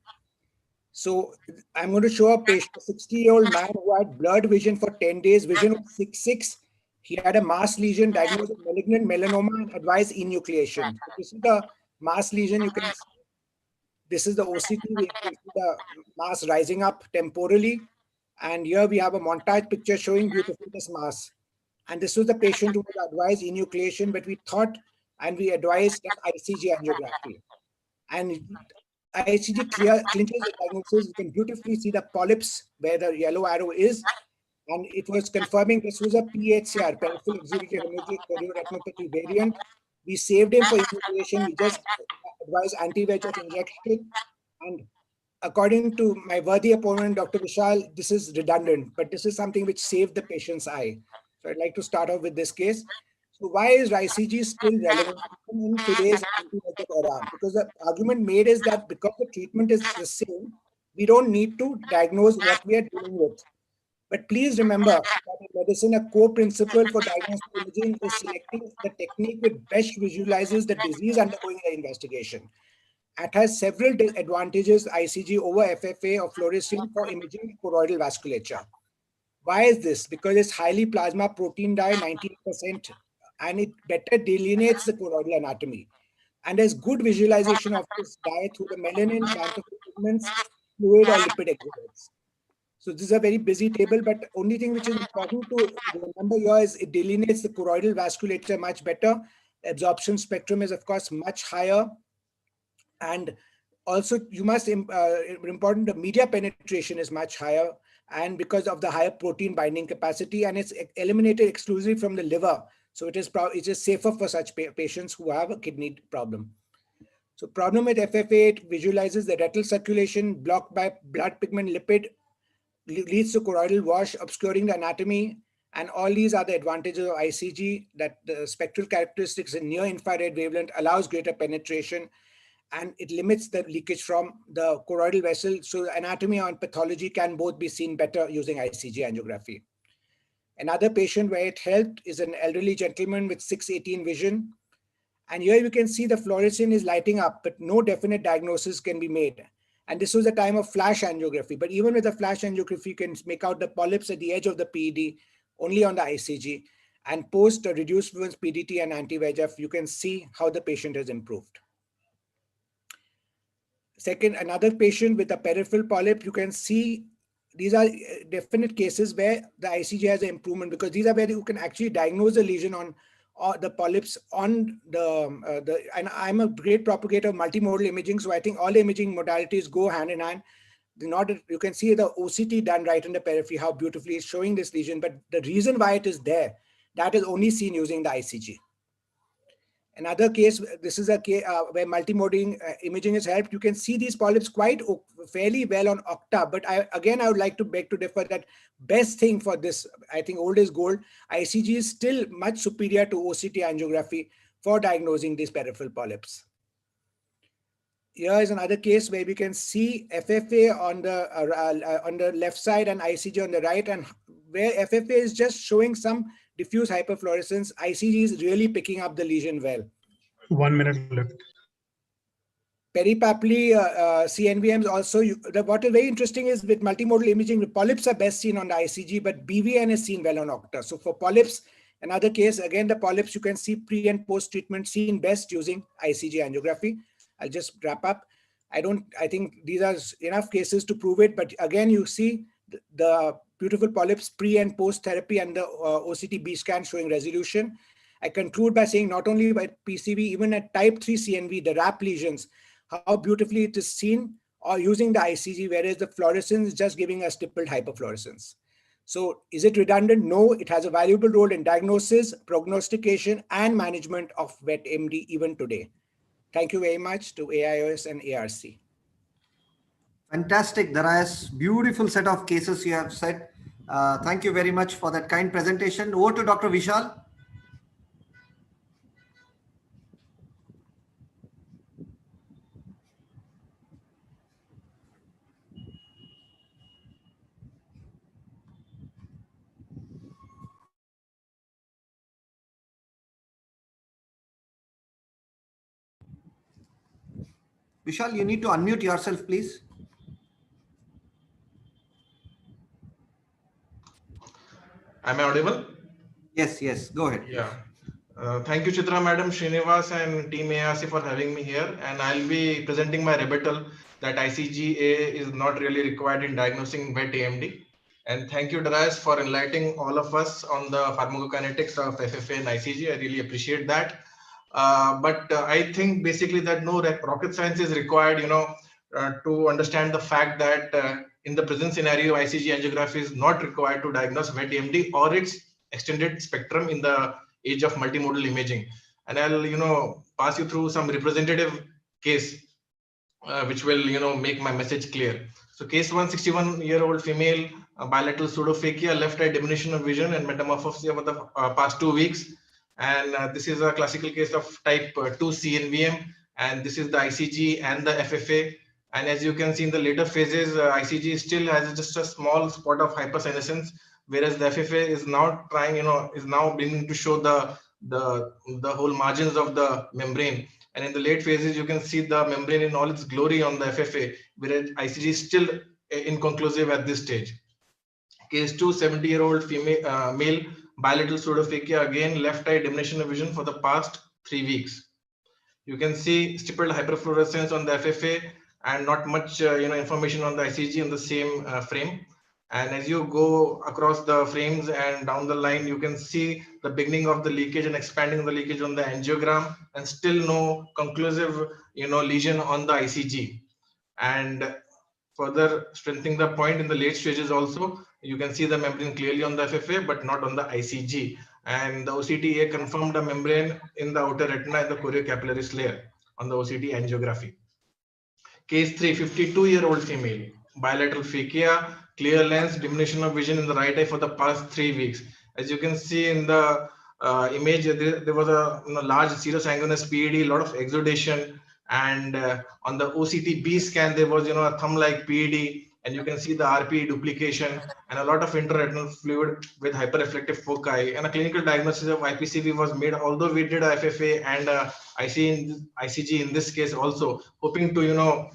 So I'm going to show a patient, a 60-year-old man who had blurred vision for 10 days, vision of 6/6. He had a mass lesion, diagnosed with malignant melanoma, and advised enucleation. So this is the mass lesion. You can see this is the OCT. We can see the mass rising up temporally. And here we have a montage picture showing beautifully this mass. And this was the patient who was advised enucleation, but we thought and we advised ICG angiography. And ICG clinches the diagnosis. You can beautifully see the polyps where the yellow arrow is. And it was confirming this was a PHCR, peripheral exudative hemorrhagic chorioretinopathy variant. We saved him for enucleation. We just advised anti-VEGF injection. And according to my worthy opponent, Dr. Vishal, this is redundant, but this is something which saved the patient's eye. So I'd like to start off with this case. So why is ICG still relevant in today's anti-VEGF era? Because the argument made is that because the treatment is the same, we don't need to diagnose what we are dealing with. But please remember that in medicine, a core principle for diagnostic imaging is selecting the technique which best visualizes the disease undergoing the investigation. It has several advantages, ICG over FFA or fluorescein, for imaging choroidal vasculature. Why is this? Because it's highly plasma protein dye, 90%, and it better delineates the choroidal anatomy. And there's good visualization of this dye through the melanin, xanthophyll pigments, fluid or lipid exudates. So this is a very busy table, but only thing which is important to remember here is it delineates the choroidal vasculature much better. The absorption spectrum is, of course, much higher. And also, you must important, the media penetration is much higher, and because of the higher protein binding capacity, and it's eliminated exclusively from the liver. So it is safer for such patients who have a kidney problem. So problem with FFA, it visualizes the retinal circulation blocked by blood pigment lipid, leads to choroidal wash, obscuring the anatomy. And all these are the advantages of ICG, that the spectral characteristics in near infrared wavelength allows greater penetration, and it limits the leakage from the choroidal vessel. So anatomy and pathology can both be seen better using ICG angiography. Another patient where it helped is an elderly gentleman with 6/18 vision. And here you can see the fluorescein is lighting up, but no definite diagnosis can be made. And this was a time of flash angiography. But even with the flash angiography, you can make out the polyps at the edge of the PED only on the ICG. And post a reduced fluence PDT and anti-VEGF, you can see how the patient has improved. Second, another patient with a peripheral polyp, you can see these are definite cases where the ICG has an improvement, because these are where you can actually diagnose the lesion on the polyps on and I'm a great propagator of multimodal imaging. So I think all the imaging modalities go hand in hand. You can see the OCT done right in the periphery, how beautifully it's showing this lesion, but the reason why it is there, that is only seen using the ICG. Another case, this is a case where multimodal imaging has helped. You can see these polyps quite fairly well on Octa, but I would like to beg to differ that best thing for this, I think old is gold, ICG is still much superior to OCT angiography for diagnosing these peripheral polyps. Here is another case where we can see FFA on the left side and ICG on the right, and where FFA is just showing some diffuse hyperfluorescence, ICG is really picking up the lesion well. 1 minute left. Peripapillary CNVMs also, what is very interesting is with multimodal imaging, the polyps are best seen on the ICG, but BVN is seen well on Octa. So for polyps, another case, again, the polyps you can see pre and post treatment seen best using ICG angiography. I'll just wrap up. I think these are enough cases to prove it, but again, you see the beautiful polyps pre and post therapy and the OCT B scan showing resolution. I conclude by saying not only by PCV, even at type 3 CNV, the RAP lesions, how beautifully it is seen or using the ICG, whereas the fluorescence is just giving us stippled hyperfluorescence. So is it redundant? No, it has a valuable role in diagnosis, prognostication, and management of wet AMD even today. Thank you very much to AIOS and ARC. Fantastic, Darius. Beautiful set of cases you have said. Thank you very much for that kind presentation. Over to Dr. Vishal. Vishal, you need to unmute yourself, please. Am I audible? Yes, yes, go ahead. Yeah. Thank you, Chitra Madam, Srinivas and Team ARC for having me here. And I'll be presenting my rebuttal that ICGA is not really required in diagnosing wet AMD. And thank you, Darius, for enlightening all of us on the pharmacokinetics of FFA and ICG. I really appreciate that. But I think basically that no rocket science is required, to understand the fact that in the present scenario, ICG angiography is not required to diagnose wet AMD or its extended spectrum in the age of multimodal imaging. And I'll, pass you through some representative case, which will, make my message clear. So case 1, 61-year-old female, bilateral pseudophakia, left eye diminution of vision and metamorphosis over the past 2 weeks. And this is a classical case of type 2 CNVM. And this is the ICG and the FFA. And as you can see in the later phases, ICG still has just a small spot of hypersenescence, whereas the FFA is now trying, is now beginning to show the whole margins of the membrane. And in the late phases, you can see the membrane in all its glory on the FFA, whereas ICG is still inconclusive at this stage. Case 2, 70-year-old female, male, bilateral pseudophakia, again left eye diminution of vision for the past 3 weeks. You can see stippled hyperfluorescence on the FFA and not much information on the ICG in the same frame. And as you go across the frames and down the line, you can see the beginning of the leakage and expanding the leakage on the angiogram, and still no conclusive lesion on the ICG. And further strengthening the point, in the late stages also, you can see the membrane clearly on the FFA, but not on the ICG. And the OCTA confirmed a membrane in the outer retina and the choriocapillaris layer on the OCT angiography. Case 3, 52-year-old female, bilateral phakia, clear lens, diminution of vision in the right eye for the past 3 weeks. As you can see in the image, there was a large serosanguinous PED, a lot of exudation, and on the OCT B scan, there was a thumb-like PED, and you can see the RPE duplication and a lot of intraretinal fluid with hyperreflective foci. And a clinical diagnosis of IPCV was made, although we did a FFA and ICG in this case also, hoping to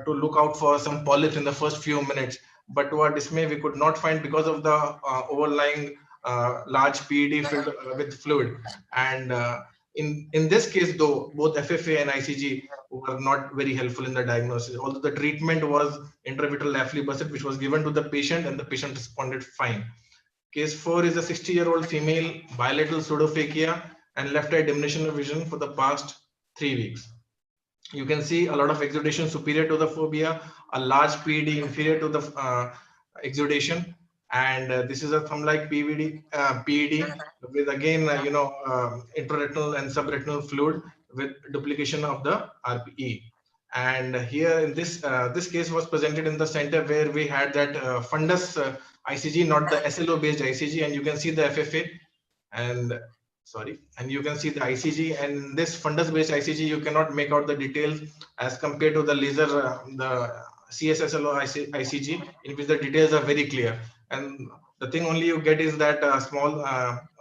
to look out for some polyps in the first few minutes. But to our dismay, we could not find because of the overlying large PED filled with fluid. And in this case, though, both FFA and ICG were not very helpful in the diagnosis. Although the treatment was intravitreal aflibercept, which was given to the patient, and the patient responded fine. Case 4 is a 60-year-old female, bilateral pseudophakia and left eye diminution of vision for the past 3 weeks. You can see a lot of exudation superior to the fovea, a large PED inferior to the exudation, and this is a thumb-like PED with again intraretinal and subretinal fluid with duplication of the RPE. And here in this this case was presented in the center where we had that fundus ICG, not the SLO based ICG, and you can see the FFA and you can see the ICG, and this fundus based ICG you cannot make out the details as compared to the laser the CSSLO ICG, in which the details are very clear. and the thing only you get is that small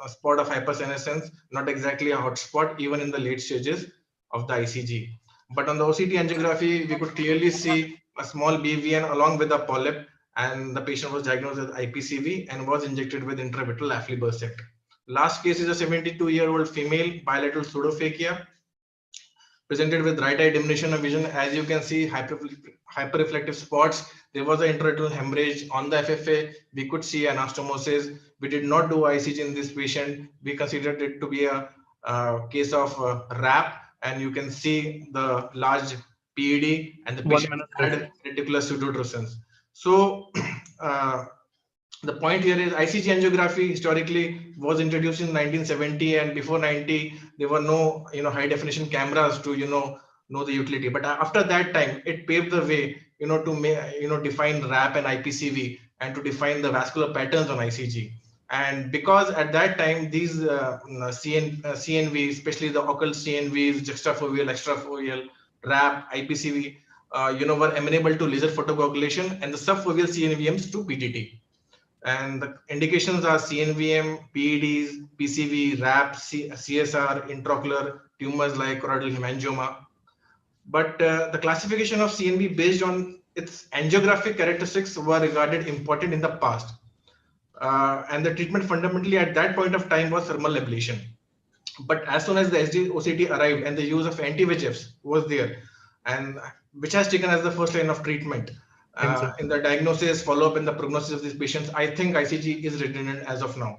spot of hypersenescence, not exactly a hot spot, even in the late stages of the ICG. But on the OCT angiography, we could clearly see a small BVN along with a polyp, and the patient was diagnosed with IPCV and was injected with intravitreal aflibercept. Last case is a 72-year-old female bilateral pseudophakia presented with right eye diminution of vision. As you can see, hyperreflective spots. There was an intraretinal hemorrhage on the FFA. We could see anastomosis. We did not do ICG in this patient. We considered it to be a case of RAP, and you can see the large PED, and the patient had reticular pseudotruncence. So the point here is ICG angiography historically was introduced in 1970, and before 90 there were no high definition cameras to know the utility. But after that time, it paved the way to define RAP and IPCV, and to define the vascular patterns on ICG. And because at that time these CNV, especially the occult CNVs, juxtafoveal, extrafoveal, RAP, IPCV, were amenable to laser photocoagulation, and the subfoveal CNVMs to PTT. And the indications are CNVM, PEDs, PCV, RAP, CSR, intraocular tumors like choroidal hemangioma. But the classification of CNV based on its angiographic characteristics were regarded important in the past. And the treatment fundamentally at that point of time was thermal ablation. But as soon as the SD-OCT arrived and the use of anti-VEGFs was there, and which has taken as the first line of treatment, in the diagnosis, follow-up, and the prognosis of these patients, I think ICG is redundant as of now.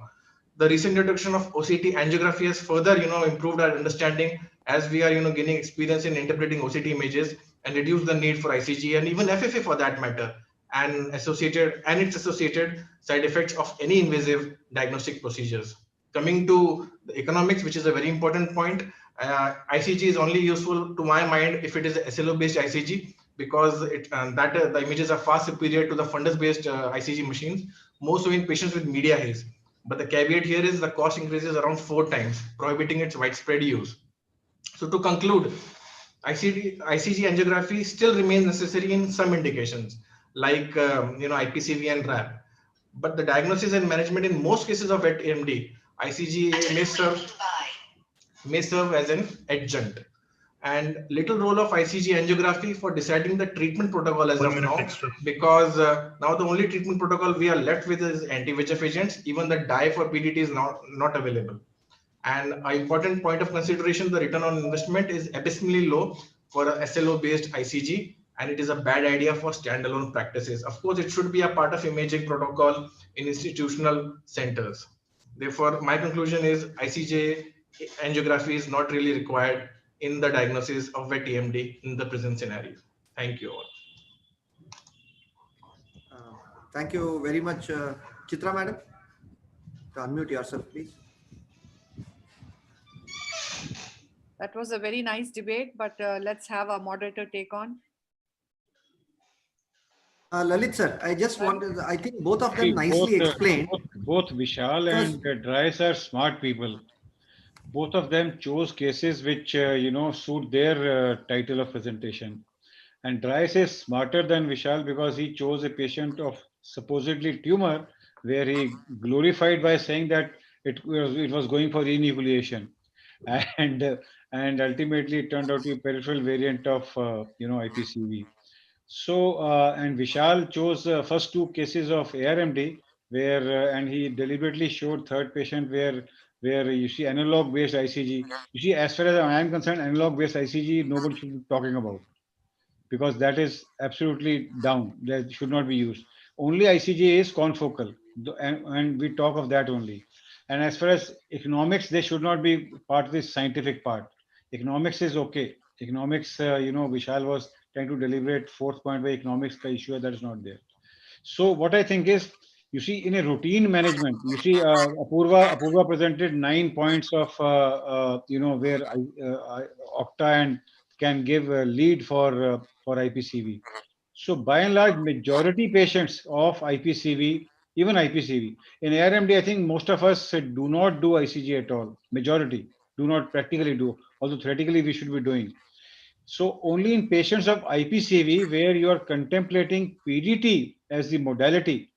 The recent introduction of OCT angiography has further, improved our understanding, as we are, gaining experience in interpreting OCT images, and reduce the need for ICG and even FFA for that matter, and its associated side effects of any invasive diagnostic procedures. Coming to the economics, which is a very important point, ICG is only useful to my mind if it is a SLO-based ICG, because the images are far superior to the fundus-based ICG machines, more so in patients with media haze. But the caveat here is the cost increases around 4 times, prohibiting its widespread use. So to conclude, ICG angiography still remains necessary in some indications, like IPCV and RAP. But the diagnosis and management in most cases of wet AMD, ICG may serve as an adjunct. And little role of ICG angiography for deciding the treatment protocol as of now, because now the only treatment protocol we are left with is anti-VEGF agents. Even the dye for PDT is not available. And an important point of consideration, the return on investment is abysmally low for a SLO-based ICG, and it is a bad idea for standalone practices. Of course, it should be a part of imaging protocol in institutional centers. Therefore, my conclusion is ICG angiography is not really required in the diagnosis of wet AMD in the present scenario. Thank you all. Thank you very much, Chitra madam. To unmute yourself, please. That was a very nice debate, but let's have our moderator take on. Lalit sir, I just wanted, I think both of them nicely explained. Both Vishal and Drais are smart people. Both of them chose cases which, suit their title of presentation. And Drais is smarter than Vishal because he chose a patient of supposedly tumor, where he glorified by saying that it was going for enucleation. And ultimately it turned out to be a peripheral variant of, IPCV. So, and Vishal chose first 2 cases of ARMD, where, and he deliberately showed third patient where you see analog based ICG. You see, as far as I am concerned, analog based ICG, nobody should be talking about, because that is absolutely down. That should not be used. Only ICG is confocal, and we talk of that only. And as far as economics, they should not be part of this scientific part. Economics is okay. Economics, Vishal was trying to deliberate 4th point where economics ka issue that is not there. So what I think is, you see, in a routine management, you see, Apurva presented 9 points of, where Octa and can give a lead for IPCV. So by and large, majority patients of IPCV, even IPCV, in ARMD, I think most of us do not do ICG at all. Majority do not practically do, although theoretically we should be doing. So only in patients of IPCV, where you are contemplating PDT as the modality,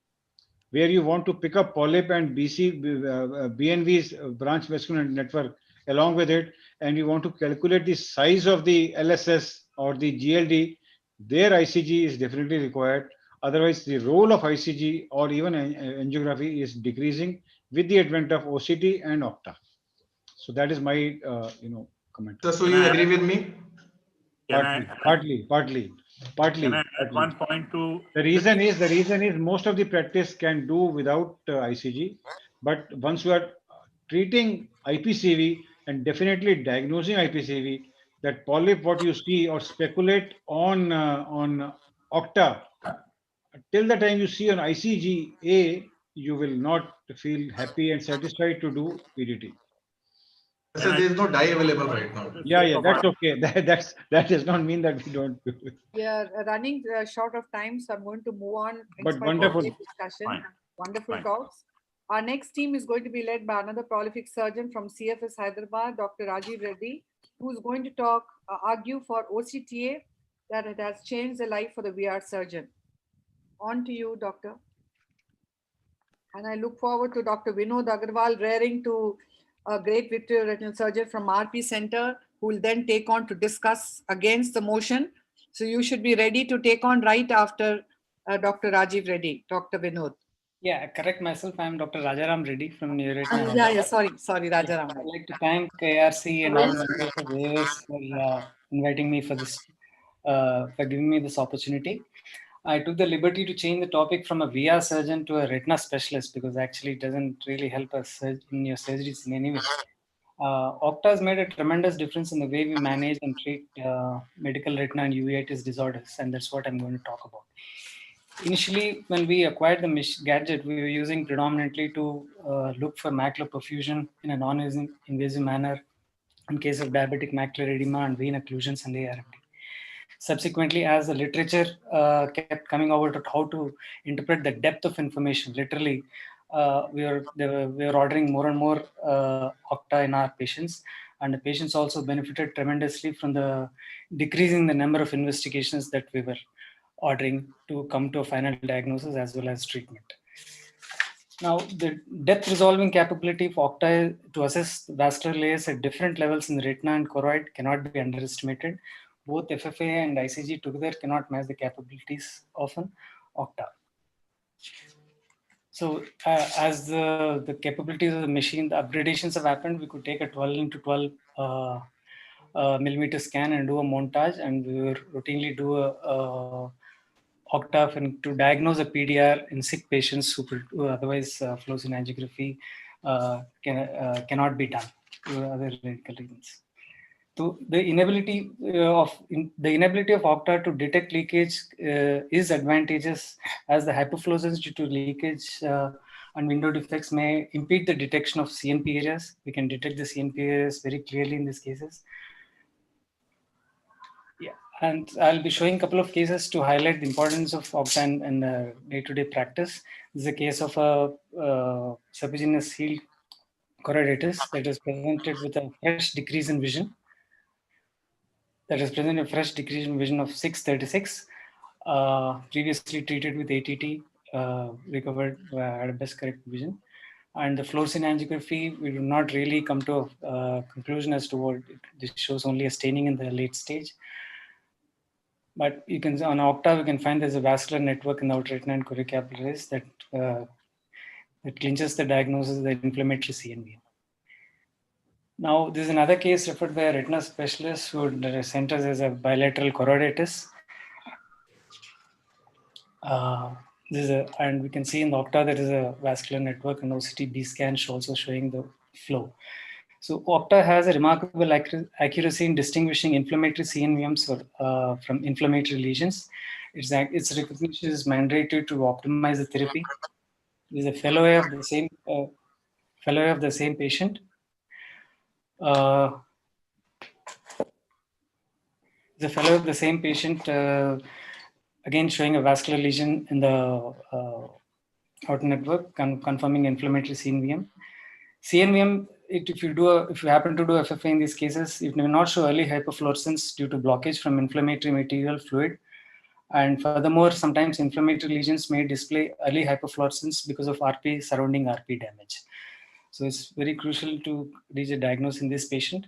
where you want to pick up polyp and BNV's branch vascular network along with it, and you want to calculate the size of the LSS or the GLD, their ICG is definitely required. Otherwise, the role of ICG or even angiography is decreasing with the advent of OCT and Octa. So that is my comment. So you agree with me? Partly. Can I add one point to the reason is most of the practice can do without ICG, but once you are treating IPCV and definitely diagnosing IPCV, that polyp what you see or speculate on Octa, till the time you see an ICG-A, you will not feel happy and satisfied to do PDT. So there is no dye available right now. Yeah, that's okay. That does not mean that we don't do it. We are running short of time, so I'm going to move on. But wonderful discussion. Fine. Wonderful Fine. talks. Our next team is going to be led by another prolific surgeon from CFS Hyderabad, Dr. Rajiv Reddy, who is going to argue for OCTA that it has changed the life for the VR surgeon. On to you, doctor. And I look forward to Dr. Vinod Agarwal, rearing to a great Victoria retinal surgeon from RP Center, who will then take on to discuss against the motion. So you should be ready to take on right after Dr. Rajiv Reddy, Dr. Vinod. Yeah, correct myself. I'm Dr. Rajaram Reddy from Retina. Sorry, Rajaram. I'd like to thank ARC and all the members of AIOS for inviting me for this, for giving me this opportunity. I took the liberty to change the topic from a VR surgeon to a retina specialist because actually it doesn't really help us in your surgeries in any way. Octa has made a tremendous difference in the way we manage and treat medical retina and uveitis disorders, and that's what I'm going to talk about. Initially, when we acquired the gadget, we were using predominantly to look for macular perfusion in a non-invasive manner in case of diabetic macular edema and vein occlusions and ARMD. Subsequently, as the literature kept coming over to how to interpret the depth of information, literally, we were ordering more and more Octa in our patients, and the patients also benefited tremendously from the decreasing the number of investigations that we were ordering to come to a final diagnosis as well as treatment. Now, the depth resolving capability of Octa to assess vascular layers at different levels in the retina and choroid cannot be underestimated. Both FFA and ICG together cannot match the capabilities of an Octa. So as the capabilities of the machine, the upgradations have happened, we could take a 12 into 12 millimeter scan and do a montage, and we will routinely do a Octa to diagnose a PDR in sick patients who otherwise fluorescein angiography cannot be done for other clinical reasons. So the inability of Octa to detect leakage is advantageous, as the hyperfluorescence due to leakage and window defects may impede the detection of CNP areas. We can detect the CNP areas very clearly in these cases. Yeah, and I'll be showing a couple of cases to highlight the importance of Octa in day-to-day practice. This is a case of a serpiginous heel choroiditis that is presented with a fresh decrease in vision. That is present a fresh decrease in vision of 636, previously treated with ATT, recovered, had a best correct vision. And the fluorescein angiography, we do not really come to a conclusion as to what this shows, only a staining in the late stage. But you can, on Octa, we can find there's a vascular network in the outer retina and choriocapillaries that clinches the diagnosis of the inflammatory CNV. Now, this is another case referred by a retina specialist who sent us as a bilateral choroiditis. And we can see in the Octa there is a vascular network, and OCT B scan also showing the flow. So Octa has a remarkable accuracy in distinguishing inflammatory CNVMs from inflammatory lesions. Its recognition is mandated to optimize the therapy. It is a fellow of the same patient. The fellow of the same patient, again showing a vascular lesion in the outer network, confirming inflammatory CNVM. CNVM, if you happen to do FFA in these cases, it may not show early hyperfluorescence due to blockage from inflammatory material fluid, And furthermore, sometimes inflammatory lesions may display early hyperfluorescence because of RP surrounding RP damage. So it's very crucial to reach a diagnosis in this patient.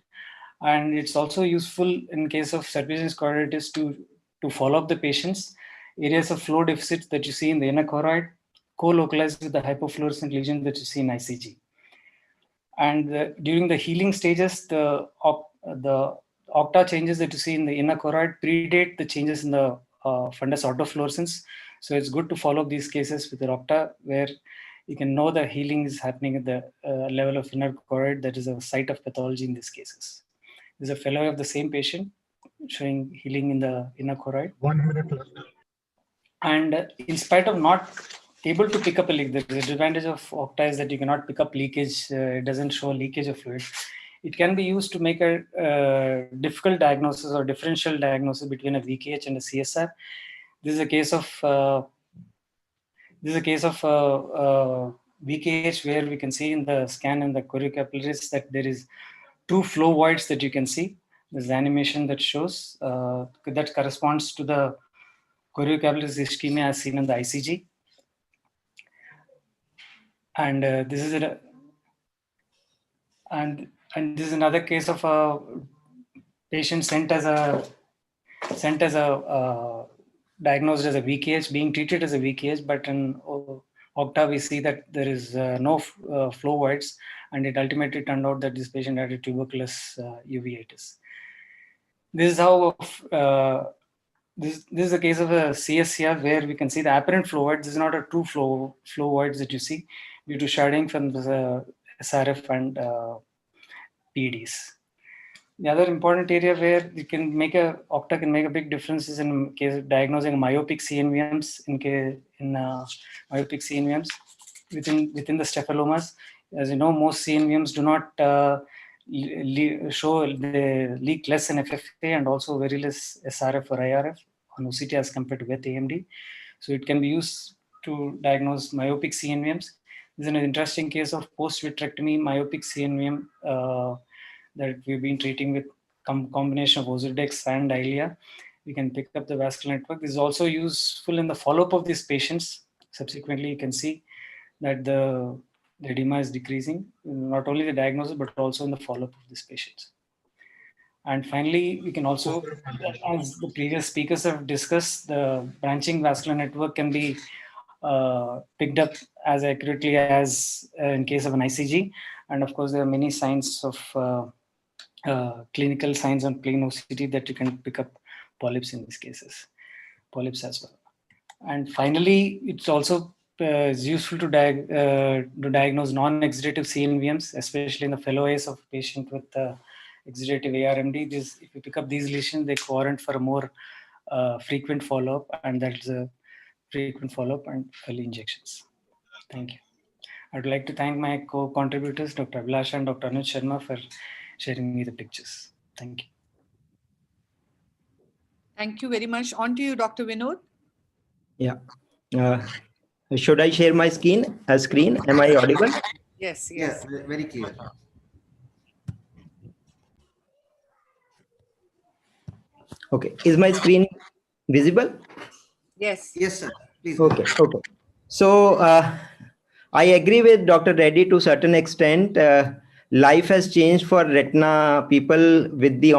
And it's also useful in case of serpiginous choroiditis to follow up the patients. Areas of flow deficits that you see in the inner choroid co-localized with the hypofluorescent lesion that you see in ICG. And during the healing stages, the octa changes that you see in the inner choroid predate the changes in the fundus autofluorescence. So it's good to follow up these cases with the octa, where you can know the healing is happening at the level of inner choroid, that is a site of pathology in these cases. There's a fellow of the same patient showing healing in the inner choroid. 1 minute left. And in spite of not able to pick up a leak, the disadvantage of octa is that you cannot pick up leakage. It doesn't show leakage of fluid. It can be used to make a difficult diagnosis or differential diagnosis between a VKH and a CSR. This is a case of VKH where we can see in the scan in the choriocapillaries that there is two flow voids that you can see. There's animation that shows that corresponds to the choriocapillaris ischemia as seen in the ICG. And this is this is another case of a patient sent as a diagnosed as a VKH, being treated as a VKH, but in octa we see that there is no flow voids, and it ultimately turned out that this patient had a tuberculous uveitis. This is how this is a case of a CSCR where we can see the apparent flow void. This is not a true flow voids that you see due to sharding from the SRF and PDs. The other important area where you can make octa can make a big difference is in case of diagnosing myopic CNVMs myopic CNVMs within the staphylomas. As you know, most CNVMs do not show they leak less in FFA and also very less SRF or IRF on OCT as compared to wet AMD. So it can be used to diagnose myopic CNVMs. This is an interesting case of post-vitrectomy myopic CNVM that we've been treating with combination of Ozurdex and Eylea. We can pick up the vascular network. This is also useful in the follow-up of these patients. Subsequently, you can see that the edema is decreasing, not only the diagnosis, but also in the follow-up of these patients. And finally, we can also, as the previous speakers have discussed, the branching vascular network can be picked up as accurately as in case of an ICG. And of course, there are many signs of clinical signs on plain OCT that you can pick up polyps in these cases, polyps as well. And finally, it's also is useful to diagnose non-exudative CNVMs, especially in the fellow eyes of patient with exudative ARMD. If you pick up these lesions, they warrant for a more frequent follow-up, and that's a frequent follow-up and early injections. Thank you. I'd like to thank my co-contributors, Dr. Abhilasha and Dr. Anuj Sharma, for sharing me the pictures. Thank you. Thank you very much. On to you, Dr. Vinod. Yeah. Should I share my screen? Am I audible? Yes. Yes, very clear. Okay. Is my screen visible? Yes. Yes, sir. Please. Okay. So I agree with Dr. Reddy to a certain extent. Life has changed for retina people with the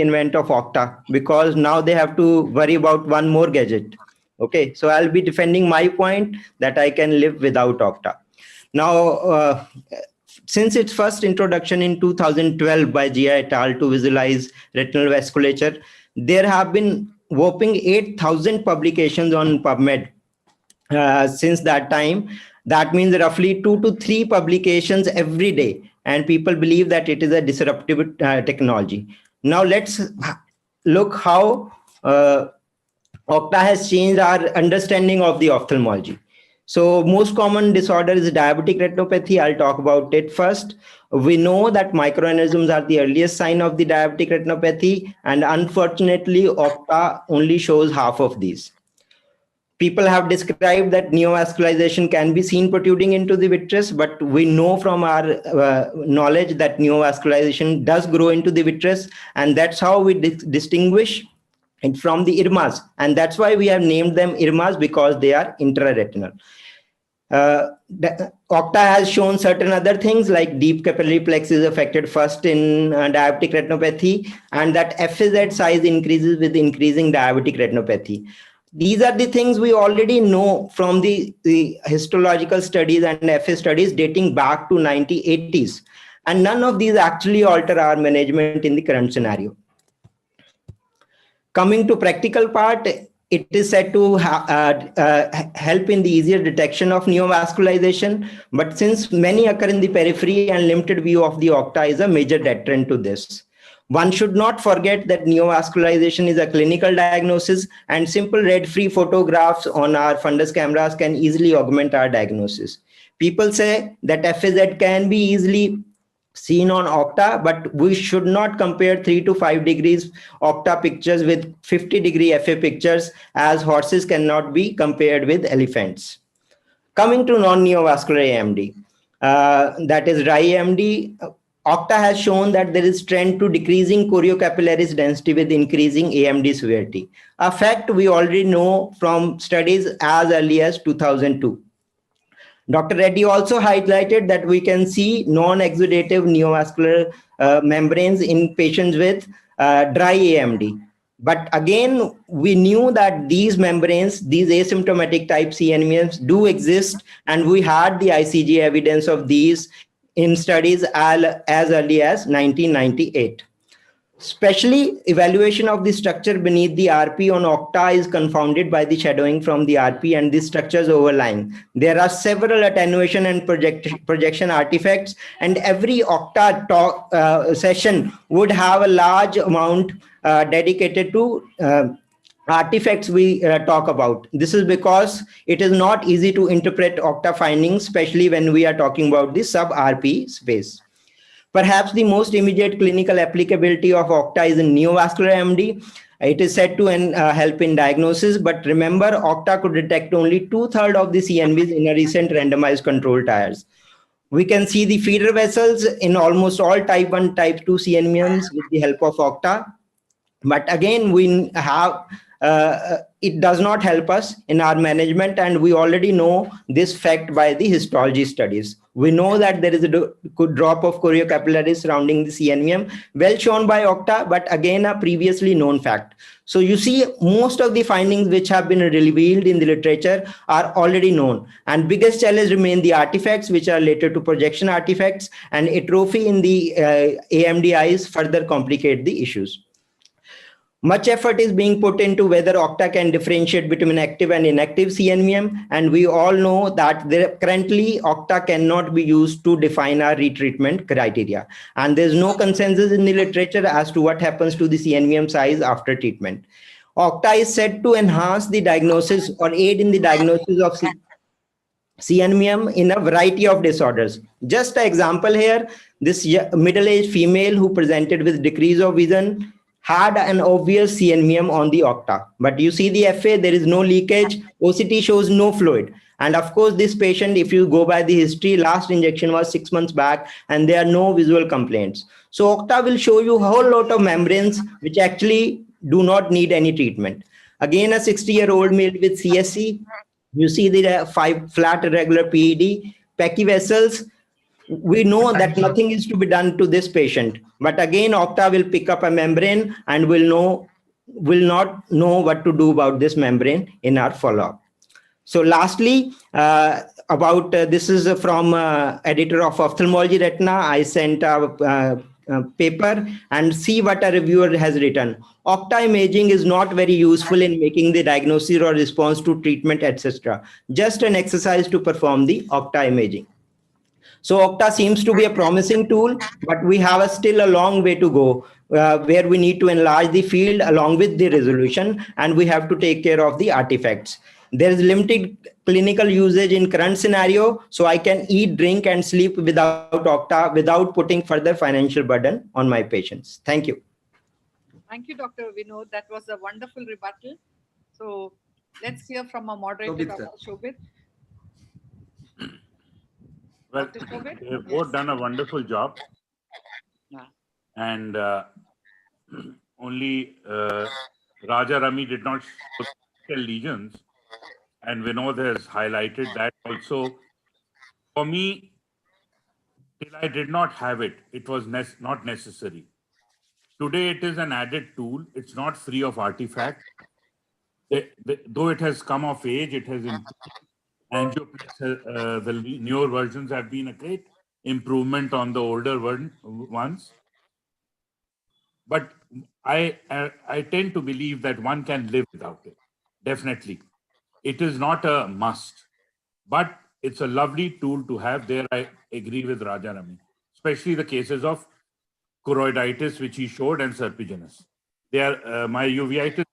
invent of octa, because now they have to worry about one more gadget. Okay, so I'll be defending my point that I can live without octa. Now, since its first introduction in 2012 by Jia et al. To visualize retinal vasculature, there have been whopping 8,000 publications on PubMed since that time. That means roughly 2 to 3 publications every day, and people believe that it is a disruptive technology. Now let's look how octa has changed our understanding of the ophthalmology. So most common disorder is diabetic retinopathy. I'll talk about it first. We know that microaneurysms are the earliest sign of the diabetic retinopathy, and unfortunately octa only shows half of these. People have described that neovascularization can be seen protruding into the vitreous, but we know from our knowledge that neovascularization does grow into the vitreous, and that's how we distinguish and from the IRMAs, and that's why we have named them IRMAs, because they are intraretinal. Octa has shown certain other things like deep capillary plex is affected first in diabetic retinopathy, and that FZ size increases with increasing diabetic retinopathy. These are the things we already know from the histological studies and FA studies dating back to 1980s. And none of these actually alter our management in the current scenario. Coming to practical part, it is said to help in the easier detection of neovascularization, but since many occur in the periphery and limited view of the Octa is a major deterrent to this. One should not forget that neovascularization is a clinical diagnosis, and simple red-free photographs on our fundus cameras can easily augment our diagnosis. People say that FAZ can be easily seen on Octa, but we should not compare 3 to 5 degrees Octa pictures with 50-degree FA pictures, as horses cannot be compared with elephants. Coming to non-neovascular AMD, that is dry AMD, Octa has shown that there is trend to decreasing choriocapillaris density with increasing AMD severity, a fact we already know from studies as early as 2002. Dr. Reddy also highlighted that we can see non-exudative neovascular membranes in patients with dry AMD. But again, we knew that these membranes, these asymptomatic type CNVMs do exist, and we had the ICG evidence of these in studies as early as 1998. Especially evaluation of the structure beneath the RP on Octa is confounded by the shadowing from the RP and the structures overlying. There are several attenuation and projection artifacts, and every Octa talk, session would have a large amount dedicated to artifacts we talk about. This is because it is not easy to interpret Octa findings, especially when we are talking about the sub-RP space. Perhaps the most immediate clinical applicability of Octa is in neovascular AMD. It is said to help in diagnosis, but remember, Octa could detect only 2/3 of the CNVs in a recent randomized control trials. We can see the feeder vessels in almost all type 1, type 2 CNVMs with the help of Octa. But again, we have it does not help us in our management, and we already know this fact by the histology studies. We know that there is a good drop of choriocapillaris surrounding the CNVM, well shown by Octa, but again a previously known fact. So you see, most of the findings which have been revealed in the literature are already known, and biggest challenge remain the artifacts which are related to projection artifacts, and atrophy in the AMD eyes further complicate the issues. Much effort is being put into whether Octa can differentiate between active and inactive CNVM, and we all know that currently Octa cannot be used to define our retreatment criteria, and there's no consensus in the literature as to what happens to the CNVM size after treatment. Octa is said to enhance the diagnosis or aid in the diagnosis of CNVM in a variety of disorders. Just an example here, this middle-aged female who presented with decrease of vision had an obvious CNVM on the Octa, but you see the FA, there is no leakage, OCT shows no fluid. And of course, this patient, if you go by the history, last injection was 6 months back, and there are no visual complaints. So Octa will show you a whole lot of membranes which actually do not need any treatment. Again, a 60-year-old male with CSC, you see the 5 flat irregular PED, Pecchi vessels. We know that nothing is to be done to this patient, but again, Octa will pick up a membrane and will not know what to do about this membrane in our follow-up. So lastly, this is from editor of Ophthalmology Retina. I sent a paper and see what a reviewer has written. Octa imaging is not very useful in making the diagnosis or response to treatment, etc. Just an exercise to perform the Octa imaging. So Octa seems to be a promising tool, but we have still a long way to go where we need to enlarge the field along with the resolution, and we have to take care of the artifacts. There is limited clinical usage in current scenario, so I can eat, drink, and sleep without Octa without putting further financial burden on my patients. Thank you. Thank you, Dr. Vinod. That was a wonderful rebuttal. So let's hear from our moderator, Dr. Shobit. Well, they've both done a wonderful job. And only Raja Rami did not show lesions, and Vinod has highlighted that also. For me, till I did not have it, it was not necessary. Today, it is an added tool. It's not free of artifact. Though it has come of age, it has improved. Angioplex, the newer versions have been a great improvement on the older ones. But I tend to believe that one can live without it. Definitely. It is not a must, but it's a lovely tool to have. There I agree with Raja Rami, especially the cases of choroiditis, which he showed, and serpiginous. They are, my uveitis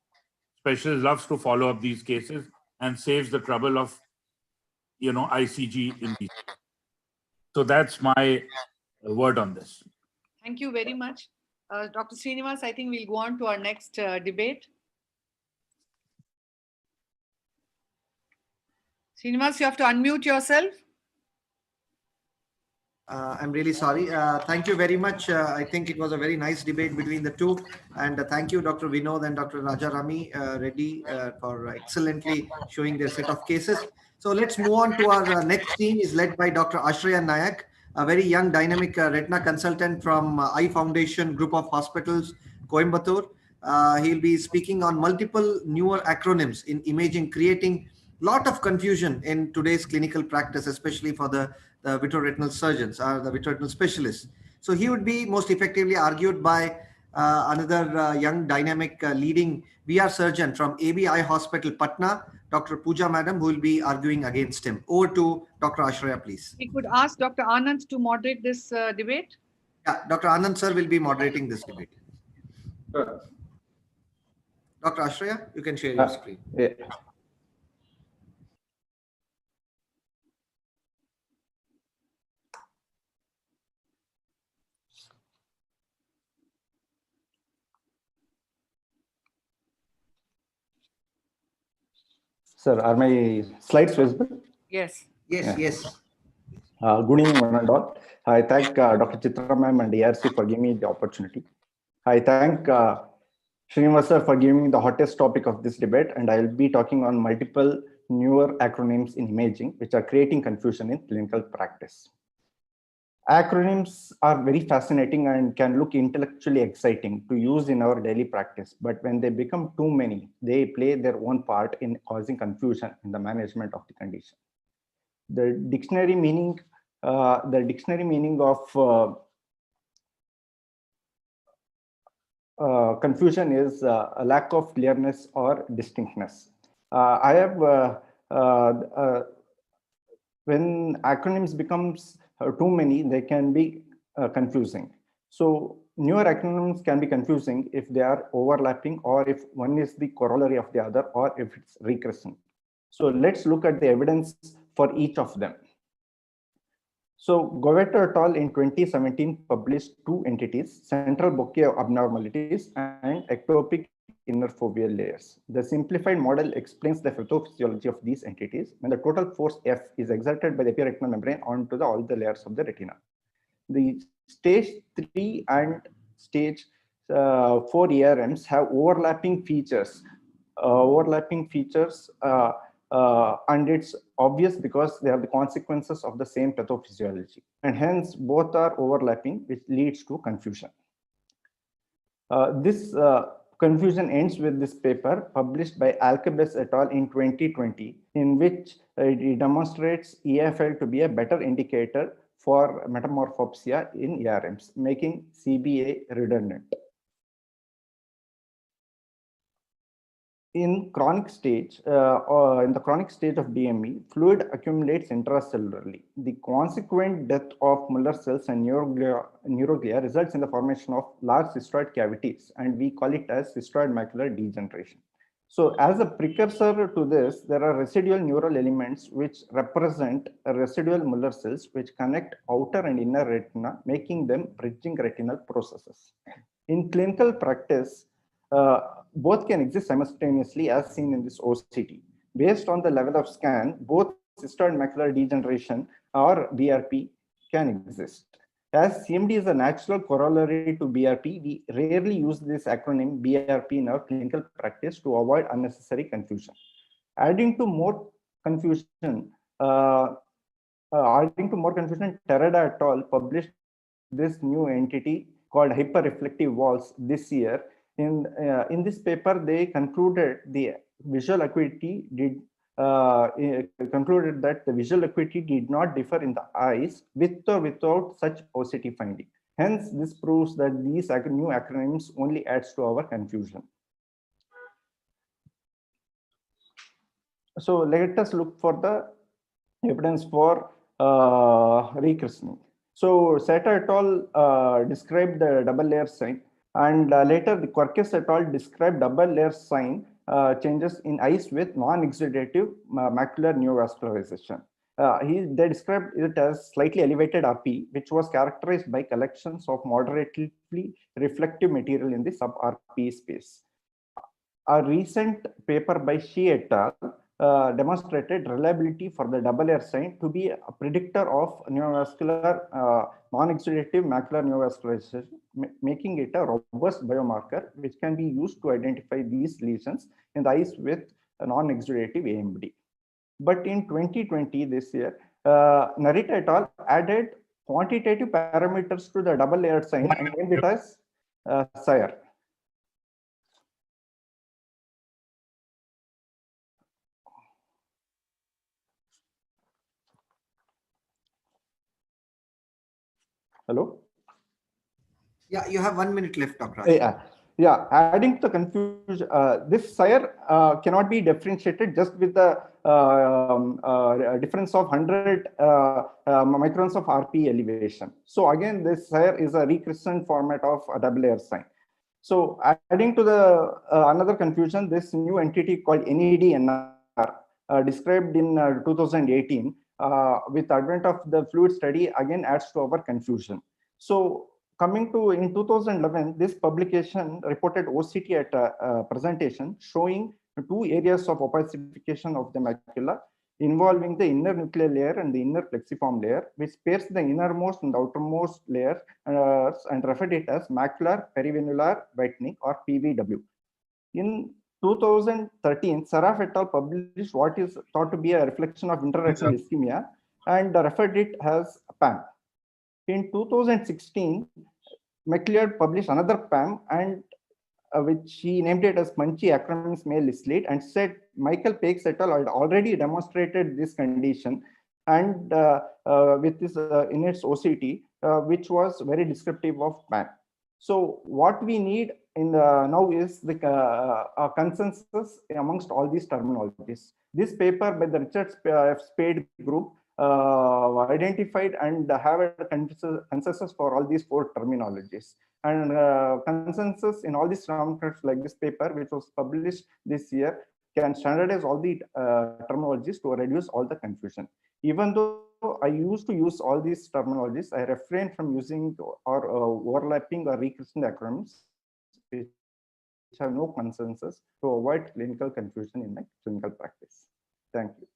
specialist loves to follow up these cases and saves the trouble of, ICG in these. So that's my word on this. Thank you very much. Dr. Srinivas, I think we'll go on to our next debate. Srinivas, you have to unmute yourself. I'm really sorry. Thank you very much. I think it was a very nice debate between the two. And thank you, Dr. Vinod and Dr. Raja Rami Reddy, for excellently showing their set of cases. So let's move on to our next team is led by Dr. Ashraya Nayak, a very young, dynamic retina consultant from Eye Foundation Group of Hospitals, Coimbatore. He'll be speaking on multiple newer acronyms in imaging, creating a lot of confusion in today's clinical practice, especially for the vitreoretinal surgeons or the vitreoretinal specialists. So he would be most effectively argued by another young, dynamic, leading VR surgeon from AB Eye Hospital, Patna, Dr. Pooja Madam, who will be arguing against him. Over to Dr. Ashraya, please. We could ask Dr. Anand to moderate this debate. Yeah, Dr. Anand sir will be moderating this debate. Sure. Dr. Ashraya, you can share your screen. Yeah. Sir, are my slides visible? Yes. Yes, yes. Good evening, one and all. I thank Dr. Chitra ma'am and ARC for giving me the opportunity. I thank Srinivas sir for giving me the hottest topic of this debate, and I'll be talking on multiple newer acronyms in imaging, which are creating confusion in clinical practice. Acronyms are very fascinating and can look intellectually exciting to use in our daily practice, but when they become too many, they play their own part in causing confusion in the management of the condition. The dictionary meaning of confusion is a lack of clearness or distinctness. When acronyms becomes too many, they can be confusing. So newer acronyms can be confusing if they are overlapping, or if one is the corollary of the other, or if it's recurrent. So let's look at the evidence for each of them. So Govetter et al. In 2017 published two entities, central bokeh abnormalities and ectopic inner foveal layers. The simplified model explains the pathophysiology of these entities when the total force F is exerted by the epiretinal membrane onto all the layers of the retina. The stage 3 and stage 4 ERMs have overlapping features. And it's obvious because they are the consequences of the same pathophysiology, and hence both are overlapping, which leads to confusion. This confusion ends with this paper published by Alcabes et al. In 2020, in which it demonstrates EFL to be a better indicator for metamorphopsia in ERMs, making CBA redundant. In the chronic stage of DME, fluid accumulates intracellularly. The consequent death of Muller cells and neuroglia results in the formation of large cystoid cavities, and we call it as cystoid macular degeneration. So as a precursor to this, there are residual neural elements which represent residual Muller cells which connect outer and inner retina, making them bridging retinal processes. In clinical practice, both can exist simultaneously as seen in this OCT. Based on the level of scan, both cystoid macular degeneration or BRP can exist. As CMD is a natural corollary to BRP, we rarely use this acronym BRP in our clinical practice to avoid unnecessary confusion. Adding to more confusion, Terada et al. Published this new entity called hyperreflective walls this year. In this paper, they concluded the visual acuity concluded that the visual acuity did not differ in the eyes with or without such OCT finding. Hence, this proves that these new acronyms only adds to our confusion. So let us look for the evidence for rechristening. So Seta et al. Described the double layer sign, and later the Quercus et al. Described double layer sign changes in eyes with non-exudative macular neovascularization. They described it as slightly elevated RP, which was characterized by collections of moderately reflective material in the sub-RP space. A recent paper by Shi et al. Demonstrated reliability for the double layer sign to be a predictor of neovascular non-exudative macular neovascularization, making it a robust biomarker which can be used to identify these lesions in the eyes with a non-exudative AMD. But in 2020, this year, Narita et al. Added quantitative parameters to the double layer sign and named it as SIRE. Hello? Yeah, you have 1 minute left, Dr. Yeah, adding to the confusion, this SIRE cannot be differentiated just with the difference of 100 microns of RP elevation. So again, this SIRE is a rechristened format of a double layer sign. So adding to the another confusion, this new entity called NED-NR described in 2018 with advent of the fluid study again adds to our confusion. So coming to in 2011, this publication reported OCT at a presentation showing two areas of opacification of the macula involving the inner nuclear layer and the inner plexiform layer, which pairs the innermost and outermost layers and referred it as macular perivenular whitening or PVW. In 2013, Saraf et al. Published what is thought to be a reflection of intraretinal ischemia and referred it as PAM. In 2016, McLeod published another PAM and which he named it as Punchy Acronyms May Lead and said Michael Pakes et al. Had already demonstrated this condition and with this in its OCT, which was very descriptive of PAM. So what we need in now is the consensus amongst all these terminologies. This paper by the Richard F. Spade group identified and have a consensus for all these four terminologies. And consensus in all these terminologies like this paper, which was published this year, can standardize all the terminologies to reduce all the confusion. Even though I used to use all these terminologies, I refrain from using or overlapping or rechristened acronyms which have no consensus to avoid clinical confusion in my clinical practice. Thank you.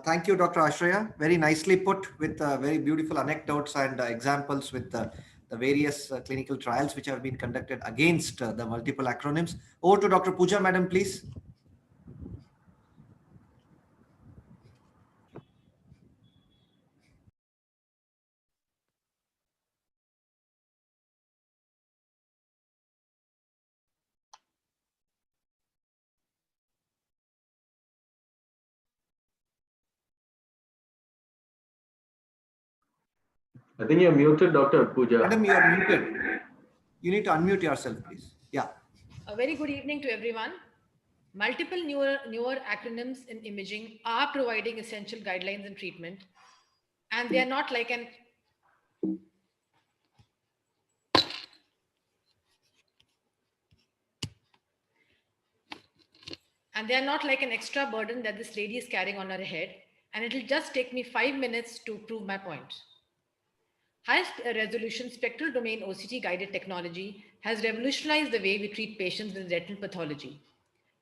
Thank you, Dr. Ashraya. Very nicely put with very beautiful anecdotes and examples with the various clinical trials which have been conducted against the multiple acronyms. Over to Dr. Pooja, madam, please. I think you're muted, Dr. Pooja. Madam, you are muted. You need to unmute yourself, please. Yeah. A very good evening to everyone. Multiple newer acronyms in imaging are providing essential guidelines in treatment, and they are not like an extra burden that this lady is carrying on her head, and it'll just take me 5 minutes to prove my point. Highest resolution spectral domain OCT guided technology has revolutionized the way we treat patients with retinal pathology.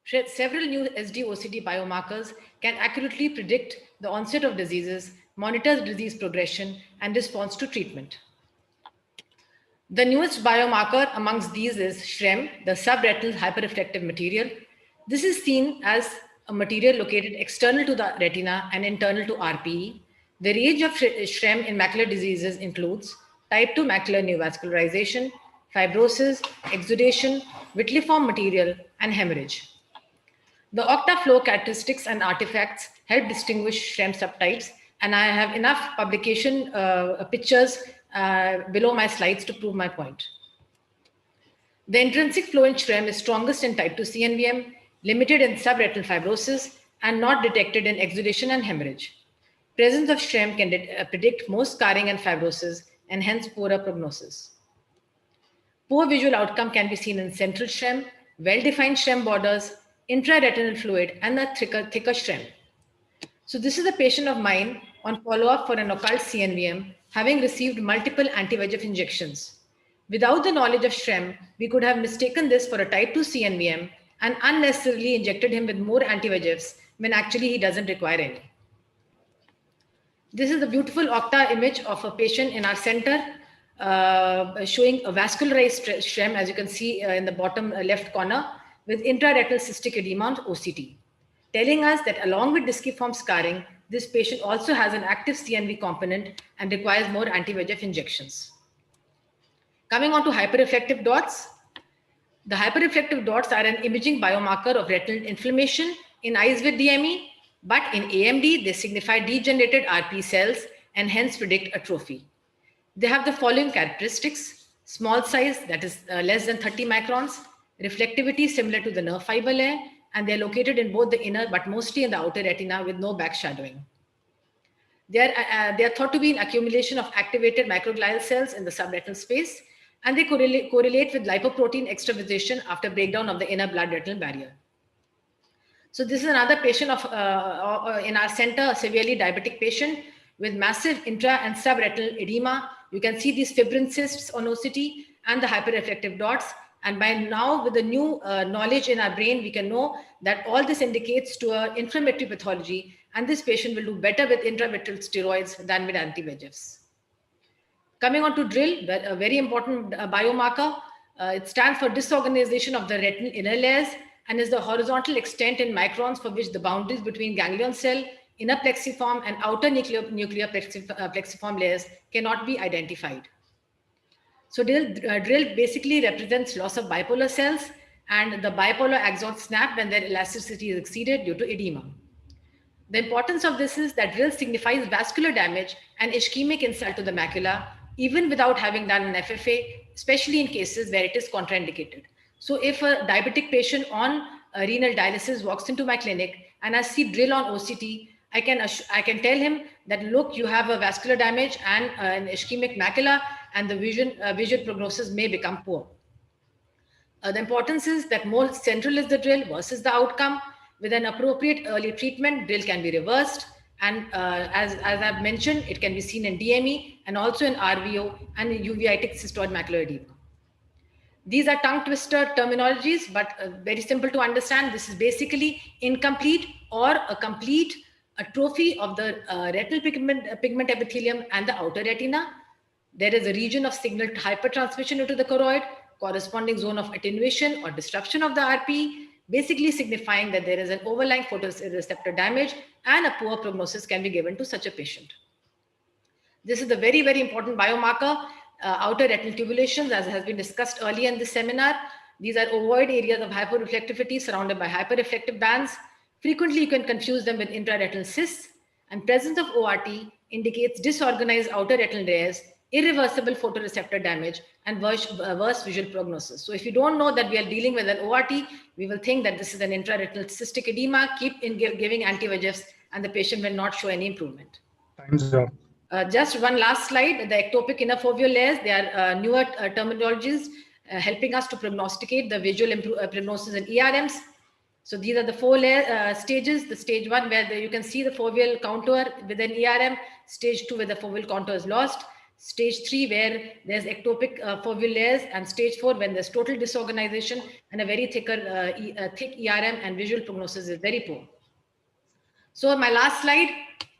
Several new SD-OCT biomarkers can accurately predict the onset of diseases, monitor disease progression, and response to treatment. The newest biomarker amongst these is SHREM, the subretinal hyperreflective material. This is seen as a material located external to the retina and internal to RPE. The range of SHREM in macular diseases includes type 2 macular neovascularization, fibrosis, exudation, vitelliform material, and hemorrhage. The octaflow characteristics and artifacts help distinguish SHREM subtypes, and I have enough publication pictures below my slides to prove my point. The intrinsic flow in SHREM is strongest in type 2 CNVM, limited in subretinal fibrosis, and not detected in exudation and hemorrhage. Presence of SHREM can predict more scarring and fibrosis, and hence poorer prognosis. Poor visual outcome can be seen in central SHREM, well-defined SHREM borders, intraretinal fluid, and a thicker SHREM. So this is a patient of mine on follow-up for an occult CNVM, having received multiple anti-VEGF injections. Without the knowledge of SHREM, we could have mistaken this for a type 2 CNVM and unnecessarily injected him with more anti-VEGFs when actually he doesn't require any. This is a beautiful octa image of a patient in our center showing a vascularized SHREM, as you can see in the bottom left corner, with intraretinal cystic edema on OCT, telling us that along with disciform scarring, this patient also has an active CNV component and requires more anti-VEGF injections. Coming on to hyperreflective dots. The hyperreflective dots are an imaging biomarker of retinal inflammation in eyes with DME, but in AMD, they signify degenerated RP cells and hence predict atrophy. They have the following characteristics: small size, that is less than 30 microns, reflectivity similar to the nerve fiber layer, and they're located in both the inner but mostly in the outer retina with no backshadowing. They are thought to be an accumulation of activated microglial cells in the subretinal space, and they correlate with lipoprotein extravasation after breakdown of the inner blood retinal barrier. So this is another patient in our center, a severely diabetic patient with massive intra and subretinal edema. You can see these fibrin cysts on OCT and the hyperreflective dots. And by now, with the new knowledge in our brain, we can know that all this indicates to an inflammatory pathology, and this patient will do better with intravitreal steroids than with anti-VEGFs. Coming on to DRIL, a very important biomarker. It stands for disorganization of the retinal inner layers and is the horizontal extent in microns for which the boundaries between ganglion cell, inner plexiform, and outer nuclear plexiform layers cannot be identified. So DRIL basically represents loss of bipolar cells, and the bipolar axons snap when their elasticity is exceeded due to edema. The importance of this is that DRIL signifies vascular damage and ischemic insult to the macula, even without having done an FFA, especially in cases where it is contraindicated. So if a diabetic patient on renal dialysis walks into my clinic and I see DRIL on OCT, I can tell him that, look, you have a vascular damage and an ischemic macula, and the visual prognosis may become poor. The importance is that more central is the DRIL versus the outcome. With an appropriate early treatment, DRIL can be reversed. And as I've mentioned, it can be seen in DME and also in RVO and in uveitic cystoid macular edema. These are tongue twister terminologies, but very simple to understand. This is basically incomplete or a complete atrophy of the retinal pigment epithelium and the outer retina. There is a region of signal hypertransmission into the choroid, corresponding zone of attenuation or disruption of the RP, basically signifying that there is an overlying photoreceptor damage and a poor prognosis can be given to such a patient. This is a very, very important biomarker, outer retinal tubulations, as has been discussed earlier in this seminar. These are ovoid areas of hyporeflectivity surrounded by hyperreflective bands. Frequently, you can confuse them with intraretinal cysts, and presence of ORT indicates disorganized outer retinal layers, irreversible photoreceptor damage, and worse visual prognosis. So if you don't know that we are dealing with an ORT, we will think that this is an intraretinal cystic edema, keep giving anti-VEGFs, and the patient will not show any improvement. Time's up. Just one last slide, the ectopic inner foveal layers, they are newer terminologies helping us to prognosticate the visual prognosis in ERMs. So these are the 4 layer stages. The stage 1 where you can see the foveal contour within ERM, stage 2 where the foveal contour is lost, Stage 3, where there's ectopic fovulaires, and stage 4, when there's total disorganization and a very thick ERM, and visual prognosis is very poor. So my last slide,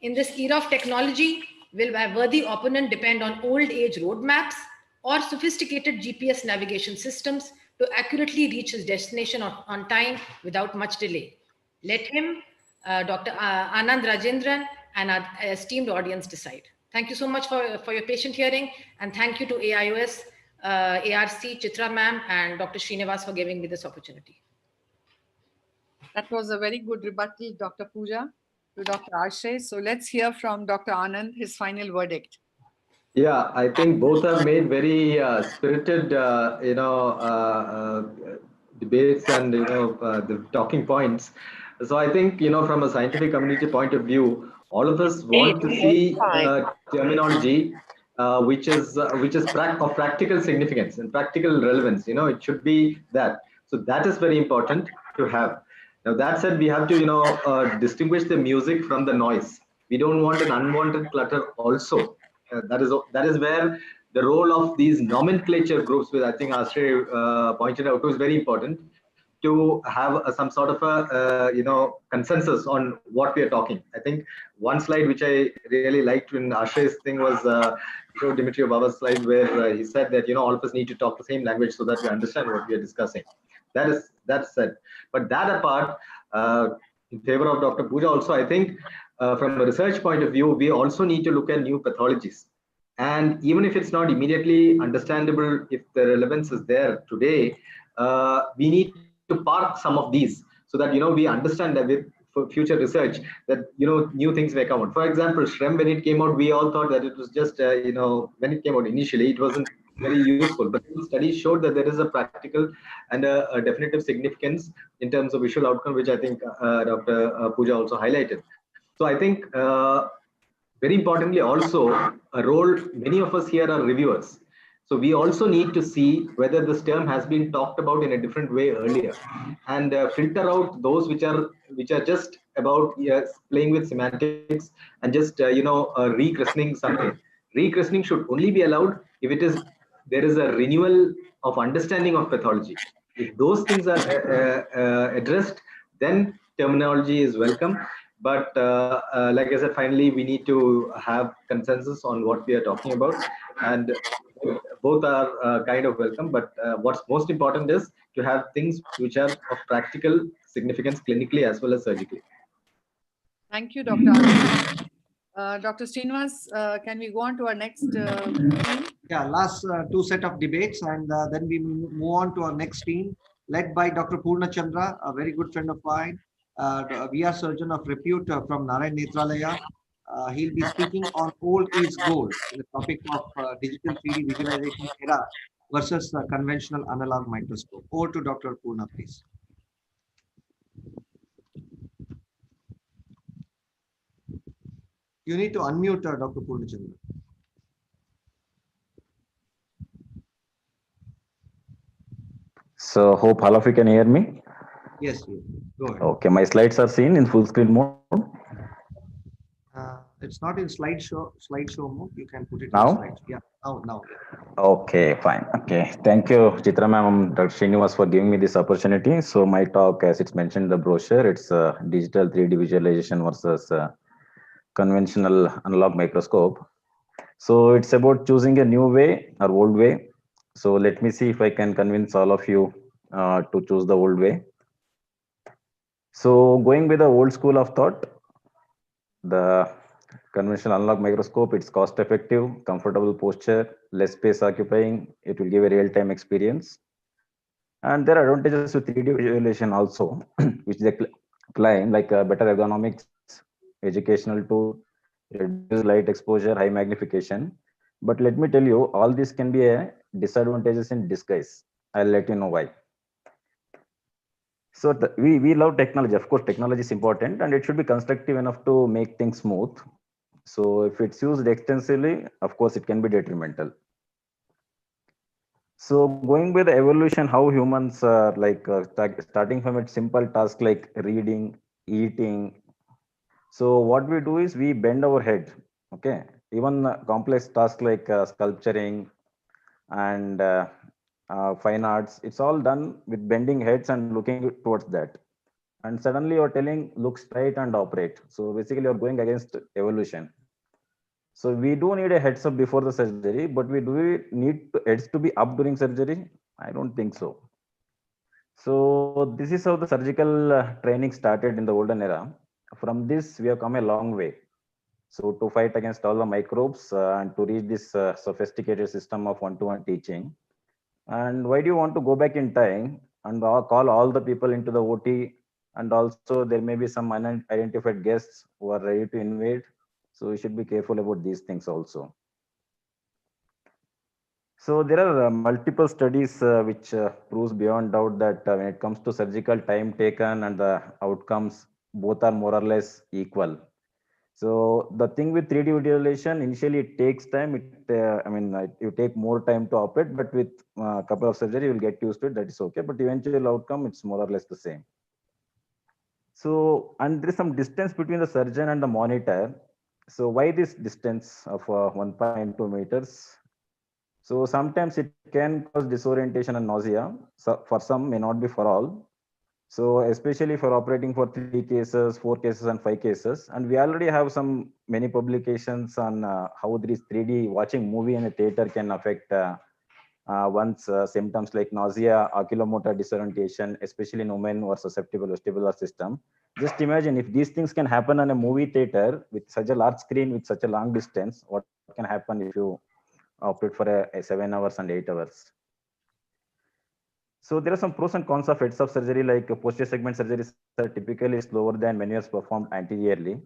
in this era of technology, will a worthy opponent depend on old age roadmaps or sophisticated GPS navigation systems to accurately reach his destination on time without much delay? Let him, Dr. Anand Rajendran, and our esteemed audience decide. Thank you so much for your patient hearing, and thank you to AIOS, ARC, Chitra ma'am, and Dr. Srinivas for giving me this opportunity. That was a very good rebuttal, Dr. Pooja, to Dr. Arshay. So let's hear from Dr. Anand, his final verdict. Yeah, I think both have made very spirited, debates and the talking points. So I think from a scientific community point of view, all of us want to see terminology which is of practical significance and practical relevance. It should be that. So that is very important to have. Now that said, we have to distinguish the music from the noise. We don't want an unwanted clutter also. That is where the role of these nomenclature groups, which I think Ashrey pointed out, was very important, to have some sort of a consensus on what we are talking. I think one slide which I really liked in Ashrey's thing was Dimitri Baba's slide, where he said that all of us need to talk the same language so that we understand what we are discussing. That's said. But that apart, in favor of Dr. Pooja also, I think from a research point of view, we also need to look at new pathologies. And even if it's not immediately understandable, if the relevance is there today, we need to park some of these so that we understand that with for future research that new things may come out. For example, SREM, when it came out, we all thought that it was just when it came out initially, it wasn't very useful, but studies showed that there is a practical and a definitive significance in terms of visual outcome, which I think Dr. Pooja also highlighted. So I think very importantly also, a role, many of us here are reviewers. So we also need to see whether this term has been talked about in a different way earlier, and filter out those which are just about playing with semantics and just rechristening something. Rechristening should only be allowed if there is a renewal of understanding of pathology. If those things are addressed, then terminology is welcome. But like I said, finally, we need to have consensus on what we are talking about, and both are kind of welcome. But what's most important is to have things which are of practical significance clinically as well as surgically. Thank you, Dr. Anand. Dr. Srinivas, can we go on to our next team? Yeah, last two set of debates, and then we move on to our next team, led by Dr. Purna Chandra, a very good friend of mine, VR surgeon of repute from Narayan Netralaya. He'll be speaking on old is gold, the topic of digital 3D visualization era versus conventional analog microscope. Over to Dr. Purna, please. You need to unmute Dr. Purna Chandra. So hope all of you can hear me. Yes, go ahead. Okay, my slides are seen in full screen mode. It's not in slideshow mode. You can put it now. In slides. Yeah, now. Okay, fine. Okay, thank you, Chitra ma'am, Dr. Srinivas, for giving me this opportunity. So my talk, as it's mentioned in the brochure, it's digital 3D visualization versus conventional analog microscope. So it's about choosing a new way or old way. So let me see if I can convince all of you to choose the old way. So going with the old school of thought, the conventional analog microscope, it's cost effective, comfortable posture, less space occupying, it will give a real-time experience. And there are advantages with 3D visualization also, which they claim, like better ergonomics, educational tool, reduced light exposure, high magnification. But let me tell you, all this can be a disadvantages in disguise. I'll let you know why. So we love technology. Of course, technology is important and it should be constructive enough to make things smooth. So if it's used extensively, of course, it can be detrimental. So going with the evolution, how humans are starting from a simple task like reading, eating. So what we do is we bend our head. Okay. even complex tasks like sculpturing and fine arts, it's all done with bending heads and looking towards that. And suddenly you're telling, look straight and operate. So basically you're going against evolution. So we do need a heads up before the surgery, but we do need heads to be up during surgery? I don't think so. So this is how the surgical training started in the olden era. From this, we have come a long way. So to fight against all the microbes and to reach this sophisticated system of one-to-one teaching. And why do you want to go back in time and call all the people into the OT? And also there may be some unidentified guests who are ready to invade. So you should be careful about these things also. So there are multiple studies which proves beyond doubt that when it comes to surgical time taken and the outcomes, both are more or less equal. So the thing with 3D visualization, initially it takes time. You take more time to operate, but with a couple of surgery, you will get used to it. That is okay. But eventual outcome, it's more or less the same. So, and there is some distance between the surgeon and the monitor. So why this distance of 1.2 meters? So sometimes it can cause disorientation and nausea. So for some, may not be for all. So especially for operating for 3 cases, 4 cases, and 5 cases. And we already have many publications on how these 3D watching movie in a theater can affect one's symptoms like nausea, oculomotor disorientation, especially in women who are susceptible vestibular system. Just imagine if these things can happen in a movie theater with such a large screen, with such a long distance, what can happen if you operate for a 7 hours and 8 hours? So there are some pros and cons of heads of surgery, like posterior segment surgeries are typically slower than maneuvers performed anteriorly.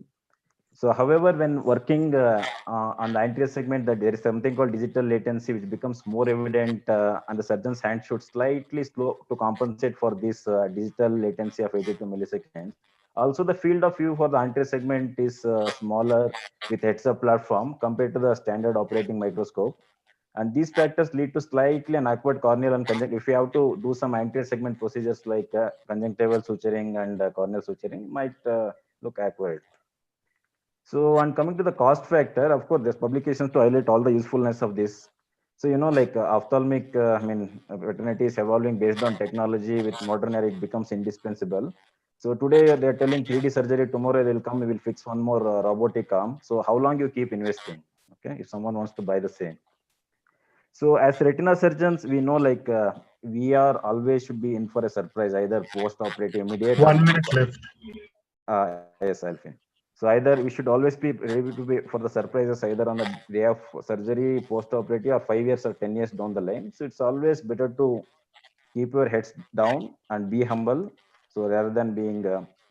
So however, when working on the anterior segment, that there is something called digital latency, which becomes more evident and the surgeon's hand should slightly slow to compensate for this digital latency of 82 milliseconds. Also, the field of view for the anterior segment is smaller with heads-up platform compared to the standard operating microscope. And these factors lead to slightly an awkward corneal and conjunctive. If you have to do some anterior segment procedures like conjunctival suturing and corneal suturing, might look awkward. So, and coming to the cost factor, of course, there's publications to highlight all the usefulness of this. So, like ophthalmic, veterinary is evolving based on technology. With modern era, it becomes indispensable. So today they're telling 3D surgery, tomorrow they'll come, we will fix one more robotic arm. So how long you keep investing? Okay, if someone wants to buy the same. So as retina surgeons, we know we are always should be in for a surprise, either post-operative immediate. 1 minute left. Yes, Alfin. So either we should always be ready to be for the surprises, either on the day of surgery, post-operative, or 5 years or 10 years down the line. So it's always better to keep your heads down and be humble. So rather than being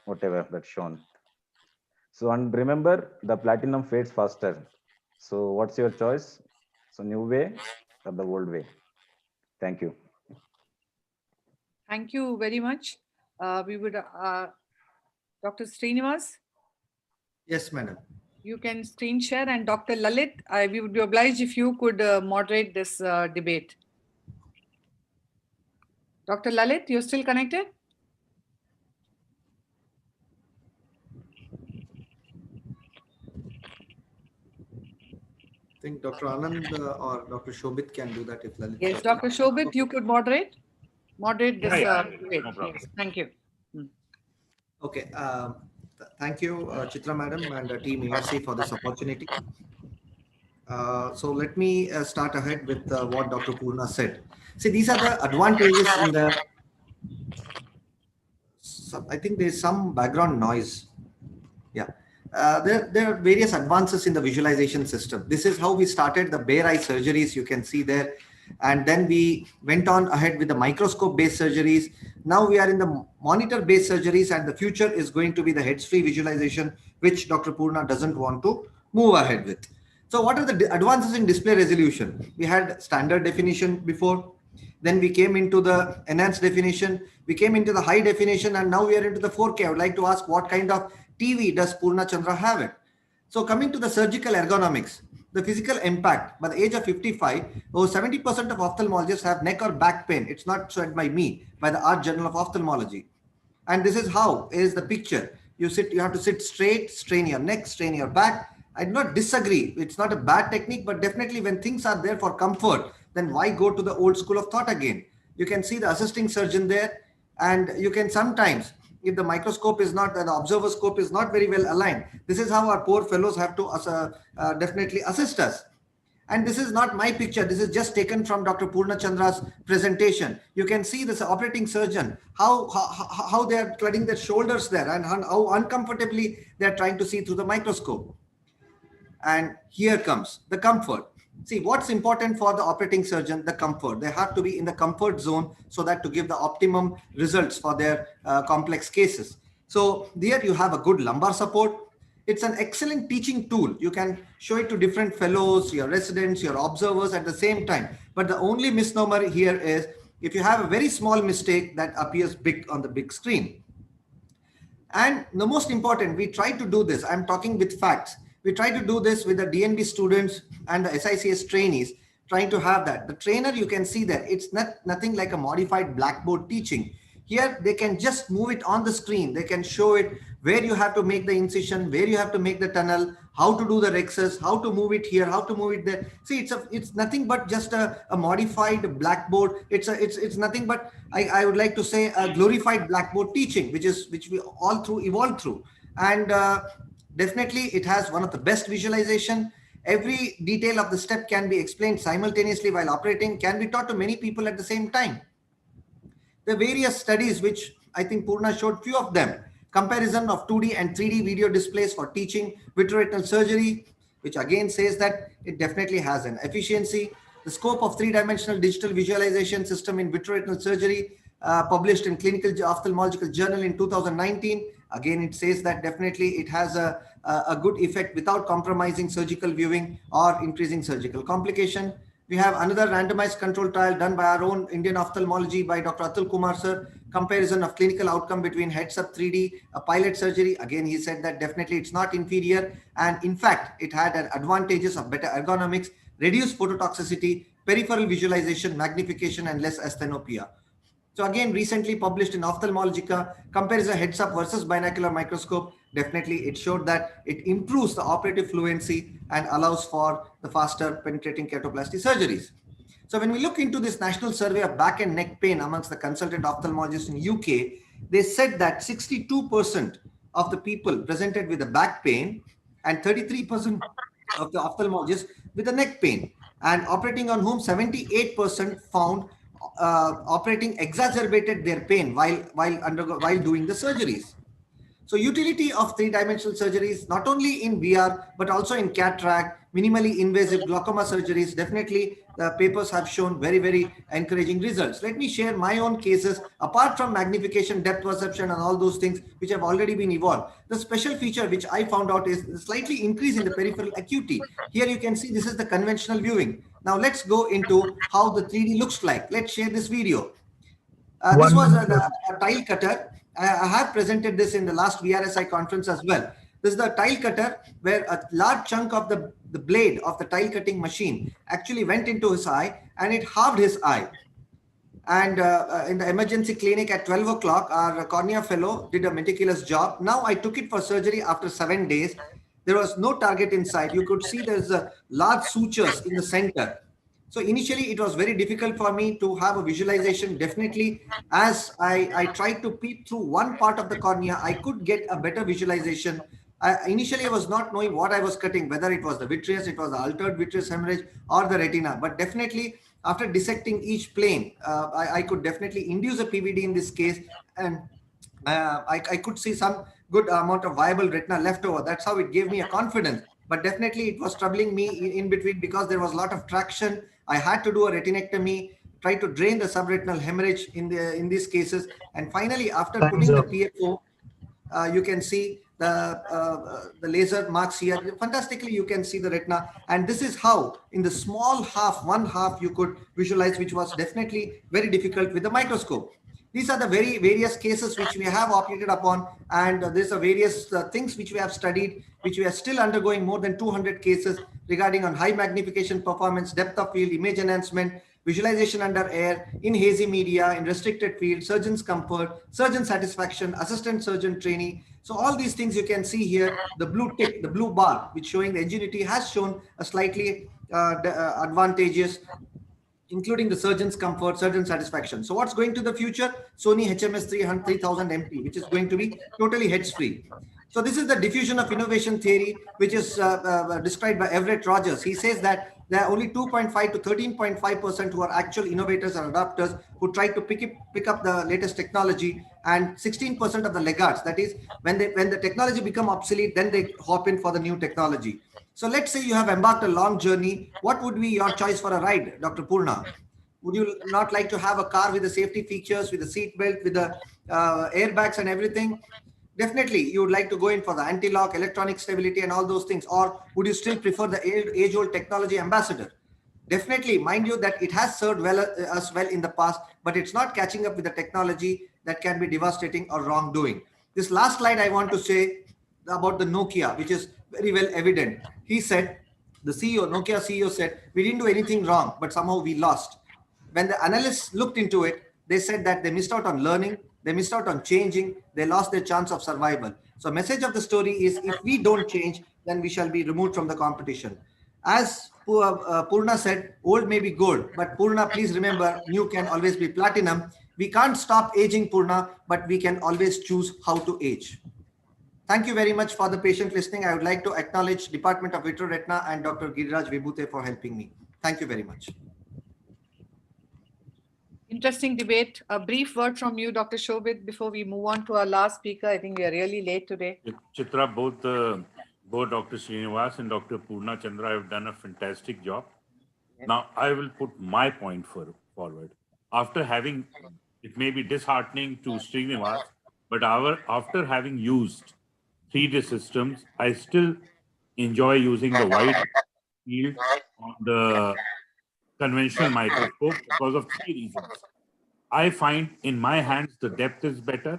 whatever that's shown. So, and remember, the platinum fades faster. So what's your choice? So new way or the old way? Thank you. Thank you very much. We would, Dr. Srinivas? Yes, madam. You can screen share, and Dr. Lalit, we would be obliged if you could moderate this debate. Dr. Lalit, you're still connected? I think Dr. Anand or Dr. Shobit can do that if Lalit. Yes, Dr. Shobit, you could moderate this debate. No yes, thank you. Okay. Thank you, Chitra madam and team ARC for this opportunity. So let me start ahead with what Dr. Purna said. See, these are the advantages in the. I think there's some background noise. Yeah. There are various advances in the visualization system. This is how we started the bare eye surgeries, you can see there. And then we went on ahead with the microscope based surgeries. Now we are in the monitor based surgeries, and the future is going to be the heads free visualization, which Dr. Purna doesn't want to move ahead with. So what are the advances in display resolution? We had standard definition before, then we came into the enhanced definition, we came into the high definition, and now we are into the 4K. I would like to ask, what kind of TV does Purna Chandra have it? So coming to the surgical ergonomics, the physical impact, by the age of 55, over 70% of ophthalmologists have neck or back pain. It's not said by me, by the Art Journal of Ophthalmology. And this is how is the picture. You have to sit straight, strain your neck, strain your back, I do not disagree. It's not a bad technique, but definitely when things are there for comfort, then why go to the old school of thought again? You can see the assisting surgeon there, and you can sometimes, if the microscope is not, the observer scope is not very well aligned, this is how our poor fellows have to definitely assist us. And this is not my picture. This is just taken from Dr. Purna Chandra's presentation. You can see this operating surgeon, how they are clutching their shoulders there and how uncomfortably they are trying to see through the microscope. And here comes the comfort. See, what's important for the operating surgeon? The comfort. They have to be in the comfort zone so that to give the optimum results for their complex cases. So here you have a good lumbar support. It's an excellent teaching tool. You can show it to different fellows, your residents, your observers at the same time. But the only misnomer here is if you have a very small mistake, that appears big on the big screen. And the most important, we try to do this. I'm talking with facts. We try to do this with the DNB students and the SICS trainees, trying to have that. The trainer, you can see that it's nothing like a modified blackboard teaching. Here, they can just move it on the screen. They can show it where you have to make the incision, where you have to make the tunnel, how to do the rexus, how to move it here, how to move it there. See, it's nothing but just a modified blackboard. It's nothing but, I would like to say, a glorified blackboard teaching, which we all evolved through. And definitely, it has one of the best visualization. Every detail of the step can be explained simultaneously while operating, can be taught to many people at the same time. The various studies, which I think Purna showed few of them, comparison of 2D and 3D video displays for teaching vitreoretinal surgery, which again says that it definitely has an efficiency. The scope of three-dimensional digital visualization system in vitreoretinal surgery, published in Clinical Ophthalmological Journal in 2019. Again, it says that definitely it has a good effect without compromising surgical viewing or increasing surgical complication. We have another randomized control trial done by our own Indian ophthalmology by Dr. Atul Kumar sir, comparison of clinical outcome between heads-up 3D, a pilot surgery. Again, he said that definitely it's not inferior. And in fact, it had advantages of better ergonomics, reduced phototoxicity, peripheral visualization, magnification, and less asthenopia. So again, recently published in Ophthalmologica, compares a heads-up versus binocular microscope. Definitely, it showed that it improves the operative fluency and allows for the faster penetrating keratoplasty surgeries. So when we look into this national survey of back and neck pain amongst the consultant ophthalmologists in UK, they said that 62% of the people presented with a back pain and 33% of the ophthalmologists with a neck pain, and operating on whom 78% found operating exacerbated their pain while doing the surgeries. So utility of three-dimensional surgeries, not only in VR, but also in cataract, minimally invasive glaucoma surgeries, definitely the papers have shown very, very encouraging results. Let me share my own cases, apart from magnification, depth perception, and all those things which have already been evolved. The special feature which I found out is a slightly increase in the peripheral acuity. Here you can see this is the conventional viewing. Now let's go into how the 3D looks like. Let's share this video. This was a tile cutter. I have presented this in the last VRSI conference as well. This is the tile cutter where a large chunk of the blade of the tile cutting machine actually went into his eye and it halved his eye. And in the emergency clinic at 12 o'clock, our cornea fellow did a meticulous job. Now I took it for surgery after 7 days. There was no target inside. You could see there's large sutures in the center. So initially it was very difficult for me to have a visualization. Definitely, as I tried to peep through one part of the cornea, I could get a better visualization. Initially, I was not knowing what I was cutting, whether it was the vitreous, it was the altered vitreous hemorrhage or the retina. But definitely, after dissecting each plane, I could definitely induce a PVD in this case. And I could see some good amount of viable retina left over. That's how it gave me a confidence. But definitely, it was troubling me in between because there was a lot of traction. I had to do a retinectomy, try to drain the subretinal hemorrhage in these cases. And finally, after putting the PFO, you can see the laser marks here. Fantastically, you can see the retina. And this is how, in the small one half, you could visualize, which was definitely very difficult with the microscope. These are the very various cases which we have operated upon, and these are various things which we have studied, which we are still undergoing more than 200 cases regarding on high magnification performance, depth of field, image enhancement, visualization under air, in hazy media, in restricted field, surgeon's comfort, surgeon satisfaction, assistant surgeon trainee. So all these things you can see here, the blue tick, the blue bar, which showing the Ingenuity has shown a slightly advantageous, including the surgeon's comfort, surgeon satisfaction. So what's going to the future? Sony HMS 3000 MT, which is going to be totally heads-free. So this is the diffusion of innovation theory, which is described by Everett Rogers. He says that there are only 2.5 to 13.5% who are actual innovators and adopters who try to pick up the latest technology, and 16% of the laggards. That is, when the technology become obsolete, then they hop in for the new technology. So let's say you have embarked a long journey. What would be your choice for a ride, Dr. Purna? Would you not like to have a car with the safety features, with the seat belt, with the airbags and everything? Definitely, you would like to go in for the anti-lock, electronic stability and all those things. Or would you still prefer the age-old technology ambassador? Definitely, mind you that it has served us well in the past, but it's not catching up with the technology that can be devastating or wrongdoing. This last slide I want to say about the Nokia, which is very well evident. He said, the CEO, Nokia CEO said, we didn't do anything wrong, but somehow we lost. When the analysts looked into it, they said that they missed out on learning, they missed out on changing, they lost their chance of survival. So message of the story is, if we don't change, then we shall be removed from the competition. As Purna said, old may be gold, but Purna, please remember, new can always be platinum. We can't stop aging, Purna, but we can always choose how to age. Thank you very much for the patient listening. I would like to acknowledge Department of Vitro Retina and Dr. Giriraj Vibhute for helping me. Thank you very much. Interesting debate. A brief word from you, Dr. Shobhit, before we move on to our last speaker. I think we are really late today. Chitra, both Dr. Srinivas and Dr. Purna Chandra have done a fantastic job. Now, I will put my point forward. After having, it may be disheartening to Srinivas, but after having used 3D systems, I still enjoy using the wide field on the conventional microscope because of 3 reasons. I find in my hands the depth is better.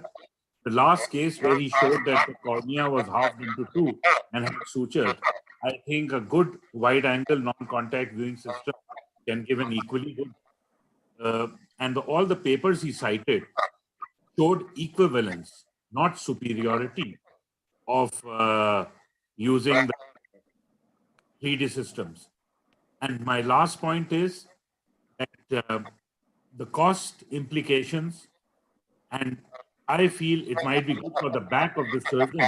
The last case where he showed that the cornea was halved into 2 and had sutures, I think a good wide angle non-contact viewing system can give an equally good. And all the papers he cited showed equivalence, not superiority, of using the 3D systems. And my last point is that the cost implications, and I feel it might be good for the back of the surgeon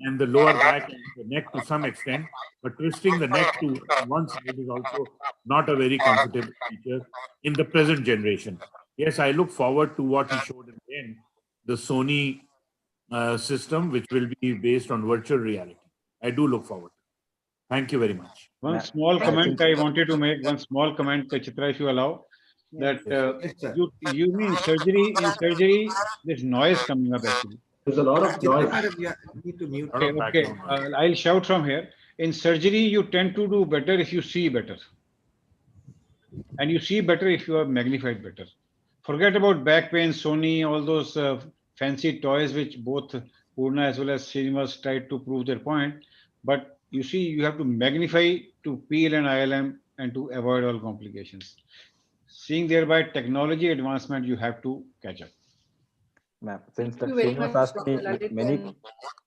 and the lower back and the neck to some extent, but twisting the neck to one side is also not a very comfortable feature in the present generation. Yes, I look forward to what he showed in the end, the Sony system, which will be based on virtual reality. I do look forward. Thank you very much. One small comment I wanted to make, Chitra, if you allow, that you mean in surgery, there's noise coming up actually. There's a lot of noise. Okay. I'll shout from here. In surgery, you tend to do better if you see better. And you see better if you are magnified better. Forget about back pain, Sony, all those fancy toys which both Purna as well as Srinivas tried to prove their point. But you see, you have to magnify to peel an ILM and to avoid all complications. Seeing thereby technology advancement, you have to catch up. Ma'am, since that Srinivas asked me many,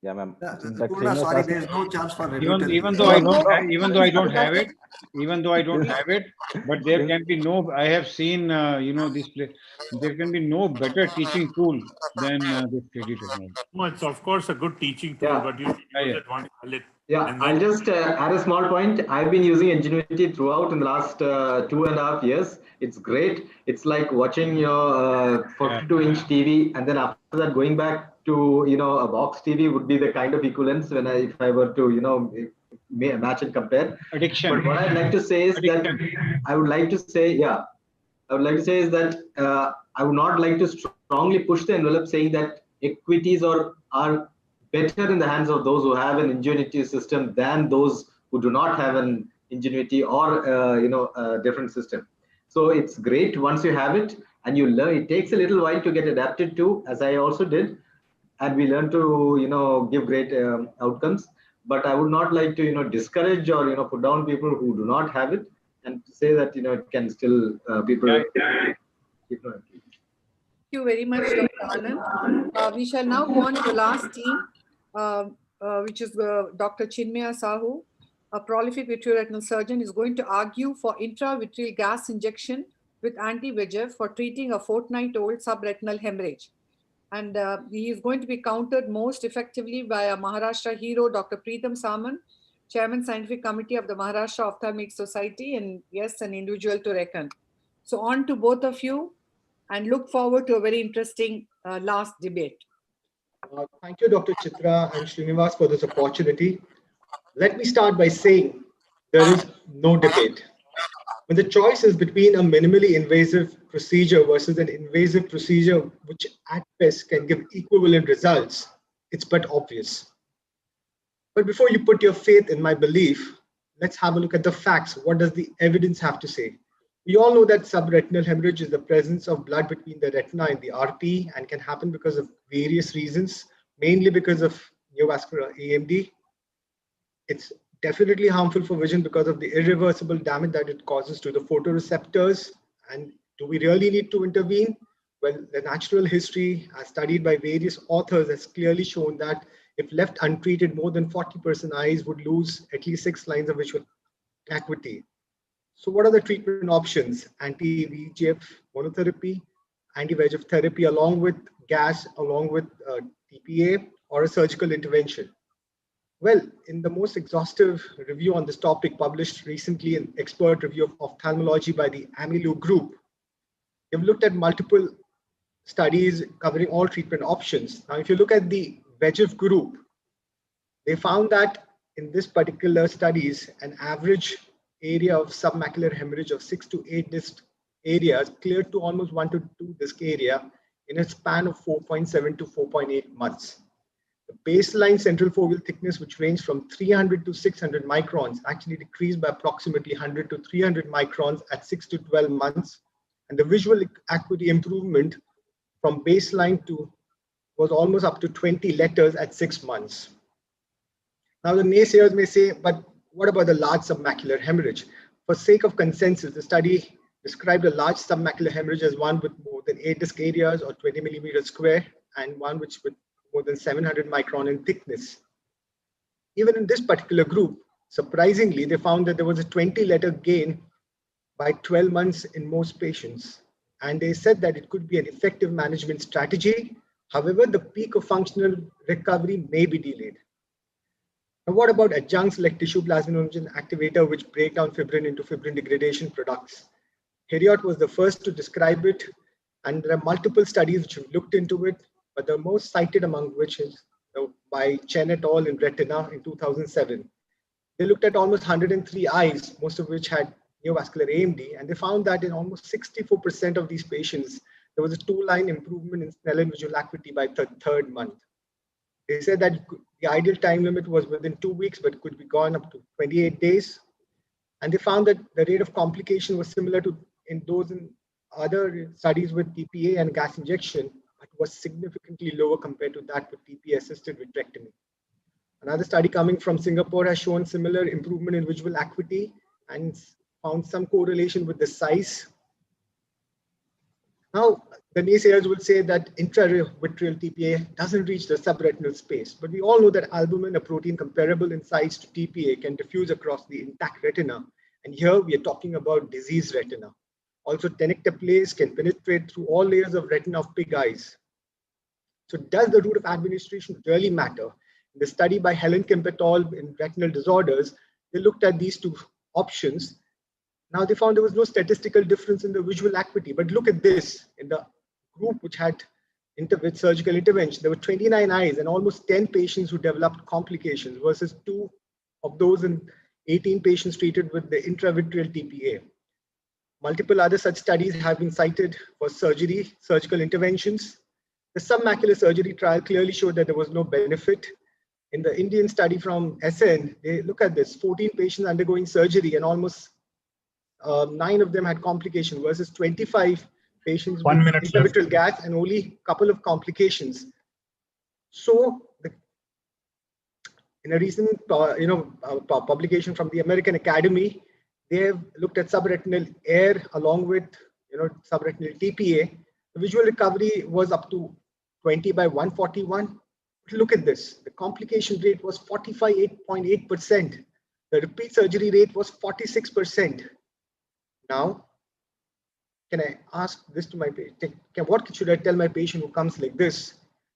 yeah, ma'am. Sorry, there is no chance for even though I don't have it, but there can be no. I have seen, this place. There can be no better teaching tool than this 3D technology. No, it's of course a good teaching tool, but you use it once. Yeah, I'll just add a small point. I've been using Ingenuity throughout in the last 2.5 years. It's great. It's like watching your 42-inch TV, and then after that, going back to a box TV would be the kind of equivalence if I were to match and compare. Addiction. But what I'd like to say is that I would like to say is that I would not like to strongly push the envelope saying that equities are better in the hands of those who have an Ingenuity system than those who do not have an Ingenuity or a different system. So it's great once you have it and you learn. It takes a little while to get adapted to, as I also did, and we learn to give great outcomes. But I would not like to discourage or put down people who do not have it. and to say that it can still people. Thank you very much, Dr. Anand. We shall now go on to the last team, which is Dr. Chinmaya Sahu, a prolific vitreoretinal surgeon, is going to argue for intravitreal gas injection with anti-VEGF for treating a fortnight-old subretinal hemorrhage. And he is going to be countered most effectively by a Maharashtra hero, Dr. Preetham Saman, Chairman Scientific Committee of the Maharashtra Ophthalmic Society, and yes, an individual to reckon. So on to both of you, and look forward to a very interesting last debate. Thank you, Dr. Chitra and Srinivas, for this opportunity. Let me start by saying there is no debate. When the choice is between a minimally invasive procedure versus an invasive procedure, which at best can give equivalent results, it's but obvious. But before you put your faith in my belief, let's have a look at the facts. What does the evidence have to say? We all know that subretinal hemorrhage is the presence of blood between the retina and the RP and can happen because of various reasons, mainly because of neovascular AMD. It's definitely harmful for vision because of the irreversible damage that it causes to the photoreceptors. And do we really need to intervene? Well, the natural history, as studied by various authors, has clearly shown that if left untreated, more than 40% eyes would lose at least 6 lines of visual acuity. So what are the treatment options? Anti-VEGF monotherapy, anti-VEGF therapy along with gas, along with TPA, or a surgical intervention? Well, in the most exhaustive review on this topic published recently in Expert Review of Ophthalmology by the AMILU group, they've looked at multiple studies covering all treatment options. Now, if you look at the VEGF group, they found that in this particular studies, an average area of submacular hemorrhage of 6 to 8 disc areas cleared to almost 1 to 2 disc area in a span of 4.7 to 4.8 months. The baseline central foveal thickness, which ranged from 300 to 600 microns, actually decreased by approximately 100 to 300 microns at 6 to 12 months. And the visual acuity improvement from baseline to was almost up to 20 letters at 6 months. Now, the naysayers may say, but what about the large submacular hemorrhage? For sake of consensus, the study described a large submacular hemorrhage as one with more than 8 disc areas or 20 millimeters square, and one which with more than 700 micron in thickness. Even in this particular group, surprisingly, they found that there was a 20-letter gain by 12 months in most patients. And they said that it could be an effective management strategy. However, the peak of functional recovery may be delayed. Now, what about adjuncts like tissue plasminogen activator, which break down fibrin into fibrin degradation products? Heriot was the first to describe it, and there are multiple studies which have looked into it, but the most cited among which is by Chen et al. In Retina in 2007. They looked at almost 103 eyes, most of which had neovascular AMD, and they found that in almost 64% of these patients, there was a 2-line improvement in Snellen visual acuity by the third month. They said that the ideal time limit was within 2 weeks, but could be gone up to 28 days. And they found that the rate of complication was similar to in those in other studies with TPA and gas injection, but was significantly lower compared to that with TPA-assisted vitrectomy. Another study coming from Singapore has shown similar improvement in visual acuity and found some correlation with the size. Now, the naysayers will say that intravitreal TPA doesn't reach the subretinal space, but we all know that albumin, a protein comparable in size to TPA, can diffuse across the intact retina. And here we are talking about diseased retina. Also, tenecteplase can penetrate through all layers of retina of pig eyes. So does the route of administration really matter? In the study by Helen Kemp et al. In retinal disorders, they looked at these two options. Now they found there was no statistical difference in the visual acuity, but look at this. In the group which had with surgical intervention, there were 29 eyes and almost 10 patients who developed complications versus 2 of those in 18 patients treated with the intravitreal TPA. Multiple other such studies have been cited for surgical interventions. The submacular surgery trial clearly showed that there was no benefit. In the Indian study from SN, they look at this, 14 patients undergoing surgery and almost 9 of them had complications versus 25 patients with intravitreal gas and only a couple of complications. So in a recent publication from the American Academy, They have looked at subretinal air along with subretinal TPA. The visual recovery was up to 20 by 141. Look at this. The complication rate was 45.8%. The repeat surgery rate was 46%. Now, can I ask this to my patient? What should I tell my patient who comes like this?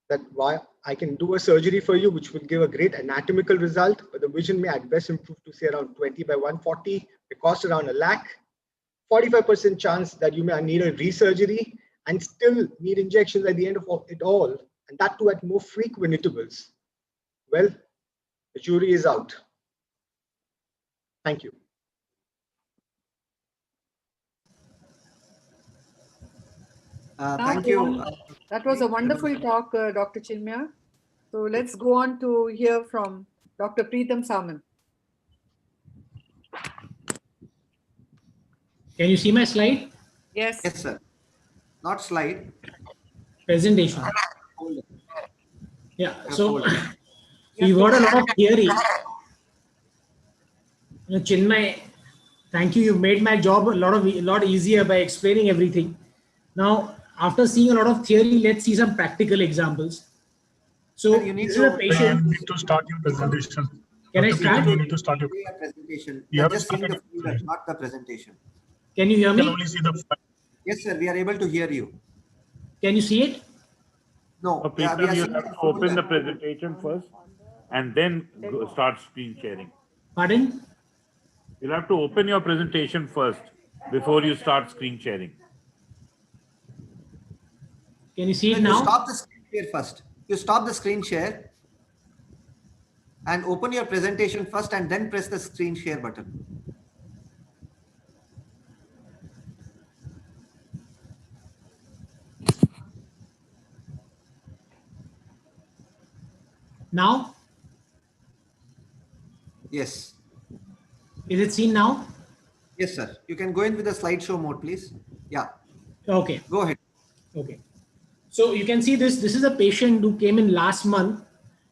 That why I can do a surgery for you, which will give a great anatomical result, but the vision may at best improve to say around 20 by 140. The cost around $1 lakh. 45% chance that you may need a resurgery and still need injections at the end of it all, and that too at more frequent intervals. Well, the jury is out. Thank you. Thank you. That was a wonderful talk, Dr. Chinmaya. So let's go on to hear from Dr. Preetham Saman. Can you see my slide? Yes. Yes, sir. Not slide. Presentation. Yeah. So we've got a lot of theory. Chinmay, thank you. You made my job a lot easier by explaining everything. Now, after seeing a lot of theory, let's see some practical examples. So you need to start your presentation. Can I Dr. start? Preetham, you need to start your presentation. You have Just seeing started the folder, not the presentation. Can you hear me? can only see the file. Yes, sir. We are able to hear you. Can you see it? No. So, we are Preetham, you seeing have the to open folder. the presentation first and then start screen sharing. Pardon? You'll have to open your presentation first before you start screen sharing. Can you see it You now? stop the screen share first. You stop the screen share and open your presentation first and then press the screen share button. Now? Yes. Is it seen now? Yes, sir. You can go in with the slideshow mode, please. Yeah. Okay. Go ahead. Okay. So you can see this. This is a patient who came in last month.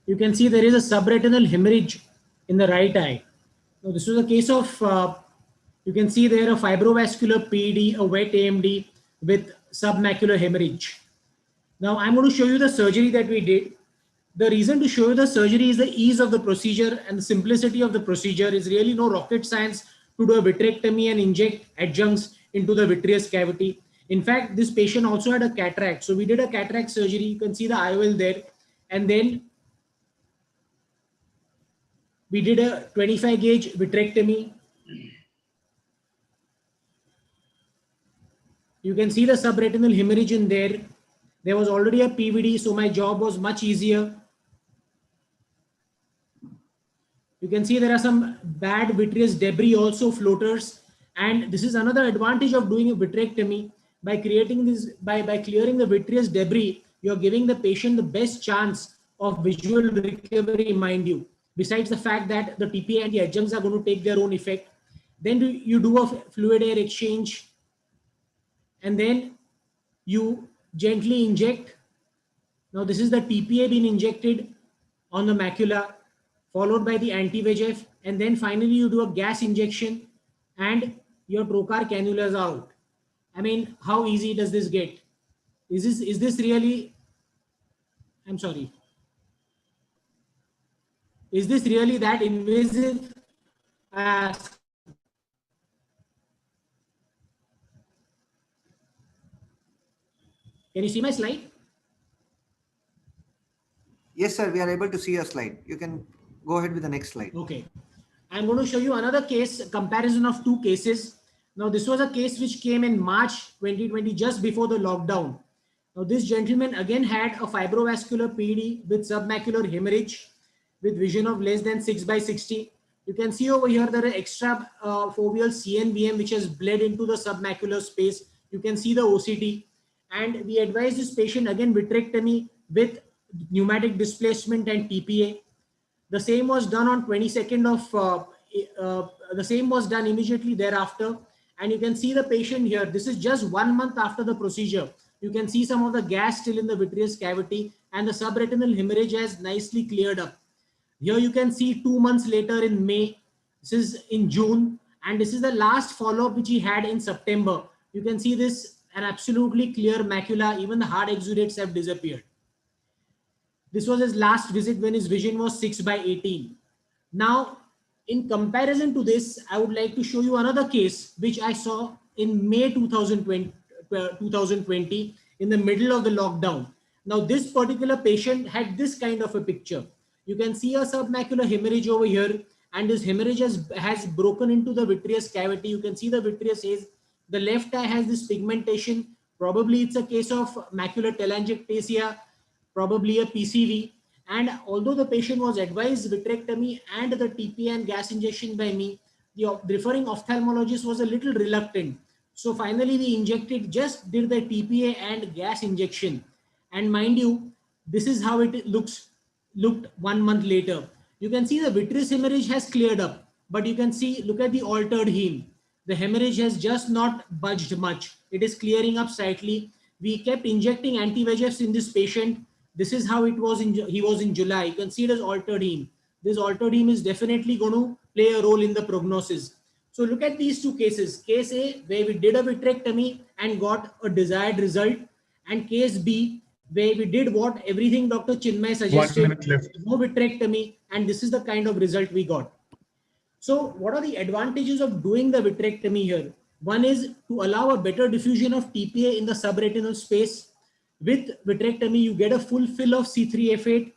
You can see there is a subretinal hemorrhage in the right eye. Now this was a case of, you can see there a fibrovascular PD, a wet AMD with submacular hemorrhage. Now I'm going to show you the surgery that we did. The reason to show you the surgery is the ease of the procedure and the simplicity of the procedure. Is really no rocket science to do a vitrectomy and inject adjuncts into the vitreous cavity. In fact, this patient also had a cataract. So we did a cataract surgery. You can see the IOL there. And then we did a 25 gauge vitrectomy. You can see the subretinal hemorrhage in there. There was already a PVD, so my job was much easier. You can see there are some bad vitreous debris, also floaters. And this is another advantage of doing a vitrectomy. By creating this, by clearing the vitreous debris, you're giving the patient the best chance of visual recovery, mind you. Besides the fact that the TPA and the adjuncts are going to take their own effect. Then you do a fluid air exchange. And then you gently inject. Now this is the TPA being injected on the macula, followed by the anti-VEGF, and then finally you do a gas injection and your trocar cannulas out. I mean, how easy does this get? Is this really, I'm sorry. Is this really that invasive? Can you see my slide? Yes, sir. We are able to see your slide. You can go ahead with the next slide. Okay. I'm going to show you another case, comparison of two cases. Now, this was a case which came in March 2020, just before the lockdown. Now, this gentleman again had a fibrovascular PD with submacular hemorrhage with vision of less than 6 by 60. You can see over here there are extra foveal CNVM which has bled into the submacular space. You can see the OCT. And we advise this patient again vitrectomy with pneumatic displacement and TPA. The same was done on 22nd of, the same was done immediately thereafter. And you can see the patient here. This is just 1 month after the procedure. You can see some of the gas still in the vitreous cavity and the subretinal hemorrhage has nicely cleared up. Here you can see 2 months later in May. This is in June. And this is the last follow-up which he had in September. You can see this, an absolutely clear macula, even the hard exudates have disappeared. This was his last visit when his vision was 6/18. Now, in comparison to this, I would like to show you another case which I saw in May 2020 in the middle of the lockdown. Now, this particular patient had this kind of a picture. You can see a submacular hemorrhage over here, and this hemorrhage has broken into the vitreous cavity. You can see the vitreous haze. The left eye has this pigmentation. Probably it's a case of macular telangiectasia, probably a PCV. And although the patient was advised vitrectomy and the TPA and gas injection by me, the referring ophthalmologist was a little reluctant. So finally we just did the TPA and gas injection. And mind you, this is how it looked 1 month later. You can see the vitreous hemorrhage has cleared up, but you can see, look at the altered heme. The hemorrhage has just not budged much. It is clearing up slightly. We kept injecting anti-VEGFs in this patient. This is how it was he was in July. You can see it as altered heme. This altered heme is definitely going to play a role in the prognosis. So look at these two cases. Case A, where we did a vitrectomy and got a desired result, and case B, where we did what everything Dr. Chinmay suggested, 1 minute left. no vitrectomy, and this is the kind of result we got. So what are the advantages of doing the vitrectomy here? One is to allow a better diffusion of TPA in the subretinal space. With vitrectomy, you get a full fill of C3F8,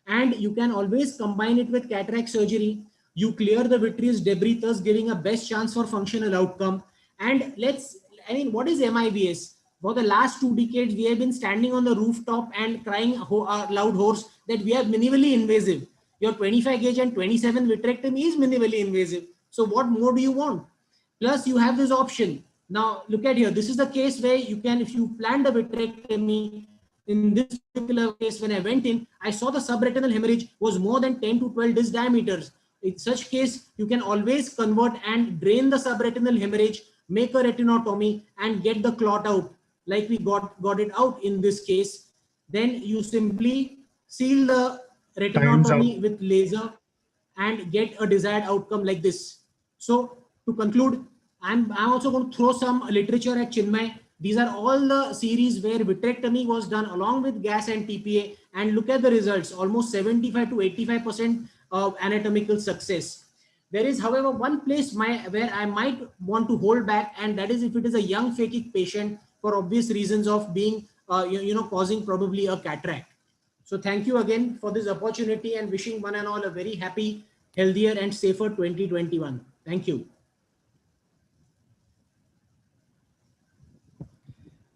and you can always combine it with cataract surgery. You clear the vitreous debris, thus giving a best chance for functional outcome. And what is MIBS? For the last 2 decades, we have been standing on the rooftop and crying loud horse that we are minimally invasive. Your 25 gauge and 27 vitrectomy is minimally invasive. So what more do you want? Plus you have this option. Now look at here. This is the case where you can, if you plan the vitrectomy, in this particular case, when I went in, I saw the subretinal hemorrhage was more than 10 to 12 disc diameters. In such case, you can always convert and drain the subretinal hemorrhage, make a retinotomy and get the clot out, like we got it out in this case. Then you simply seal the retinotomy with laser and get a desired outcome like this. So to conclude, I'm also going to throw some literature at Chinmay. These are all the series where vitrectomy was done along with gas and TPA, and look at the results, almost 75 to 85% of anatomical success. There is, however, one place where I might want to hold back, and that is if it is a young phakic patient for obvious reasons of being, causing probably a cataract. So thank you again for this opportunity, and wishing one and all a very happy, healthier and safer 2021. Thank you.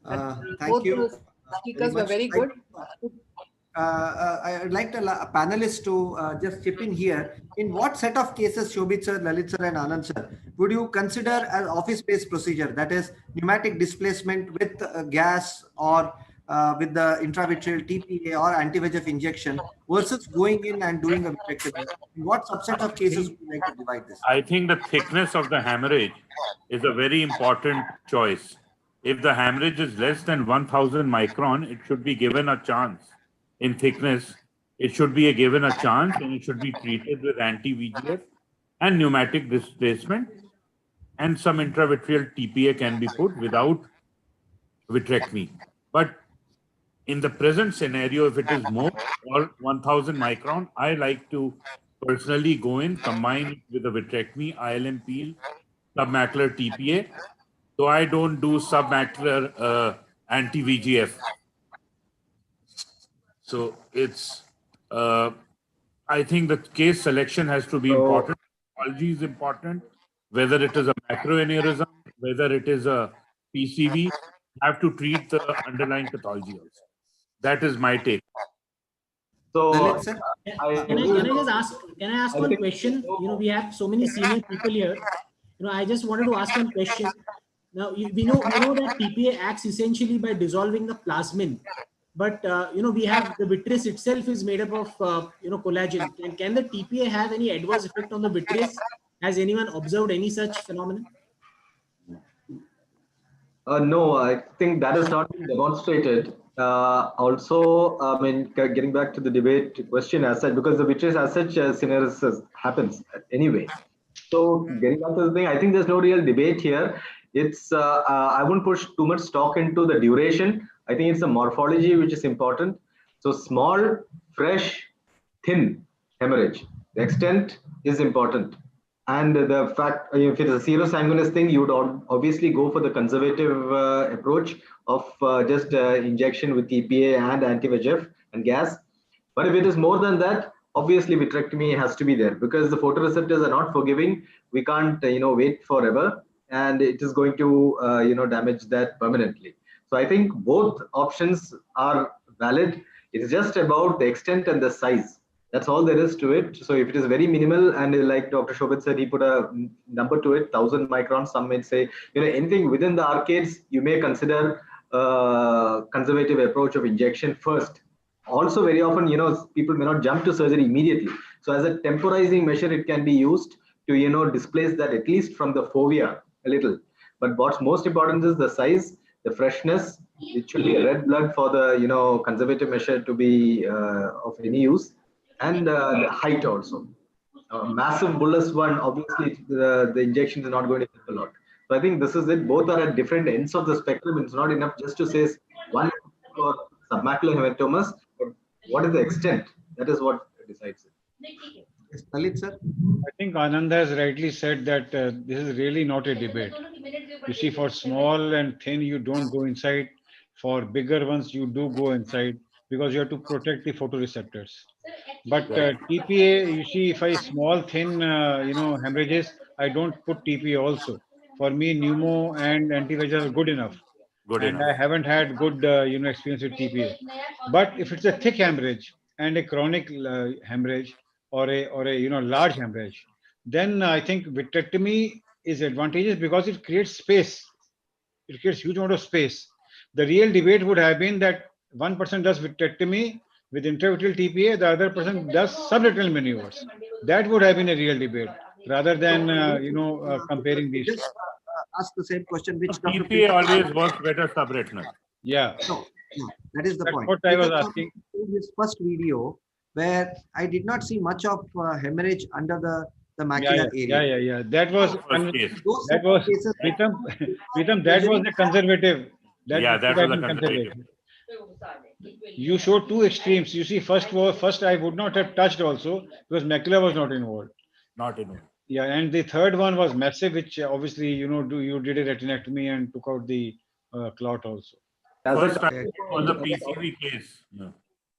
Thank you. Speakers were very good. I would like the panelists to just chip in here. In what set of cases, Shobhit sir, Lalit sir, and Anand sir, would you consider an office-based procedure, that is pneumatic displacement with gas or with the intravitreal TPA or anti-VEGF injection versus going in and doing a vitrectomy? In what subset of cases would you like to divide this? I think the thickness of the hemorrhage is a very important choice. If the hemorrhage is less than 1000 micron, it should be given a chance. In thickness, it should be given a chance, and it should be treated with anti-VEGF and pneumatic displacement, and some intravitreal TPA can be put without vitrectomy. But in the present scenario, if it is more or 1000 micron, I like to personally go in, combine it with a vitrectomy, ILM peel, submacular TPA. So I don't do submacular anti-VEGF. So it's, I think the case selection has to be important. Pathology is important. Whether it is a macroaneurysm, whether it is a PCV, have to treat the underlying pathology also. That is my take. So, Can I ask one question? We have so many senior people here. I just wanted to ask one question. Now, we know that TPA acts essentially by dissolving the plasmin, but we have the vitreous itself is made up of collagen. Can the TPA have any adverse effect on the vitreous? Has anyone observed any such phenomenon? No, I think that has not been demonstrated. Also, I mean, getting back to the debate question as such, because the vitreous as such cineresis happens anyway. So getting back to the thing, I think there's no real debate here. It's I wouldn't push too much stock into the duration. I think it's the morphology which is important. So small, fresh, thin hemorrhage. The extent is important. And the fact, if it's a serosanguinous thing, you would obviously go for the conservative approach of just injection with TPA and anti-VEGF and gas. But if it is more than that, obviously vitrectomy has to be there because the photoreceptors are not forgiving. We can't, wait forever, and it is going to, damage that permanently. So I think both options are valid. It's just about the extent and the size. That's all there is to it. So if it is very minimal, and like Dr. Shobit said, he put a number to it, 1,000 microns. Some may say, anything within the arcades, you may consider conservative approach of injection first. Also, very often, people may not jump to surgery immediately. So as a temporizing measure, it can be used to, displace that at least from the fovea a little. But what's most important is the size, the freshness. It should be a red blood for the, conservative measure to be of any use. And the height also. Massive bullous one, obviously the injection is not going to help a lot. So I think this is it. Both are at different ends of the spectrum. It's not enough just to say one for submacular hematomas, but what is the extent? That is what decides it. Yes, Lalit, sir. I think Anand has rightly said that this is really not a debate. You see, for small and thin, you don't go inside. For bigger ones, you do go inside because you have to protect the photoreceptors. But TPA, you see, if I small, thin, hemorrhages, I don't put TPA also. For me, pneumo and anti-VEGF are good enough. I haven't had good, experience with TPA. But if it's a thick hemorrhage and a chronic hemorrhage or a large hemorrhage, then I think vitrectomy is advantageous because it creates space. It creates huge amount of space. The real debate would have been that one person does vitrectomy with intravitreal TPA, the other person does subretinal maneuvers. That would have been a real debate rather than comparing these. Just ask the same question. Which TPA always works better subretinal. Yeah. No, that is the point. What I was asking. His first video where I did not see much of hemorrhage under the macular area. Yeah. That was Pritam, that was the conservative. That was the conservative. You showed two extremes. You see, first I would not have touched also because macula was not involved. Not involved. Yeah, and the third one was massive, which obviously you did a retinectomy and took out the clot also. First was the PCV case.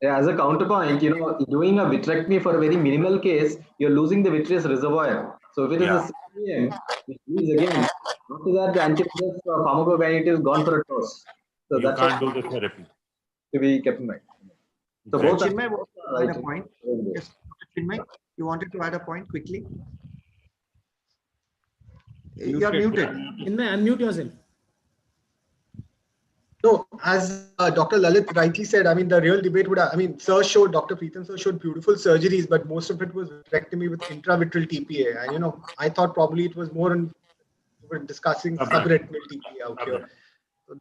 Yeah, as a counterpoint, doing a vitrectomy for a very minimal case, you're losing the vitreous reservoir. So if it is a CVM, which means again, after that the anti-VEGF pharmacokinetics is gone for a toss. So you can't do the therapy. To be kept in mind. So Dr. both Chinmay wants to add a point. Yes, Dr. Chinmay, you wanted to add a point quickly? You are muted. Chinmay, unmute yourself. No, as Dr. Lalit rightly said, I mean, the real debate would, Sir showed, Dr. Pritam Sir showed beautiful surgeries, but most of it was vitrectomy with intravitreal TPA. And, I thought probably it was more in we're discussing subretinal TPA out here. So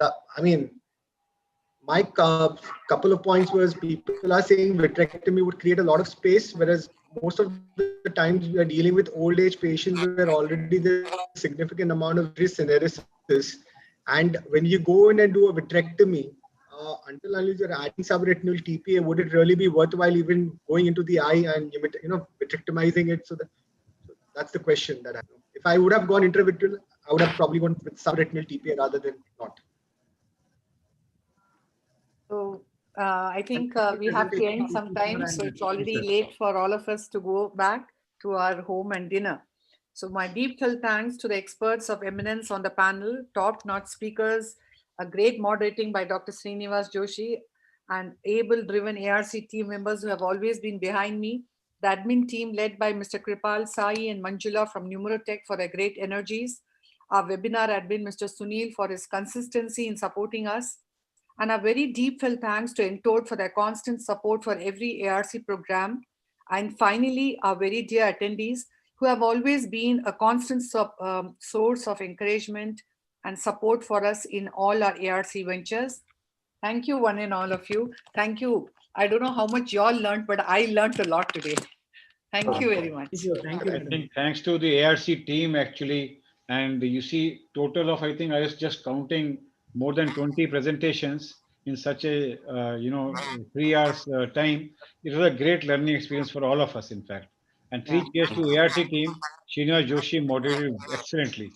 my couple of points was people are saying vitrectomy would create a lot of space, whereas most of the times we are dealing with old age patients where already there's a significant amount of syneresis. And when you go in and do a vitrectomy, until unless you're adding subretinal TPA, would it really be worthwhile even going into the eye and vitrectomizing it? So that's the question that I know. If I would have gone intravitreal, I would have probably gone with subretinal TPA rather than not. So I think we have to end sometime. So it's already late for all of us to go back to our home and dinner. So my deep thanks to the experts of eminence on the panel, top-notch speakers, a great moderating by Dr. Srinivas Joshi, and able-driven ARC team members who have always been behind me, the admin team led by Mr. Kripal, Sai, and Manjula from Numerotech for their great energies, our webinar admin, Mr. Sunil, for his consistency in supporting us, and a very deep thanks to Entode for their constant support for every ARC program, and finally, our very dear attendees, who have always been a constant source of encouragement and support for us in all our ARC ventures. Thank you, one and all of you. Thank you. I don't know how much y'all learned, but I learned a lot today. Thank you very much. Thank you. Thank you. I think thanks to the ARC team actually, and you see total of, I think I was just counting more than 20 presentations in such a 3 hours time. It was a great learning experience for all of us, in fact. And three cheers to ARC team. Srinivas Joshi moderated excellently,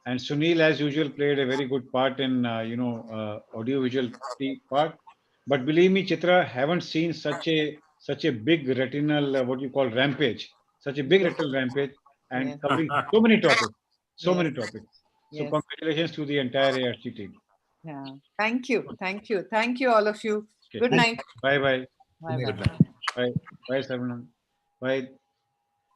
and Sunil, as usual, played a very good part in audio-visual part. But believe me, Chitra, haven't seen such a big retinal what you call rampage, such a big retinal rampage, and Yes. covering so many topics, so Yes. many topics. So Yes. congratulations to the entire ARC team. Yeah. Thank you. Thank you. Thank you, all of you. Okay. Good night. Bye bye. Bye bye. Bye bye, Saravanan. Bye.